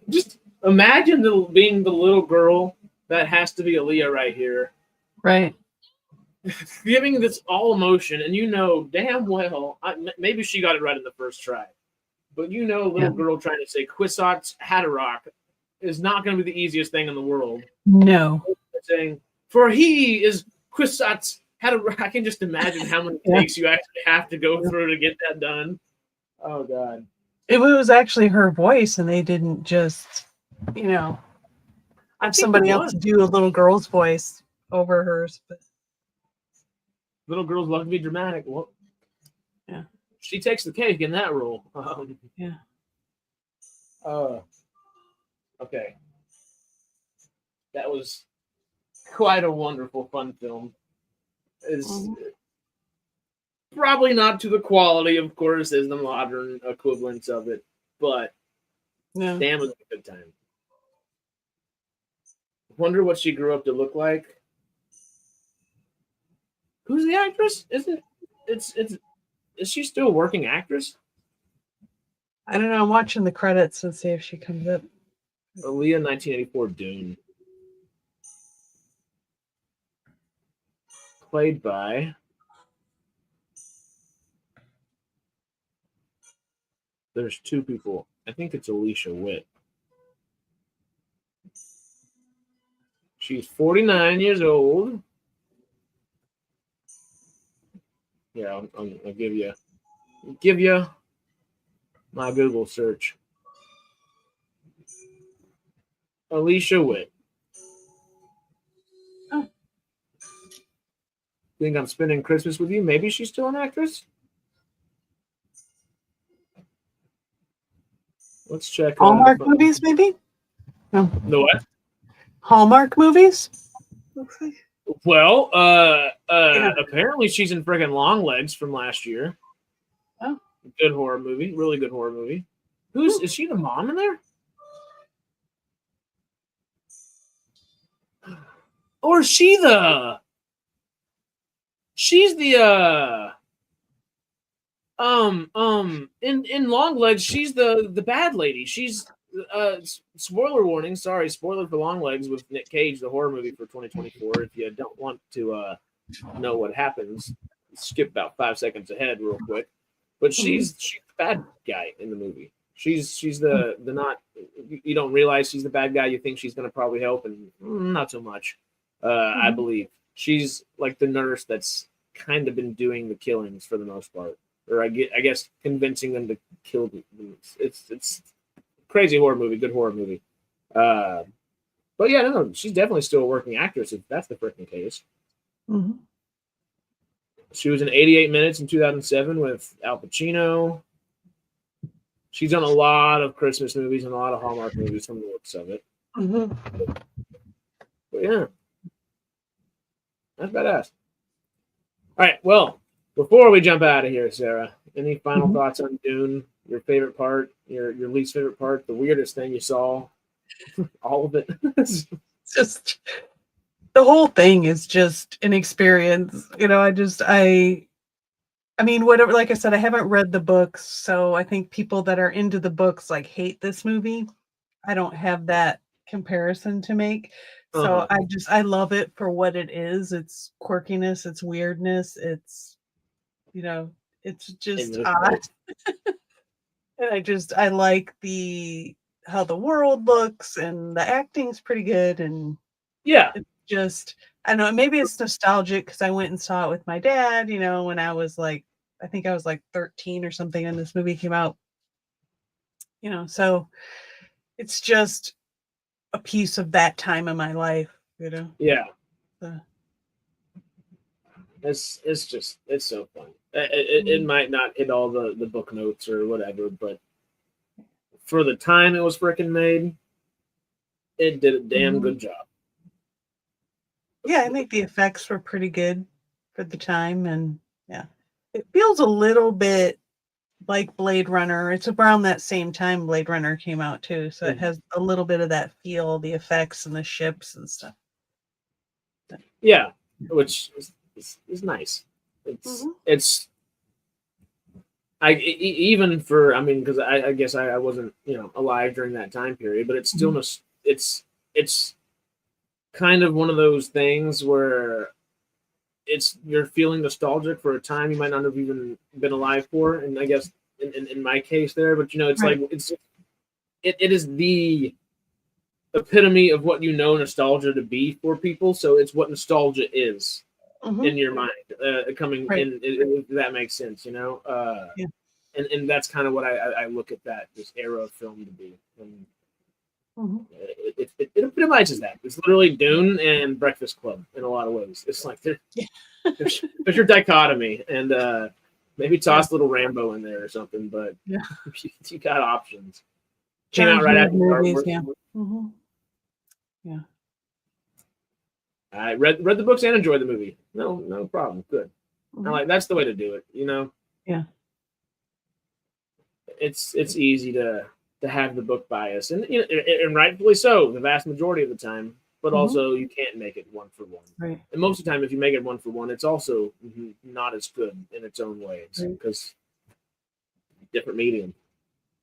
Just imagine being the little girl that has to be Aaliyah right here. Right. Giving this all emotion, and damn well, maybe she got it right in the first try, but a little girl trying to say Kwisatz Haderach is not going to be the easiest thing in the world. No. Saying, for he is Kwisatz Haderach. I can just imagine how many takes you actually have to go through to get that done. Oh, God. It was actually her voice, and they didn't just you know, I have think somebody it else was. do a little girl's voice over hers. But Little girls love to be dramatic. Well, yeah, she takes the cake in that role. yeah. Okay. That was quite a wonderful, fun film. It's Mhm. probably not to the quality, of course, as the modern equivalents of it, but Yeah. damn, it was a good time. Wonder what she grew up to look like. Who's the actress? Is she still a working actress? I don't know. I'm watching the credits and see if she comes up. Aaliyah, 1984 Dune. Played by there's two people. I think it's Alicia Witt. She's 49 years old. Yeah, I'll give you my Google search. Alicia Witt. Oh. Think I'm spending Christmas with you? Maybe she's still an actress. Let's check. Hallmark movies, maybe? No. The what? Hallmark movies? Looks like. Well, Yeah. apparently she's in friggin' Long Legs from last year. Oh. Good horror movie, really good horror movie. Is she the mom in there? Or is she's the in Long Legs, she's the bad lady. She's spoiler warning, sorry, spoiler for Long Legs with Nick Cage, the horror movie for 2024. If you don't want to know what happens, skip about 5 seconds ahead real quick. But she's the bad guy in the movie. She's the not, you don't realize she's the bad guy. You think she's gonna probably help, and not so much. I believe she's like the nurse that's kind of been doing the killings for the most part, or I guess convincing them to kill them. It's crazy horror movie, good horror movie. But yeah, no, she's definitely still a working actress if that's the freaking case. Mm-hmm. She was in 88 Minutes in 2007 with Al Pacino. She's done a lot of Christmas movies and a lot of Hallmark movies from the looks of it. Mm-hmm. But yeah, that's badass. All right, well, before we jump out of here, Sarah, any final thoughts on Dune? Your favorite part, your least favorite part, the weirdest thing you saw, all of it. Just the whole thing is just an experience. I mean, whatever, like I said, I haven't read the books, so I think people that are into the books like hate this movie. I don't have that comparison to make. So I love it for what it is. It's quirkiness, it's weirdness, it's it's just odd. And I like how the world looks, and the acting's pretty good, and yeah, it's just, I don't know, maybe it's nostalgic because I went and saw it with my dad, when I was like, I think I was like 13 or something, and this movie came out, so it's just a piece of that time of my life, yeah. So. It's so fun. It might not hit all the book notes or whatever, but for the time it was freaking made, it did a damn good job. Yeah, I think the effects were pretty good for the time, and yeah, it feels a little bit like Blade Runner. It's around that same time Blade Runner came out too, so it has a little bit of that feel, the effects and the ships and stuff. Yeah, which is nice. It's even for, I mean, because I guess I wasn't alive during that time period, but it's still it's kind of one of those things where you're feeling nostalgic for a time you might not have even been alive for, and I guess in my case there, but it's right. Like it is the epitome of what nostalgia to be for people, so it's what nostalgia is in your mind coming right. in, if that makes sense, yeah. And that's kind of what I look at this era of film to be. And Mhm. It epitomizes that. It's literally Dune and Breakfast Club in a lot of ways. It's like there's your dichotomy, and maybe toss a little Rambo in there or something, but Yeah. you got options. Came John out right Hughes after Star movies, Wars. yeah. Mhm. Yeah. I read the books and enjoyed the movie. No problem. Good. Mhm. Like that's the way to do it. You know. Yeah. It's easy to have the book bias, and and rightfully so, the vast majority of the time. But also, you can't make it one for one. Right. And most of the time, if you make it one for one, it's also not as good in its own ways because different medium.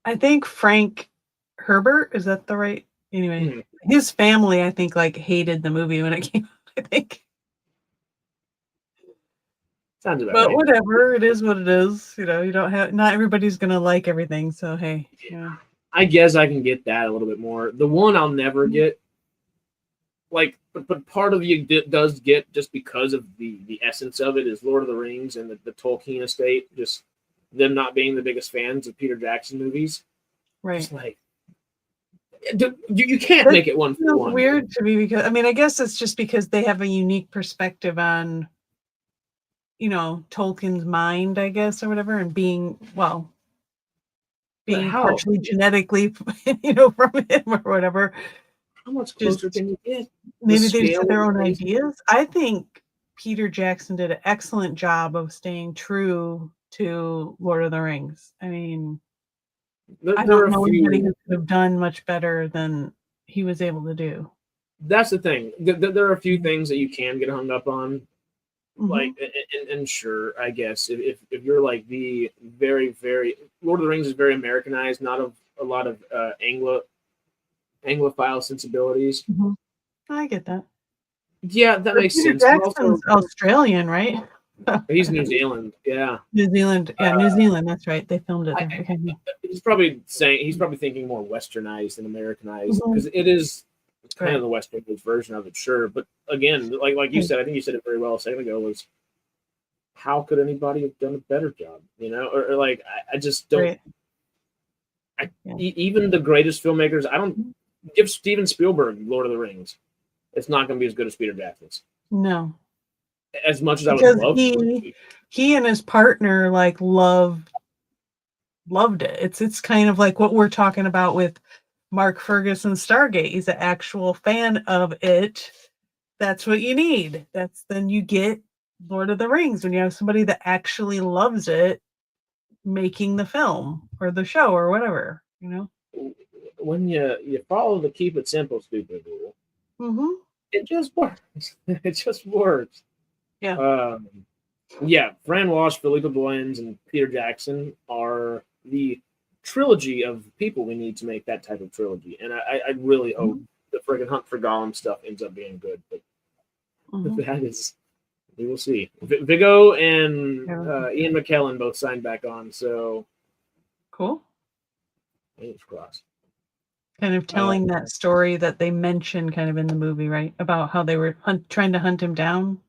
I think Frank Herbert, is that the right? Anyway, Mhm. his family, I think, like hated the movie when it came out, I think. Sounds about But right. whatever, it is what it is. You know, you don't have, not everybody's gonna like everything. So hey, yeah. I guess I can get that a little bit more. The one I'll never get, like, but part of you does get just because of the essence of it is Lord of the Rings and the Tolkien estate, just them not being the biggest fans of Peter Jackson movies. Right. It's like you can't make it one for Feels one. weird to me because I mean, I guess it's just because they have a unique perspective on, you know, Tolkien's mind, I guess, or whatever, and being how? partially genetically, you know, from him or whatever. How much closer can you get? Maybe they just scale had their of own things. ideas. I think Peter Jackson did an excellent job of staying true to Lord of the Rings. I mean, I There are don't a know anybody few. who could have done much better than he was able to do. That's the thing. There are a few things that you can get hung up on, like, Mhm. and sure, I guess if you're like the very Lord of the Rings is very Americanized, not of a lot of Anglophile sensibilities. Mhm. I get that. Yeah, that But makes Peter sense. But also, Jackson's Australian, right? he's New Zealand. Yeah, New Zealand. Yeah, New Zealand. That's right. They filmed it I, there. Okay. he's probably thinking more Westernized and Americanized Mhm. because it is kind Right. of the Westernized version of it, sure. But again, like you said, I think you said it very well a second ago. Was how could anybody have done a better job? You know, or like I just don't. Right. Yeah. Even the greatest filmmakers, I don't Mhm. give Steven Spielberg Lord of the Rings. It's not going to be as good as Peter Jackson's. No. As much as I would Because love for it to be. he and his partner like loved it. It's kind of like what we're talking about with Mark Ferguson Stargate. He's an actual fan of it. That's what you need. Then you get Lord of the Rings when you have somebody that actually loves it making the film or the show or whatever, you know? When you follow the keep it simple stupid rule, Mhm. it just works. It just works. Yeah. Um, yeah, Fran Walsh, Philippa Boyens, and Peter Jackson are the trilogy of people we need to make that type of trilogy. And I really hope the friggin' Hunt for Gollum stuff ends up being good. But Mhm. that is, we will see. Viggo and Yeah. Ian McKellen both signed back on, so Cool. fingers crossed. Kind of telling that story that they mentioned kind of in the movie, right? About how they were trying to hunt him down.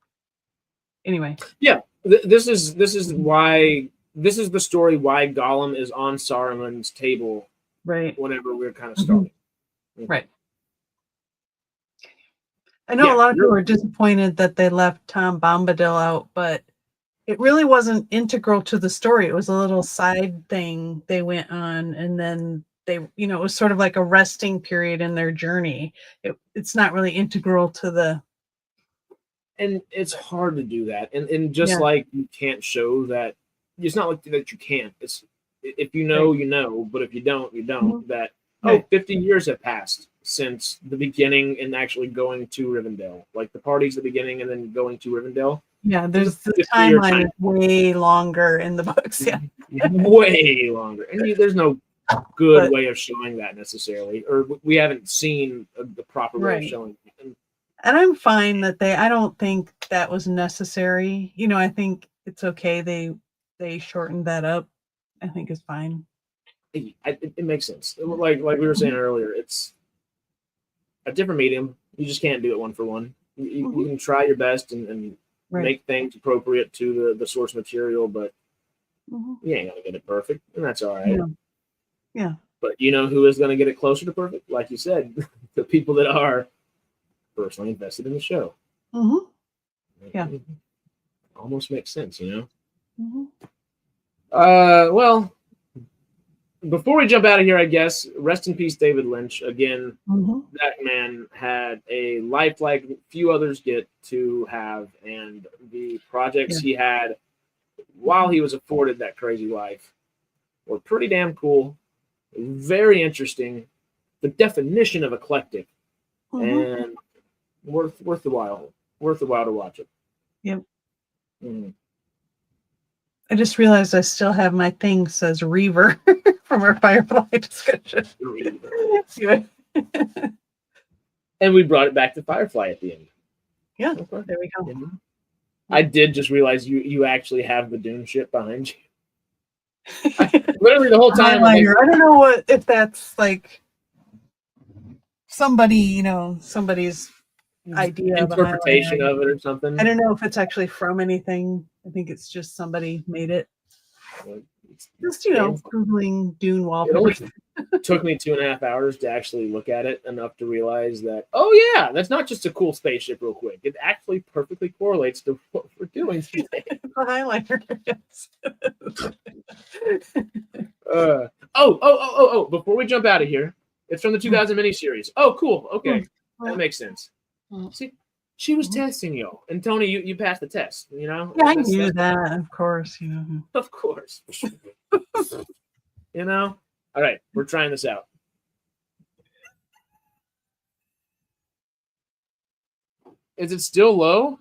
Anyway. Yeah, this is why this is the story why Gollum is on Saruman's table Right. whenever we're kind of Mhm. starting. Right. I know a Yeah, lot of people are disappointed that they left Tom Bombadil out, but it really wasn't integral to the story. It was a little side thing they went on, and then they, you know, it was sort of like a resting period in their journey. It's not really integral to the. and it's hard to do that. And just Yeah. like you can't show that, it's not like that you can't. It's if you know, Right. you know, but if you don't, you don't. Mhm. That Right. 50 years have passed since the beginning and actually going to Rivendell. Like the party's the beginning and then going to Rivendell. Yeah, There's a the 50-year timeline is way longer in the books. Yeah. way longer. And there's no good But way of showing that necessarily, or we haven't seen the proper way of right. showing it. And I'm fine that I don't think that was necessary. You know, I think it's okay they shortened that up. I think it's fine. It makes sense. Like we were saying earlier, it's a different medium. You just can't do it one for one. You can try your best and Right. make things appropriate to the source material, but Mhm. you ain't gonna get it perfect, and that's all right. Yeah. Yeah. But you know who is going to get it closer to perfect? Like you said, the people that are personally invested in the show. Yeah. Almost makes sense, you know? Mm-hmm. Well, before we jump out of here, I guess, rest in peace, David Lynch. Again, Mm-hmm. that man had a life like few others get to have, and the projects he had while he was afforded that crazy life were pretty damn cool, very interesting, the definition of eclectic, and worth the while to watch it. Yep. Mm. I just realized I still have my thing says Reaver from our Firefly discussion. And we brought it back to Firefly at the end. Yeah, Okay. there we go. Mm-hmm. I did just realize you actually have the Dune ship behind you. Literally the whole time. I don't know if that's like somebody's idea interpretation of it or something. I don't know if it's actually from anything. I think it's just somebody made it. Just Googling Dune wallpaper. It only took me 2.5 hours to actually look at it enough to realize that, oh yeah, that's not just a cool spaceship real quick. It actually perfectly correlates to what we're doing today. The highlighter, yes. Before we jump out of here, it's from the 2000 miniseries. Oh, cool. Okay. That makes sense. See, she was testing you. And Tony, you passed the test, you know? Yeah, I knew that, of course, Of course. You know? All right, we're trying this out. Is it still low?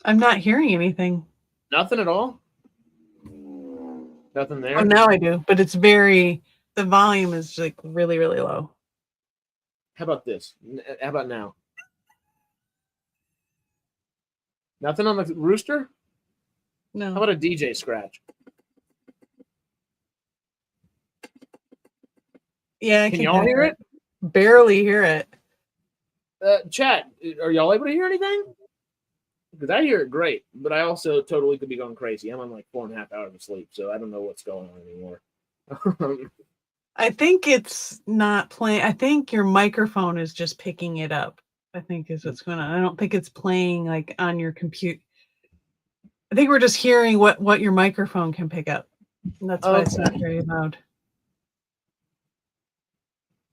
I'm not hearing anything. Nothing at all? Nothing there? Oh, now I do, but it's the volume is like really, really low. How about this? How about now? Nothing on the rooster? No. How about a DJ scratch? Yeah, I can y'all hear it? Barely hear it. Chat, are y'all able to hear anything? Because I hear it great, but I also totally could be going crazy. I'm on like 4.5 hours of sleep, so I don't know what's going on anymore. I think it's not playing. I think your microphone is just picking it up. I think is what's going on. I don't think it's playing like on your computer. I think we're just hearing what your microphone can pick up. And that's why it's not very loud.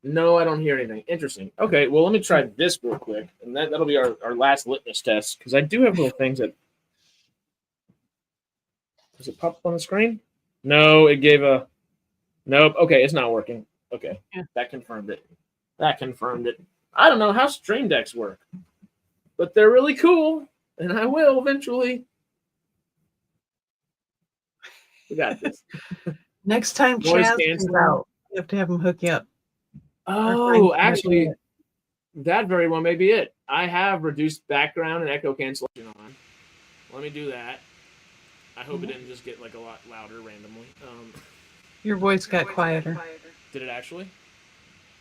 No, I don't hear anything. Interesting. Okay, well, let me try this real quick, and that'll be our last litmus test, because I do have little things that... Does it pop up on the screen? No, it gave a... Nope. Okay, it's not working. Okay, That confirmed it. I don't know how Stream Decks work, but they're really cool, and I will eventually. We got this. Next time Chazz comes out, you have to have him hook you up. Oh, actually, that very well may be it. I have reduced background and echo cancellation on. Let me do that. I hope it didn't just get like a lot louder randomly. Your voice got quieter. Did it actually?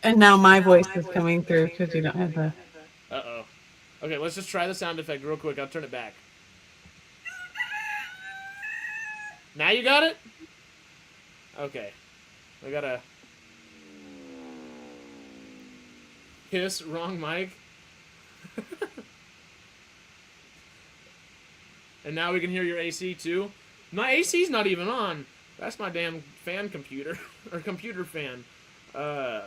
And now my voice is coming through because you don't have the... Uh-oh. Okay, let's just try the sound effect real quick. I'll turn it back. Now you got it? Okay. I gotta... Hiss, wrong mic. And now we can hear your AC too. My AC's not even on. That's my damn fan computer. Or computer fan. The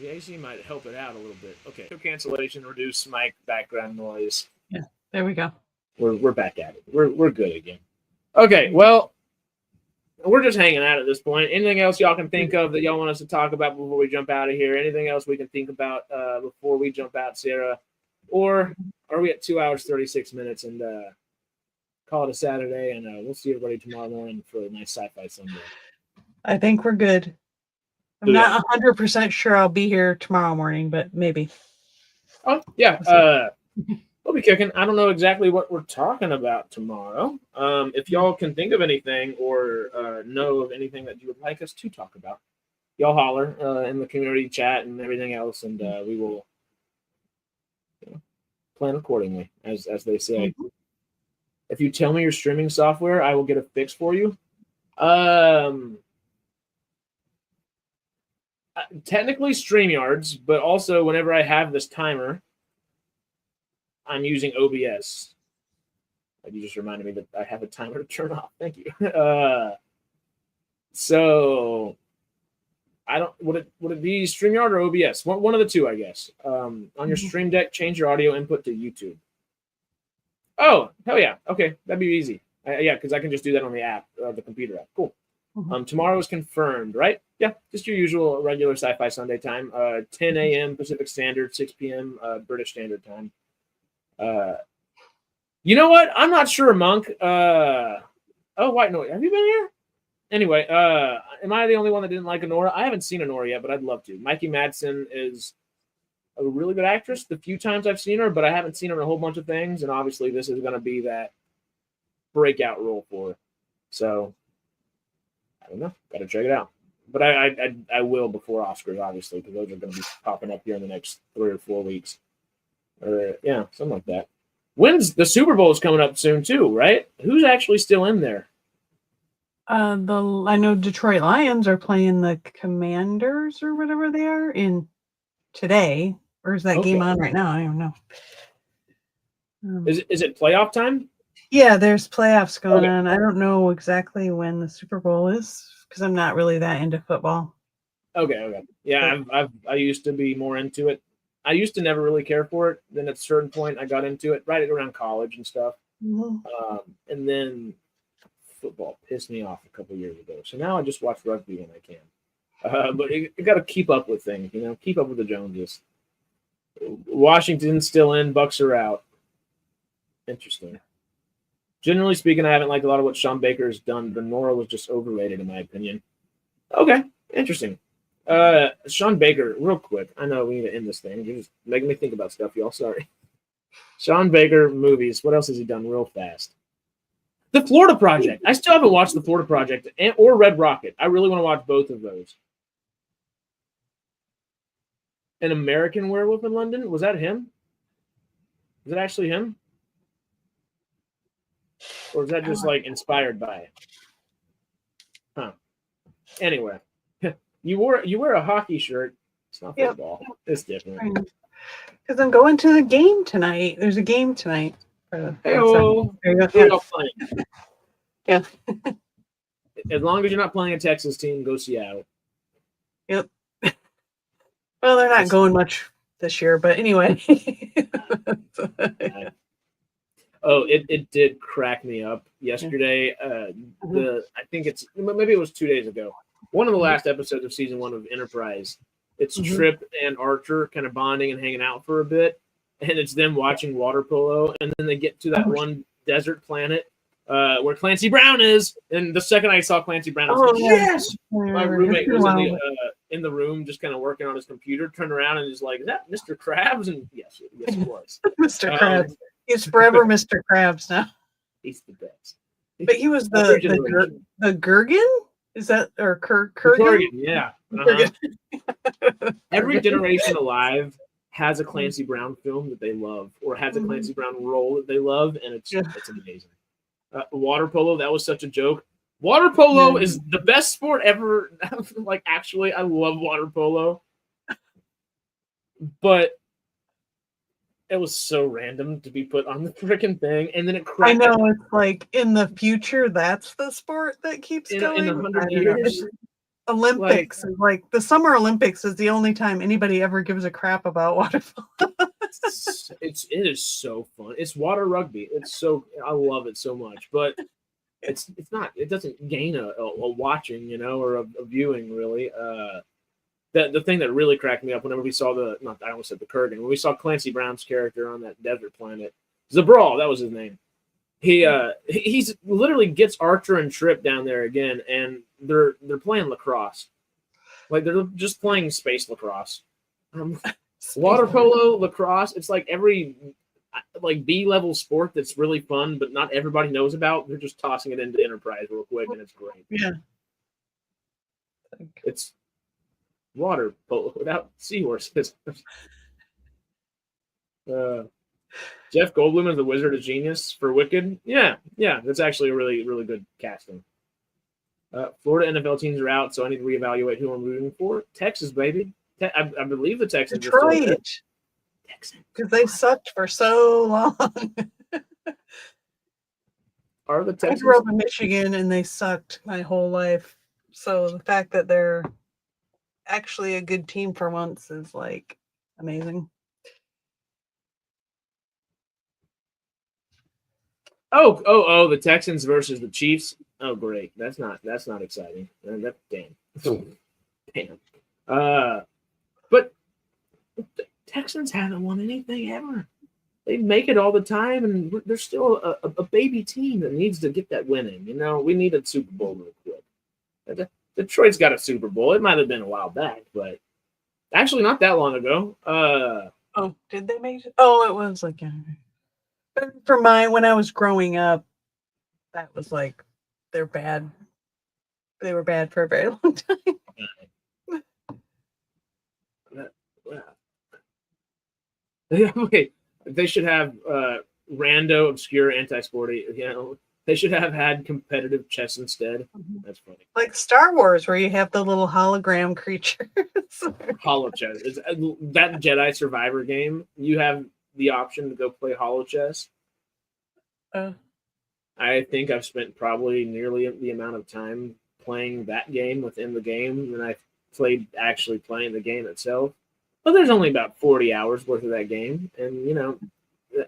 AC might help it out a little bit. Okay. Cancellation, reduce mic background noise. Yeah, there we go. We're back at it. We're good again. Okay, well, we're just hanging out at this point. Anything else y'all can think of that y'all want us to talk about before we jump out of here? Anything else we can think about before we jump out, Sarah? Or are we at 2 hours, 36 minutes and call it a Saturday, and we'll see everybody tomorrow morning for a nice sci-fi Sunday? I think we're good. I'm not 100% sure I'll be here tomorrow morning, but maybe. Oh, yeah. We'll be kicking. I don't know exactly what we're talking about tomorrow. If y'all can think of anything or know of anything that you would like us to talk about, y'all holler in the community chat and everything else, and we will plan accordingly, as they say. Mm-hmm. If you tell me your streaming software, I will get a fix for you. Technically StreamYards, but also whenever I have this timer, I'm using OBS. You just reminded me that I have a timer to turn off. Thank you. So I don't. Would it be StreamYard or OBS? One of the two, I guess. On your Stream Deck, change your audio input to YouTube. Oh, hell yeah. Okay, that'd be easy. Yeah, because I can just do that on the app, the computer app. Cool. Tomorrow is confirmed, right? Yeah, just your usual regular Sci-Fi Sunday time. 10 a.m. Pacific Standard, 6 p.m. British Standard Time. You know what? I'm not sure, Monk. Oh, White Noise. Have you been here? Anyway, am I the only one that didn't like Honora? I haven't seen Honora yet, but I'd love to. Mikey Madsen is a really good actress the few times I've seen her, but I haven't seen her in a whole bunch of things, and obviously this is going to be that breakout role for her. So, I don't know. Got to check it out. But I will before Oscars, obviously, because those are going to be popping up here in the next 3 or 4 weeks. Or, yeah, something like that. When's the Super Bowl is coming up soon, too, right? Who's actually still in there? I know Detroit Lions are playing the Commanders or whatever they are in today. Or is that game on right now? I don't know. Is it playoff time? Yeah, there's playoffs going on. I don't know exactly when the Super Bowl is because I'm not really that into football. Okay. Yeah, I used to be more into it. I used to never really care for it. Then at a certain point, I got into it right around college and stuff. And then football pissed me off a couple years ago. So now I just watch rugby when I can. But you got to keep up with things, keep up with the Joneses. Washington's still in, Bucks are out. Interesting. Generally speaking, I haven't liked a lot of what Sean Baker has done. The Nora was just overrated, in my opinion. Okay, interesting. Sean Baker, real quick. I know we need to end this thing. You're just making me think about stuff, y'all. Sorry. Sean Baker movies. What else has he done real fast? The Florida Project. I still haven't watched The Florida Project or Red Rocket. I really want to watch both of those. An American Werewolf in London? Was that him? Is it actually him? Or is that just like inspired by it? Huh. Anyway, you wear a hockey shirt. It's not football. It's different. Because I'm going to the game tonight. There's a game tonight. Hey-o. Yeah. As long as you're not playing a Texas team, go Seattle. Yep. Well, they're not going much this year, but anyway. Oh, it did crack me up yesterday. I think maybe it was 2 days ago. One of the last episodes of season 1 of Enterprise. It's Trip and Archer kind of bonding and hanging out for a bit, and it's them watching water polo, and then they get to that one desert planet where Clancy Brown is. And the second I saw Clancy Brown, I was like, yes! My roommate was in the room just kind of working on his computer, turned around and is like, is that Mr. Krabs? And yes, it was. Mr. Krabs. He's forever Mr. Krabs now. He's the best. But he was the Gurgan? Is that or Kurgan? Yeah. Every generation alive has a Clancy Brown film that they love, or has a Clancy Brown role that they love, and it's amazing. Water polo, that was such a joke. Water polo is the best sport ever. Like, actually, I love water polo, but it was so random to be put on the freaking thing, and then it cracked. I know, it's like in the future, that's the sport that keeps going. In 100 years. Olympics, like the Summer Olympics, is the only time anybody ever gives a crap about water polo. It is so fun. It's water rugby. I love it so much, but it's not. It doesn't gain a watching, or a viewing really. The thing that really cracked me up whenever we saw I almost said the Kurgan, when we saw Clancy Brown's character on that desert planet, Zabral, that was his name. He's literally gets Archer and Trip down there again, and they're playing lacrosse, like they're just playing space lacrosse, water polo, lacrosse. It's like every B-level sport that's really fun, but not everybody knows about. They're just tossing it into Enterprise real quick, and it's great. Yeah, it's water polo without seahorses. Jeff Goldblum as the Wizard of Genius for Wicked. Yeah, that's actually a really, really good casting. Florida NFL teams are out, so I need to reevaluate who I'm rooting for. Texas, baby. I believe the Texans are still there. Detroit, Texans. because they sucked for so long. Are the I Texans? grew up in Michigan, and they sucked my whole life. So the fact that they're actually a good team for once is like amazing. Oh, the Texans versus the Chiefs. Oh, great. That's not exciting. Damn. But the Texans haven't won anything ever. They make it all the time, and they're still a baby team that needs to get that winning. You know, we need a Super Bowl real quick. Detroit's got a Super Bowl. It might have been a while back, but actually not that long ago. Oh, did they make it? Oh, it was like for when I was growing up, that was like they're bad. They were bad for a very long time. Okay, they should have rando, obscure, anti-sporty. You know, they should have had competitive chess instead. That's funny. Like Star Wars, where you have the little hologram creatures. Hollow chess. That Jedi Survivor game. You have the option to go play hollow chess. I think I've spent probably nearly the amount of time playing that game within the game than I've played actually playing the game itself. But there's only about 40 hours worth of that game, and you know,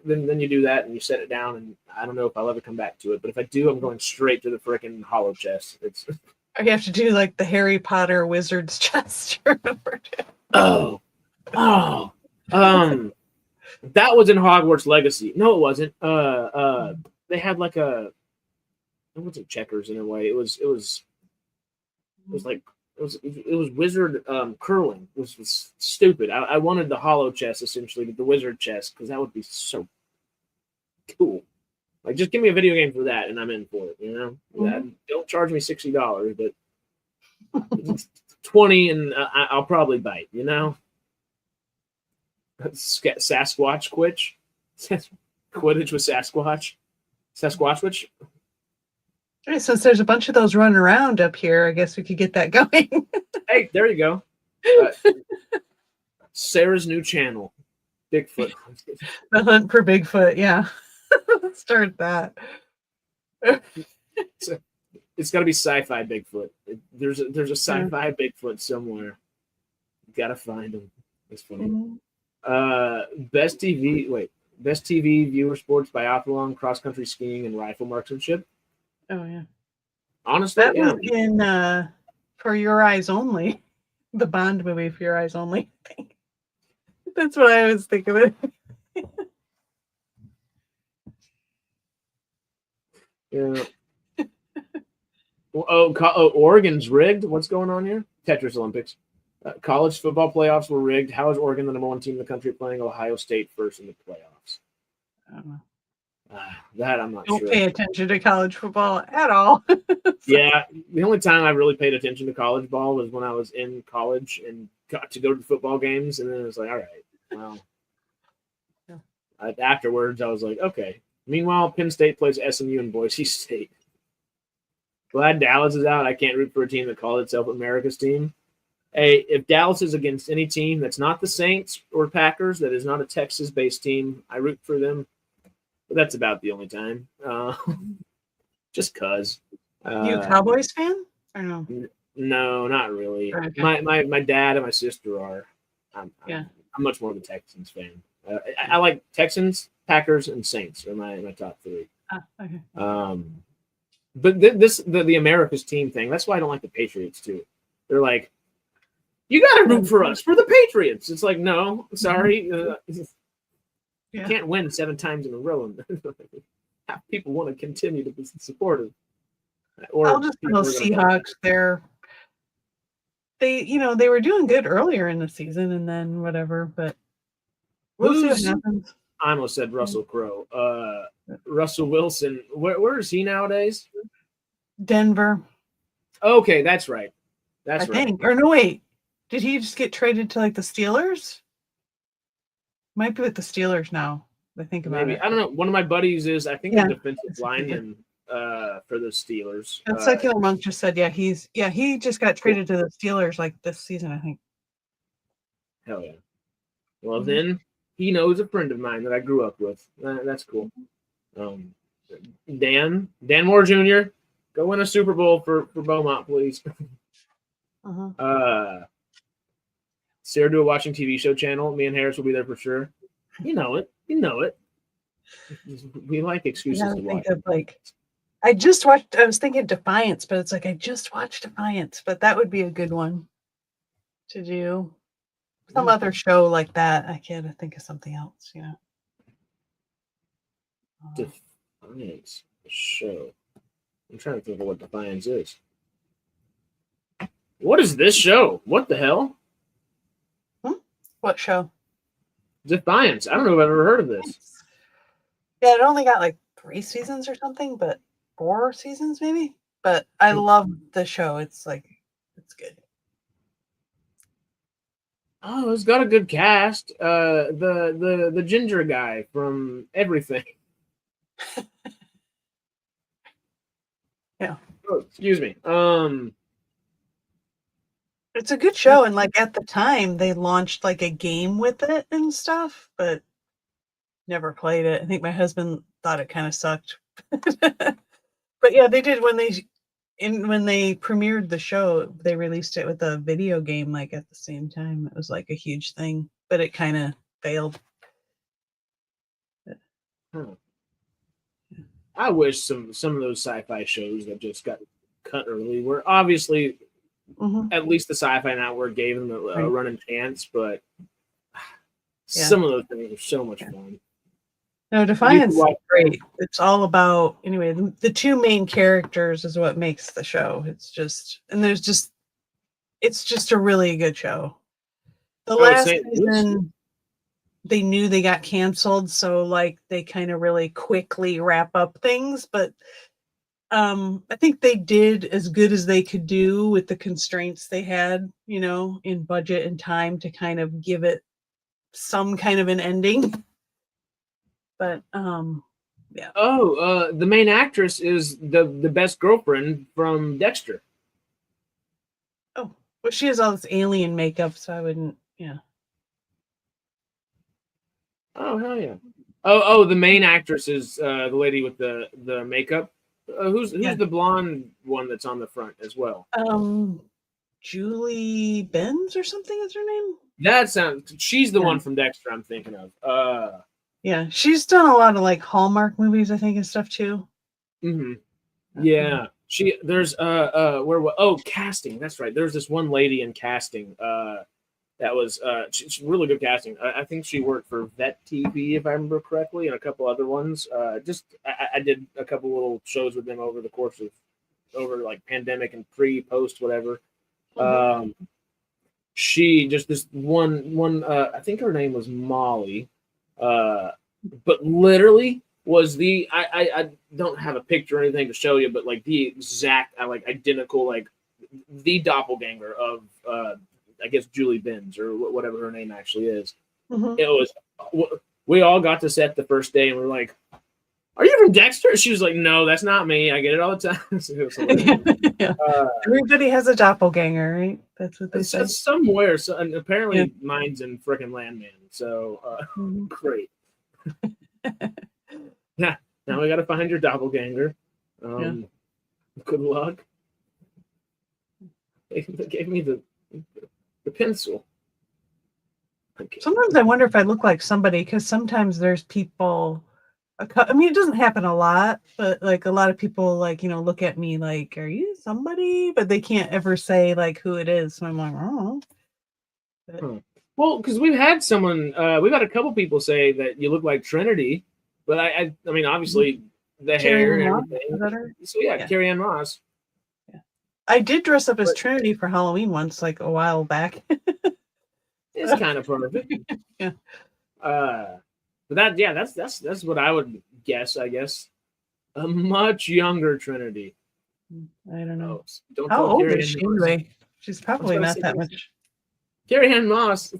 then you do that and you set it down, and I don't know if I'll ever come back to it. But if I do, I'm going straight to the freaking hollow chess. It's Or you have to do like the Harry Potter wizard's chest. oh, that was in Hogwarts Legacy. No, it wasn't. They had like it wasn't checkers in a way. It was wizard curling. It was stupid. I wanted the hollow chess essentially, but the wizard chess, because that would be so cool. Like, just give me a video game for that, and I'm in for it. You know, don't charge me $60, but 20, and I'll probably bite. You know, Sasquatch Quitch, Quidditch with Sasquatch. Hey, since there's a bunch of those running around up here, I guess we could get that going. Hey, there you go. Sarah's new channel, Bigfoot. The hunt for Bigfoot, yeah. Let's start that. It's got to be sci-fi Bigfoot. There's a sci-fi Bigfoot somewhere. You gotta find him. It's funny. Best TV viewer sports: biathlon, cross country skiing, and rifle marksmanship. Oh yeah. Honestly, that was in For Your Eyes Only, the Bond movie For Your Eyes Only. I think that's what I was thinking of it. Yeah. Oregon's rigged. What's going on here? Tetris Olympics. College football playoffs were rigged. How is Oregon the number one team in the country playing Ohio State first in the playoffs? I don't know. That I'm not sure. Don't pay attention to college football at all. Yeah, the only time I really paid attention to college ball was when I was in college and got to go to football games, and then it was like, all right, well. Yeah. Afterwards, I was like, okay. Meanwhile, Penn State plays SMU and Boise State. Glad Dallas is out. I can't root for a team that calls itself America's team. Hey, if Dallas is against any team that's not the Saints or Packers, that is not a Texas-based team, I root for them. But that's about the only time. Just cause. You a Cowboys fan? Or no? No, not really. Okay. My dad and my sister are. I'm much more of a Texans fan. I like Texans, Packers, and Saints are my top three. Okay. But the America's team thing. That's why I don't like the Patriots too. They're like, you got to root for us, for the Patriots. It's like, no, sorry. You can't win 7 times in a row. And people want to continue to be supportive. I'll just tell Seahawks. They were doing good earlier in the season, and then whatever. But we'll see what happens. I almost said Russell Crowe. Russell Wilson. Where is he nowadays? Denver. Okay, that's right. I think. Or no, wait. Did he just get traded to like the Steelers? Might be with the Steelers now. I think about it. I don't know. One of my buddies is, I think, a defensive lineman for the Steelers. And Secular Monk just said, he just got traded to the Steelers like this season, I think. Hell yeah. Well, then he knows a friend of mine that I grew up with. That's cool. Dan Moore Jr., go win a Super Bowl for Beaumont, please. Sarah do a watching TV show channel. Me and Harris will be there for sure. You know it. We like excuses to watch. I just watched. I was thinking Defiance, but it's like I just watched Defiance, but that would be a good one to do. Some other show like that. I can't think of something else. Defiance show. I'm trying to think of what Defiance is. What is this show? What the hell? What show? Defiance. I don't know if I've ever heard of this. Yeah, it only got like 3 seasons or something, but 4 seasons maybe. But I love the show. It's good. Oh, it's got a good cast. The ginger guy from Everything. Yeah. Oh, excuse me. It's a good show, and like at the time they launched like a game with it and stuff, but never played it. I think my husband thought it kind of sucked. But yeah, they did when they premiered the show, they released it with a video game like at the same time. It was like a huge thing, but it kind of failed. I wish some of those sci-fi shows that just got cut early were obviously at least the Sci-Fi Network gave them a running chance, but some of those things are so much fun. No, Defiance is great. It's all about, anyway, the 2 main characters is what makes the show. It's just a really good show. The last season, they knew they got canceled, so like they kind of really quickly wrap up things, but I think they did as good as they could do with the constraints they had, in budget and time to kind of give it some kind of an ending. But yeah. Oh, the main actress is the best girlfriend from Dexter. Oh, well, she has all this alien makeup, so I wouldn't. Yeah. Oh hell yeah! Oh, the main actress is the lady with the makeup. Who's the blonde one that's on the front as well? Julie Benz or something is her name. She's the one from Dexter I'm thinking of. Yeah, she's done a lot of like Hallmark movies, I think, and stuff too. Yeah, there's casting. That's right. There's this one lady in casting. That was she's really good casting. I think she worked for Vet TV, if I remember correctly, and a couple other ones. I did a couple little shows with them over the course of like pandemic and post whatever. She just this one I think her name was Molly, but literally was I don't have a picture or anything to show you, but like the exact identical like the doppelganger of I guess Julie Benz or whatever her name actually is. It was. We all got to set the first day, and we were like, "Are you from Dexter?" She was like, "No, that's not me. I get it all the time." So everybody has a doppelganger, right? That's what they say. Somewhere, and apparently mine's in frickin' Landman. So great. Yeah. Now we got to find your doppelganger. Good luck. They gave me the pencil. Okay. Sometimes I wonder if I look like somebody, because sometimes there's people. I mean, it doesn't happen a lot, but like a lot of people, like look at me like, "Are you somebody?" But they can't ever say like who it is. So I'm like, "Oh." Well, because we've had a couple people say that you look like Trinity, but I mean, obviously the hair and everything. So yeah, Carrie Ann Moss. I did dress up as Trinity for Halloween once, like a while back. It's kind of perfect. Yeah. But that's what I would guess. I guess a much younger Trinity. I don't know. How old is she anyway? She's probably not that much. Carrie Ann Moss.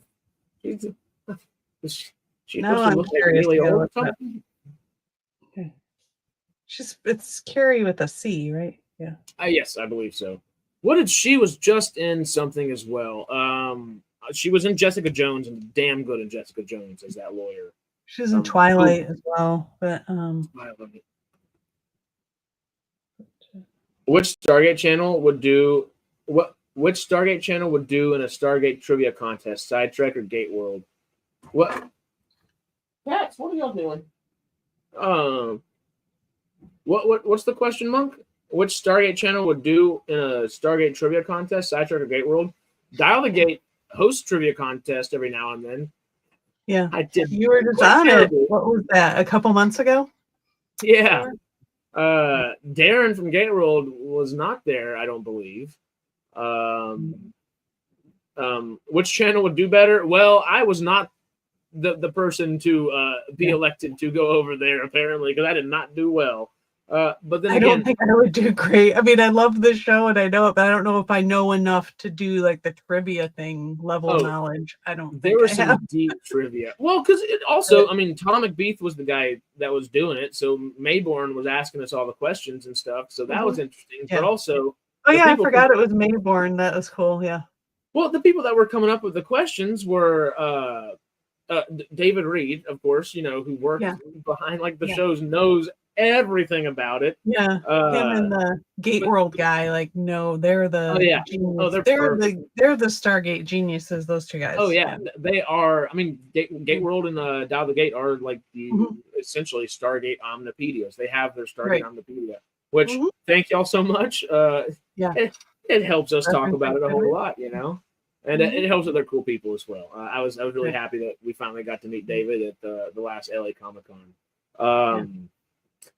She's supposed to look like really old. It's Carrie with a C, right? Yeah. Yes, I believe so. What did she was just in something as well? She was in Jessica Jones and damn good in Jessica Jones as that lawyer. She was in Twilight as well, but which Stargate channel would do what? Which Stargate channel would do in a Stargate trivia contest? SciTrek or Gate World? What? Cats, what are y'all doing? What's the question, Monk? Which Stargate channel would do in a Stargate trivia contest? SciTrek or Gate World? Dial the Gate hosts trivia contest every now and then. Yeah, I did. You were just on it. What was that? A couple months ago? Yeah. Darren from Gate World was not there, I don't believe. Which channel would do better? Well, I was not the person to be elected to go over there, apparently, because I did not do well. But then I don't think I would do great. I mean, I love the show and I know it, but I don't know if I know enough to do like the trivia thing level of knowledge. I don't there think was I some have. deep trivia. Well, because it also, I mean, Tom McBeath was the guy that was doing it, so Mayborn was asking us all the questions and stuff, so that was interesting. Yeah. But also, Oh yeah, I forgot it was Mayborn. That was cool. Yeah. Well, the people that were coming up with the questions were David Reed, of course, you know, who worked behind like the shows, knows everything about it. Yeah, him and the Gate World guy, like, no, they're the genius. They're the Stargate geniuses. Those two guys. Oh yeah, they are. I mean, Gate World and Dial the Gate are like the essentially Stargate Omnipedias. They have their Stargate Omnipedia, which thank y'all so much. It helps us talk about it a whole lot, you know, and it helps that they're cool people as well. I was really happy that we finally got to meet David at the last LA Comic-Con.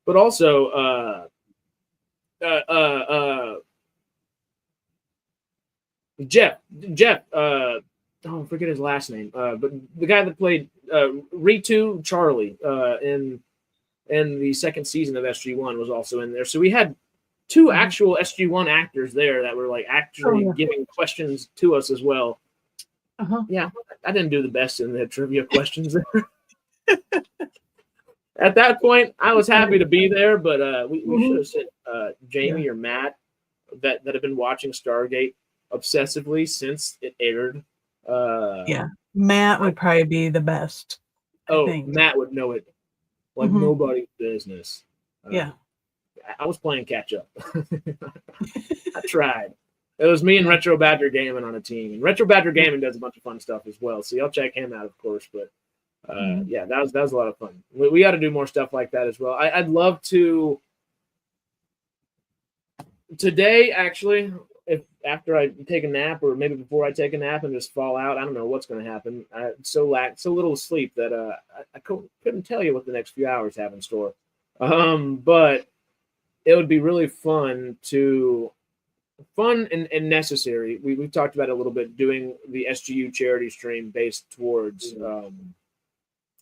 But also, Jeff, I forget his last name, but the guy that played Ritu Charlie in the second season of SG-1 was also in there. So we had two actual SG-1 actors there that were like actually giving questions to us as well. Yeah, I didn't do the best in the trivia questions there. At that point, I was happy to be there, but we should have sent Jamie or Matt that have been watching Stargate obsessively since it aired. Matt would probably be the best. I think. Matt would know it like nobody's business. I was playing catch up. I tried. It was me and Retro Badger Gaming on a team, and Retro Badger Gaming does a bunch of fun stuff as well. So y'all check him out, of course. But yeah, that was a lot of fun. We got to do more stuff like that as well. I'd love to today, actually, if after I take a nap or maybe before I take a nap and just fall out. I don't know what's going to happen. I so little sleep that I couldn't tell you what the next few hours have in store. But it would be really fun and necessary. We've talked about it a little bit, doing the SGU charity stream based towards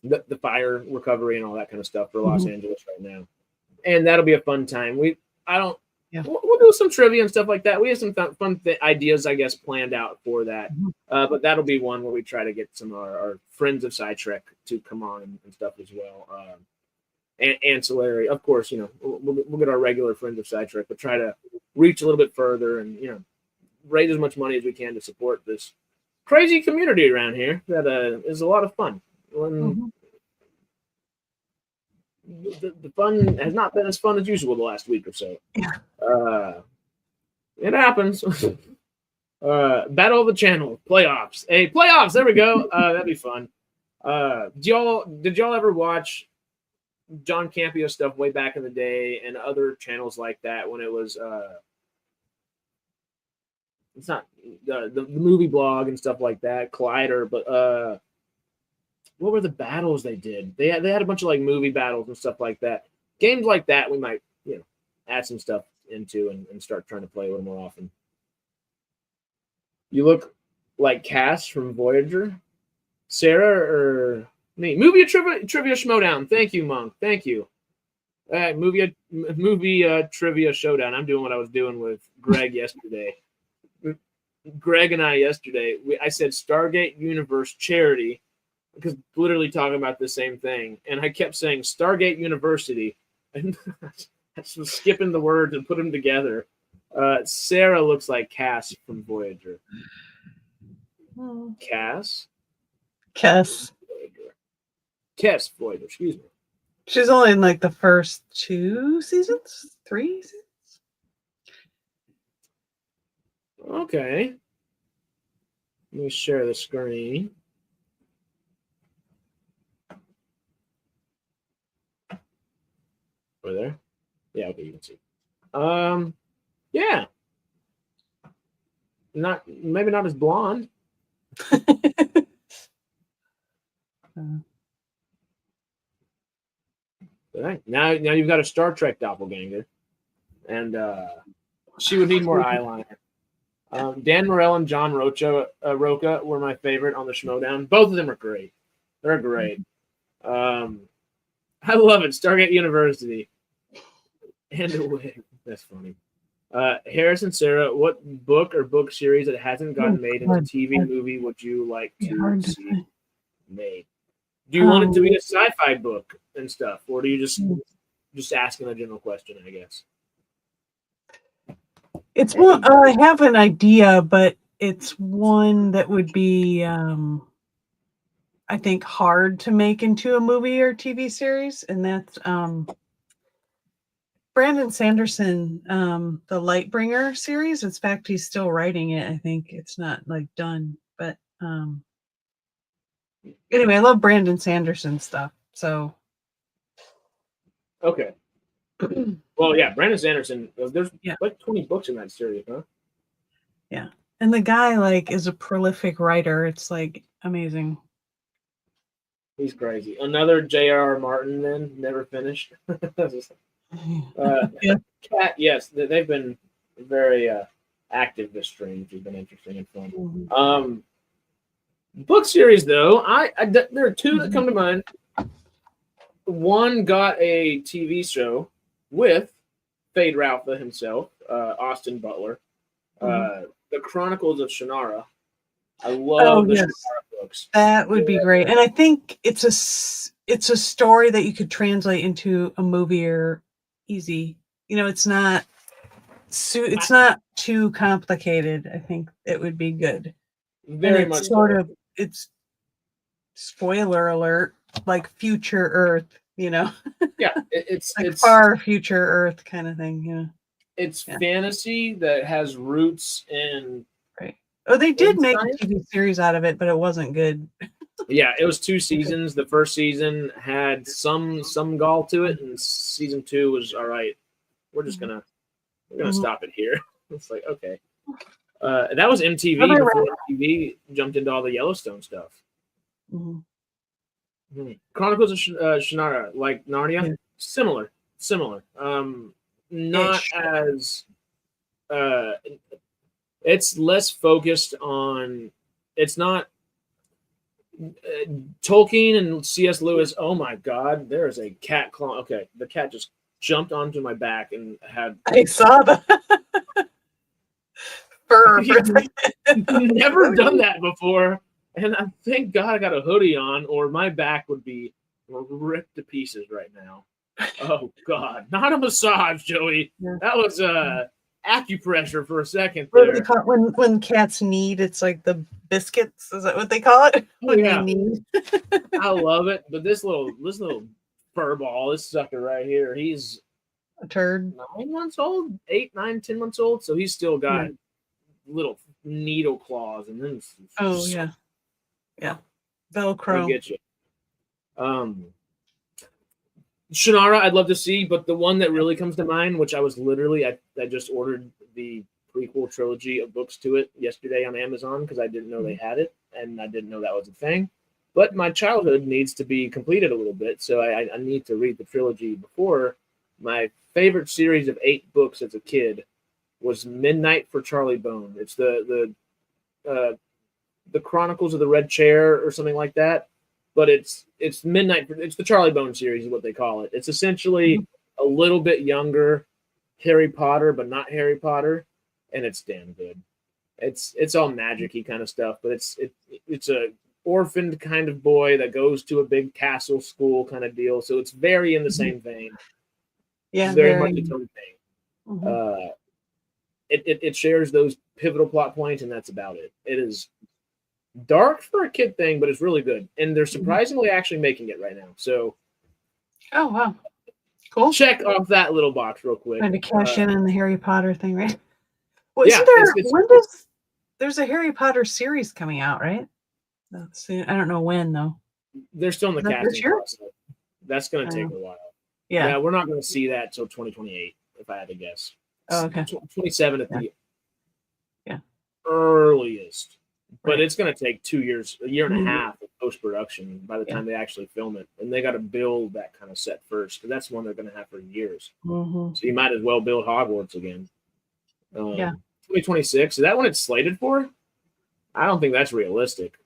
the fire recovery and all that kind of stuff for Los Angeles right now. And that'll be a fun time. We'll do some trivia and stuff like that. We have some fun ideas, I guess, planned out for that. But that'll be one where we try to get some of our friends of SciTrek to come on and stuff as well. Ancillary, of course, you know, we'll get our regular friends of SciTrek, but try to reach a little bit further and, you know, raise as much money as we can to support this crazy community around here that is a lot of fun. When the fun has not been as fun as usual the last week or so. It happens. Battle of the Channel playoffs. Hey, playoffs! There we go. That'd be fun. Did y'all ever watch John Campea stuff way back in the day and other channels like that when it was it's not the movie blog and stuff like that, Collider, but what were the battles they did? They had a bunch of like movie battles and stuff like that. Games like that we might, you know, add some stuff into and start trying to play a little more often. You look like Cass from Voyager. Sarah or me? Movie trivia showdown. Thank you, Monk. Thank you. Movie trivia showdown. I'm doing what I was doing with Greg yesterday. Greg and I yesterday, I said Stargate Universe charity because literally talking about the same thing, and I kept saying Stargate University, and So skipping the words and put them together. Sarah looks like Cass from Voyager. Cass? Cass. Voyager. Cass Voyager, excuse me. She's only in like the first 2 seasons? 3 seasons? Okay. Let me share the screen. Over there? Yeah, okay, you can see. Yeah. Maybe not as blonde. Right. Now you've got a Star Trek doppelganger, and she would need more eyeliner. Dan Morell and John Rocha were my favorite on the Schmodown. Both of them are great. They're great. I love it. Stargate University. And away. That's funny. Harris and Sarah, what book or book series that hasn't gotten made into TV movie would you like to see made? Do you want it to be a sci-fi book and stuff, or do you just asking a general question? I guess it's one. I have an idea, but it's one that would be, I think, hard to make into a movie or TV series, and that's Brandon Sanderson, the Lightbringer series. In fact, he's still writing it. I think it's not like done, but anyway, I love Brandon Sanderson stuff. So okay. Well, yeah, Brandon Sanderson. There's like 20 books in that series, huh? Yeah, and the guy like is a prolific writer. It's like amazing. He's crazy. Another J.R.R. Martin, then never finished. Cat, yes, they've been very active this stream, which has been interesting and fun. Book series, though, there are 2 that come to mind. One got a TV show with Fade Ralpha himself, Austin Butler, The Chronicles of Shannara. I love the Shannara books. That would be great, and I think it's a story that you could translate into a movie or easy. You know, it's not too complicated. I think it would be good. Very much so. It's spoiler alert, like future Earth, you know. Yeah, it's like far future Earth kind of thing. Yeah, it's fantasy that has roots in. Right. Oh, they did make a TV series out of it, but it wasn't good. Yeah, it was 2 seasons. The first season had some gall to it, and season 2 was all right. We're gonna stop it here. It's like, okay. That was MTV before MTV jumped into all the Yellowstone stuff. Chronicles of Shannara, like Narnia, similar. Not as. It's less focused on. It's not. Tolkien and C.S. Lewis. Oh my God! There is a cat claw. Okay, the cat just jumped onto my back and had. I saw the fur. Never done that before, and I thank God I got a hoodie on, or my back would be ripped to pieces right now. Oh God! Not a massage, Joey. Yeah. That was acupressure for a second there. What do they call it? When cats need, it's like the biscuits. Is that what they call it? When they need. I love it, but this little fur ball, this sucker right here, he's a turd. 9 months old, 8, 9, 10 months old, so he's still got little needle claws, and then Velcro. I'll get you. Shannara, I'd love to see, but the one that really comes to mind, which I was literally, I just ordered the prequel trilogy of books to it yesterday on Amazon because I didn't know they had it, and I didn't know that was a thing. But my childhood needs to be completed a little bit, so I need to read the trilogy before. My favorite series of 8 books as a kid was Midnight for Charlie Bone. It's the Chronicles of the Red Chair or something like that. But it's Midnight. It's the Charlie Bone series is what they call it. It's essentially a little bit younger Harry Potter, but not Harry Potter, and it's damn good. It's all magic-y kind of stuff, but it's a orphaned kind of boy that goes to a big castle school kind of deal. So it's very in the same vein. Yeah, very very. much its own thing. Mhm. It shares those pivotal plot points, and that's about it. It is dark for a kid thing, but it's really good, and they're surprisingly actually making it right now. So Oh wow, cool. check off that little box real quick. Trying to cash in on the Harry Potter thing, right? Well, Yeah, isn't there? it's When does there's a Harry Potter series coming out, right? That's soon. I don't know when though. they're still in the Is that this casting year? process. That's going to take a while. Yeah. Yeah, we're not going to see that till 2028, if I had to guess. Oh, okay. 27 at Yeah. the Yeah. earliest. But Right. it's going to take 2 years, a year and Mhm. a half of post production by the time they actually film it. And they got to build that kind of set first, because that's one they're going to have for years. Mm-hmm. So you might as well build Hogwarts again. Yeah. 2026, is that when it's slated for? I don't think that's realistic.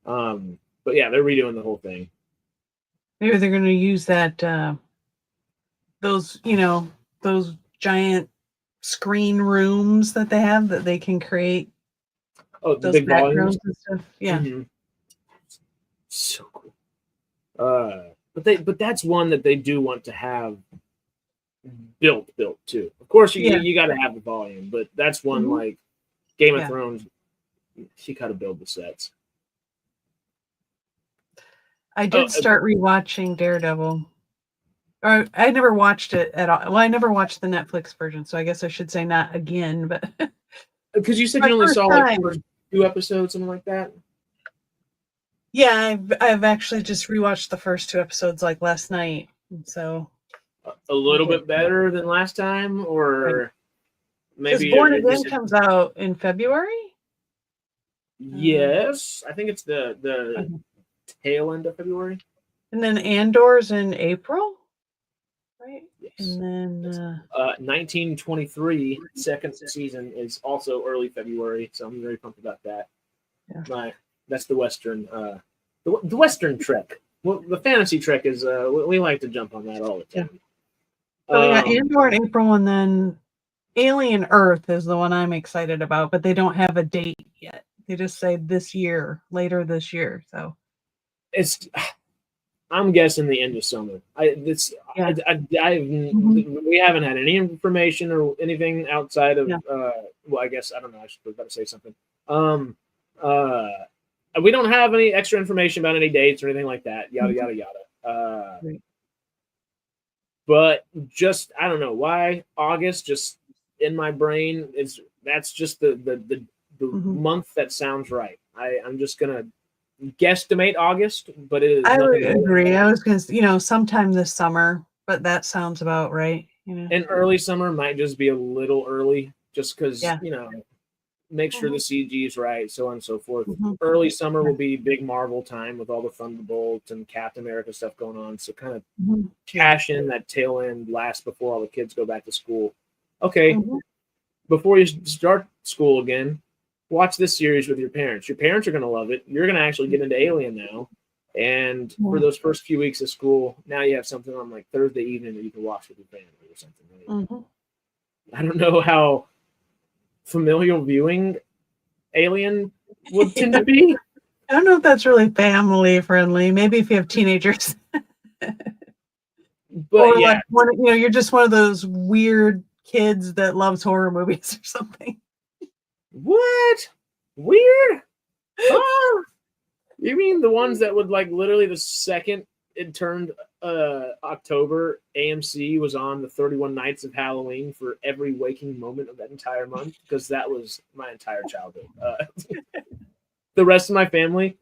But yeah, they're redoing the whole thing. Maybe they're going to use that those those giant screen rooms that they have that they can create Oh, the those big backgrounds volumes. and stuff. Yeah. Mm-hmm. So cool. But that's one that they do want to have built too. Of course, you got to have the volume, but that's one like Game of Thrones. You got to build the sets. I did start rewatching Daredevil. Or I never watched it at all. Well, I never watched the Netflix version, so I guess I should say not again. But because you said you only saw like 2 episodes, something like that. Yeah, I've actually just rewatched the first 2 episodes like last night. So a little bit better than last time, or maybe Born Again comes out in February. Yes, I think it's the tail end of February. And then Andor's in April, right? Yes. And then 1923 second season is also early February, so I'm very pumped about that. Yeah. That's the Western the Western Trek. Well, the fantasy Trek is we like to jump on that all the time. So we got Andor in April, and then Alien Earth is the one I'm excited about, but they don't have a date yet. They just say later this year. So I'm guessing the end of summer. We haven't had any information or anything outside of well, I guess I don't know. I was about to say something. We don't have any extra information about any dates or anything like that. Yada yada yada. But just I don't know why August just in my brain that's just the month that sounds right. I'm just gonna guesstimate August, but it is. I would agree. I was gonna sometime this summer, but that sounds about right. And early summer might just be a little early, just because make sure the CG is right, so on and so forth. Early summer will be big Marvel time with all the Thunderbolts and Captain America stuff going on. So kind of cash in that tail end last before all the kids go back to school. Okay, before you start school again, watch this series with your parents. Your parents are going to love it. You're going to actually get into Alien now. And for those first few weeks of school, now you have something on like Thursday evening that you can watch with your family or something. Right? I don't know how familial viewing Alien would tend to be. I don't know if that's really family friendly. Maybe if you have teenagers. But or like you're just one of those weird kids that loves horror movies or something. What? Weird? Oh, you mean the ones that would like literally the second it turned October, AMC was on the 31 Nights of Halloween for every waking moment of that entire month, because that was my entire childhood. The rest of my family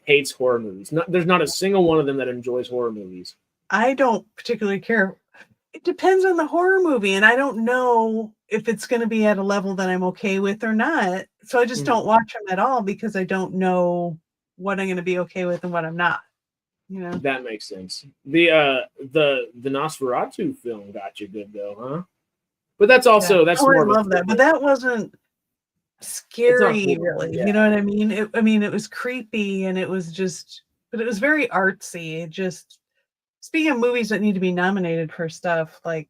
hates horror movies. There's not a single one of them that enjoys horror movies. I don't particularly care. It depends on the horror movie, and I don't know if it's going to be at a level that I'm okay with or not. So I just don't watch them at all, because I don't know what I'm going to be okay with and what I'm not. That makes sense. The Nosferatu film got you good though, huh? But that's also I love that, but that wasn't scary, really. You know what I mean? It was creepy, and it was just, but it was very artsy. It just, speaking of movies that need to be nominated for stuff, like,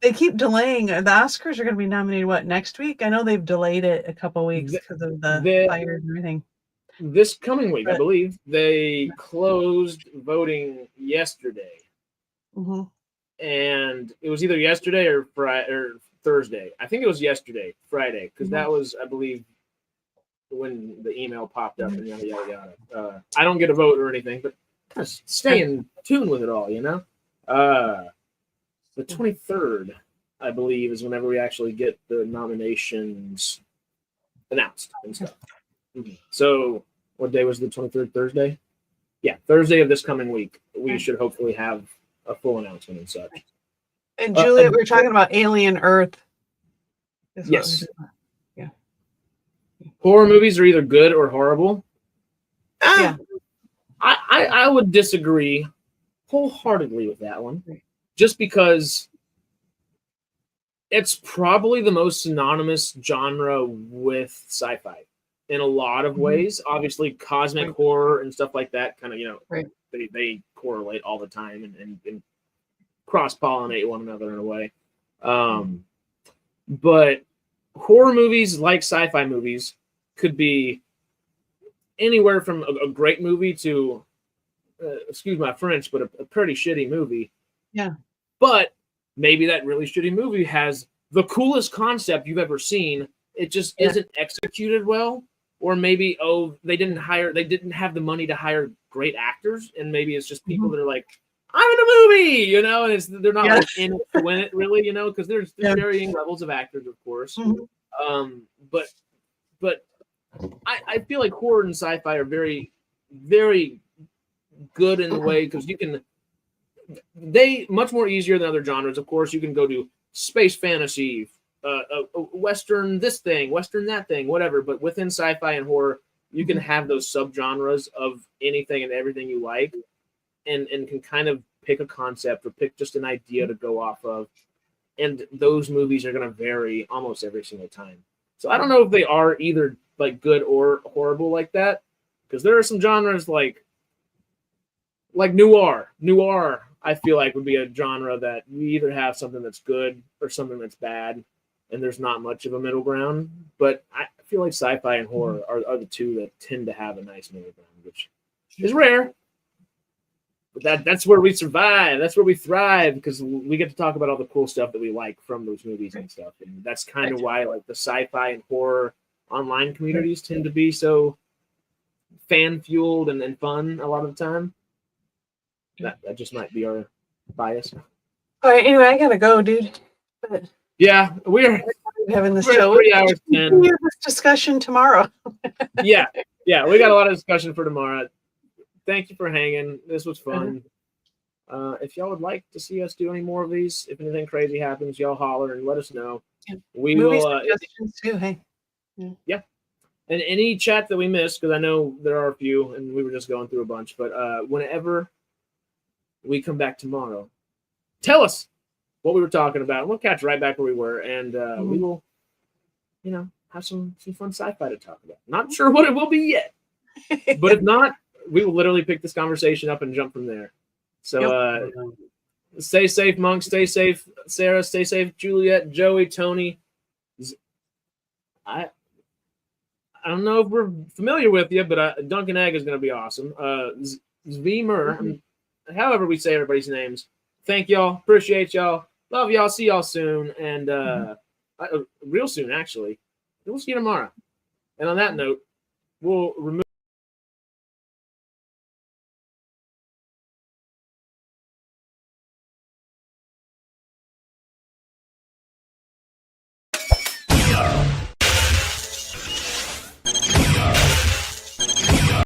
they keep delaying. The Oscars are going to be nominated next week? I know they've delayed it a couple weeks because of the fires and everything. this coming week, I believe they closed voting yesterday, Mm-hmm. and it was either yesterday or Friday or Thursday. I think it was yesterday, Friday, because that was, I believe, when the email popped up and yada yada yada. I don't get a vote or anything, but kind of stay in tune with it all, you know. The 23rd, I believe, is whenever we actually get the nominations announced and stuff. So, what day was the 23rd? Thursday? Yeah, Thursday of this coming week. We should hopefully have a full announcement and such. And Juliet, we were talking about Alien Earth. Yes. Yeah. Horror movies are either good or horrible. Yeah. I would disagree wholeheartedly with that one. Just because it's probably the most synonymous genre with sci-fi in a lot of ways. Obviously, cosmic horror and stuff like that kind of, they correlate all the time and cross-pollinate one another in a way. But horror movies, like sci-fi movies, could be anywhere from a great movie to, excuse my French, but a pretty shitty movie. Yeah. But maybe that really shitty movie has the coolest concept you've ever seen. It just isn't executed well. Or maybe, they didn't have the money to hire great actors. And maybe it's just people that are like, I'm in a movie, and they're not like in it to win it really, because there's varying levels of actors, of course. But I feel like horror and sci-fi are very, very good in a way because they much more easier than other genres. Of course, you can go to space fantasy, Western this thing, Western that thing, whatever. But within sci-fi and horror, you can have those subgenres of anything and everything you like, and can kind of pick a concept or pick just an idea to go off of. And those movies are going to vary almost every single time. So I don't know if they are either like good or horrible like that, because there are some genres like noir. Noir, I feel like, would be a genre that you either have something that's good or something that's bad, and there's not much of a middle ground. But I feel like sci-fi and horror are the two that tend to have a nice middle ground, which is rare. But that's where we survive. That's where we thrive, because we get to talk about all the cool stuff that we like from those movies and stuff. And that's kind of why like the sci-fi and horror online communities tend to be so fan-fueled and fun a lot of the time. That just might be our bias. All right. Anyway, I gotta go, dude. But yeah, we're having this show. 3 hours 10. We have this discussion tomorrow. yeah, we got a lot of discussion for tomorrow. Thank you for hanging. This was fun. If y'all would like to see us do any more of these, if anything crazy happens, y'all holler and let us know. Yeah. We Movie will. Suggestions too. Hey. Yeah. And any chat that we missed, because I know there are a few, and we were just going through a bunch. But whenever we come back tomorrow, tell us what we were talking about. We'll catch right back where we were, and we will, have some fun sci-fi to talk about. Not sure what it will be yet, but if not, we will literally pick this conversation up and jump from there. So stay safe, Monk. Stay safe, Sarah. Stay safe, Juliet, Joey, Tony. I don't know if we're familiar with you, but Duncan Egg is going to be awesome. Zvemer, however we say everybody's names. Thank y'all. Appreciate y'all. Love y'all. See y'all soon. And real soon, actually. We'll see you tomorrow. And on that note, we'll remove